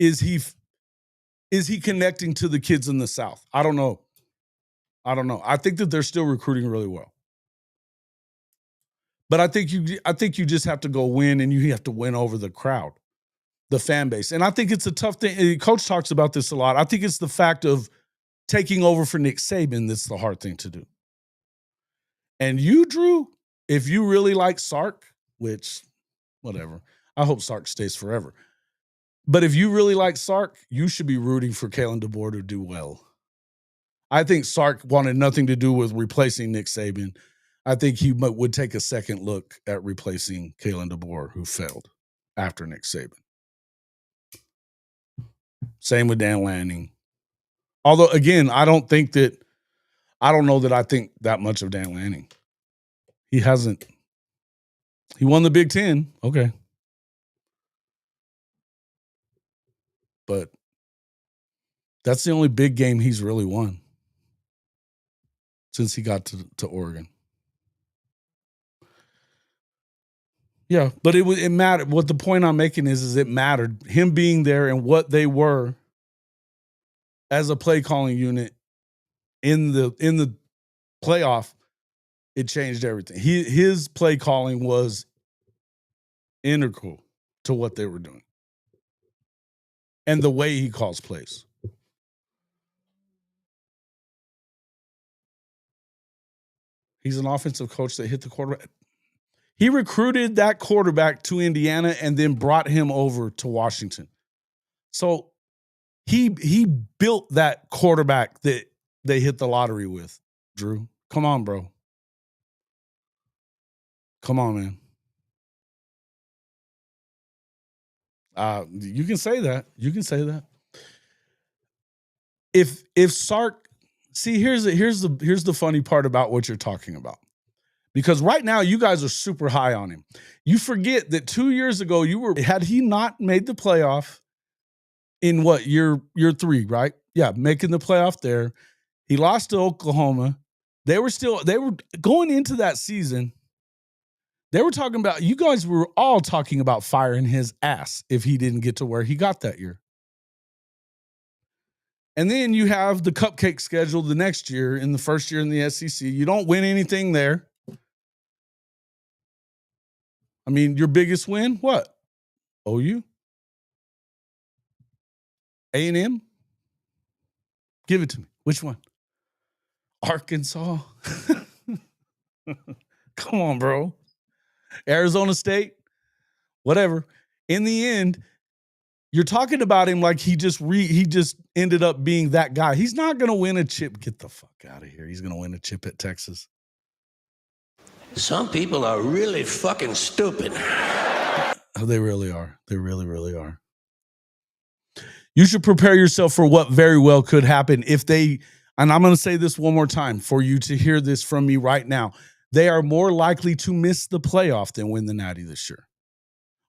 he connecting to the kids in the South? I don't know. I think that they're still recruiting really well. But I think you just have to go win, and you have to win over the crowd, the fan base. And I think it's a tough thing. Coach talks about this a lot. I think it's the fact of taking over for Nick Saban that's the hard thing to do. And you, Drew, if you really like Sark, which, whatever, I hope Sark stays forever. But if you really like Sark, you should be rooting for Kalen DeBoer to do well. I think Sark wanted nothing to do with replacing Nick Saban. I think he would take a second look at replacing Kalen DeBoer, who failed after Nick Saban. Same with Dan Lanning. Although, again, I don't know that I think that much of Dan Lanning. He won the Big Ten. Okay. But that's the only big game he's really won since he got to Oregon. Yeah, but it mattered. What the point I'm making is it mattered. Him being there and what they were as a play calling unit in the playoff, it changed everything. His play calling was integral to what they were doing. And the way he calls plays. He's an offensive coach that hit the quarterback. He recruited that quarterback to Indiana and then brought him over to Washington. So he built that quarterback that they hit the lottery with, Drew. Come on, bro. Come on, man. You can say that. You can say that. If Sark, see, here's the funny part about what you're talking about. Because right now you guys are super high on him. You forget that 2 years ago had he not made the playoff in what year 3, right? Yeah, making the playoff there. He lost to Oklahoma. They were going into that season. They were talking about, you guys were all talking about firing his ass if he didn't get to where he got that year. And then you have the cupcake schedule the next year in the first year in the SEC. You don't win anything there. I mean, your biggest win, what? OU? A&M? Give it to me. Which one? Arkansas? Come on, bro. Arizona State? Whatever. In the end, you're talking about him like he just ended up being that guy. He's not going to win a chip. Get the fuck out of here. He's going to win a chip at Texas. Some people are really fucking stupid. Oh, they really are. They really, really are. You should prepare yourself for what very well could happen if they, and I'm going to say this one more time for you to hear this from me right now. They are more likely to miss the playoff than win the Natty this year.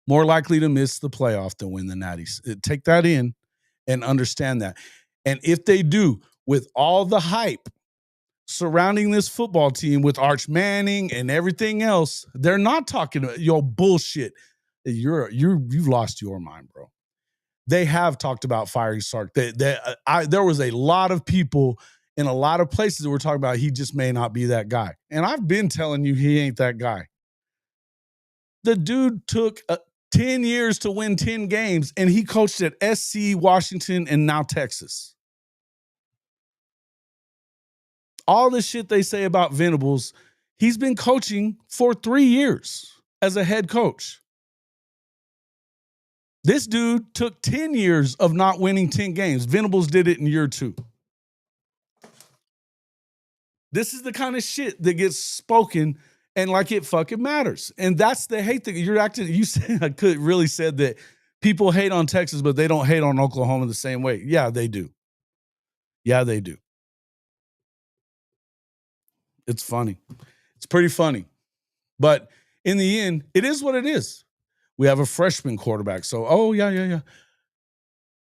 More likely to miss the playoff than win the Natty. Take that in and understand that. And if they do, with all the hype surrounding this football team with Arch Manning and everything else, they're not talking about bullshit. You've lost your mind, bro. They have talked about firing Sark. There was a lot of people in a lot of places that were talking about he just may not be that guy. And I've been telling you he ain't that guy. The dude took 10 years to win 10 games, and he coached at SC, Washington, and now Texas. All the shit they say about Venables, he's been coaching for 3 years as a head coach. This dude took 10 years of not winning 10 games. Venables did it in year 2. This is the kind of shit that gets spoken and like it fucking matters. And that's the hate that you said, I could really said that people hate on Texas, but they don't hate on Oklahoma the same way. Yeah, they do. Yeah, they do. It's funny. It's pretty funny. But in the end, it is what it is. We have a freshman quarterback. So, yeah.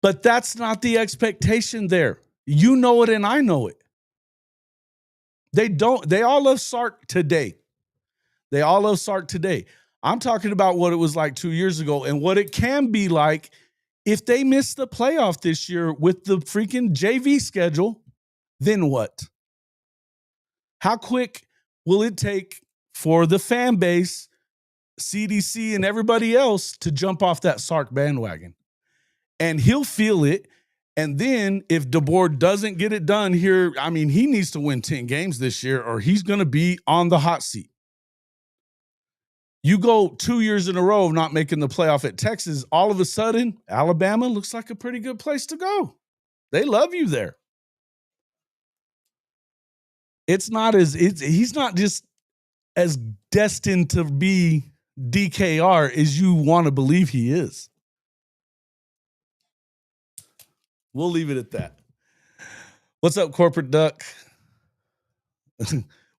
But that's not the expectation there. You know it and I know it. They all love Sark today. They all love Sark today. I'm talking about what it was like 2 years ago and what it can be like if they miss the playoff this year with the freaking JV schedule, then what? How quick will it take for the fan base, CDC, and everybody else to jump off that Sark bandwagon? And he'll feel it. And then if DeBoer doesn't get it done here, I mean, he needs to win 10 games this year or he's going to be on the hot seat. You go 2 years in a row of not making the playoff at Texas, all of a sudden, Alabama looks like a pretty good place to go. They love you there. He's not just as destined to be DKR as you want to believe he is. We'll leave it at that. What's up, Corporate Duck?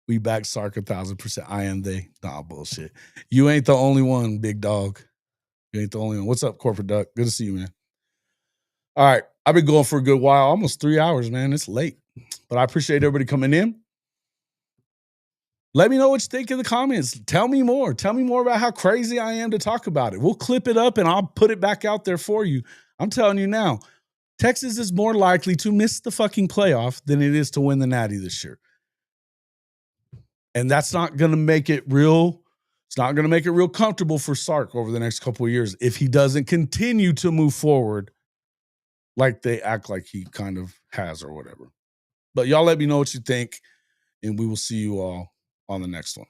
We back Sark 1,000%. I am they. Nah, bullshit. You ain't the only one, big dog. You ain't the only one. What's up, Corporate Duck? Good to see you, man. All right. I've been going for a good while, almost 3 hours, man. It's late. But I appreciate everybody coming in. Let me know what you think in the comments. Tell me more. Tell me more about how crazy I am to talk about it. We'll clip it up and I'll put it back out there for you. I'm telling you now, Texas is more likely to miss the fucking playoff than it is to win the Natty this year. And that's not going to make it real. It's not going to make it real comfortable for Sark over the next couple of years if he doesn't continue to move forward like they act like he kind of has or whatever. But y'all let me know what you think, and we will see you all on the next one.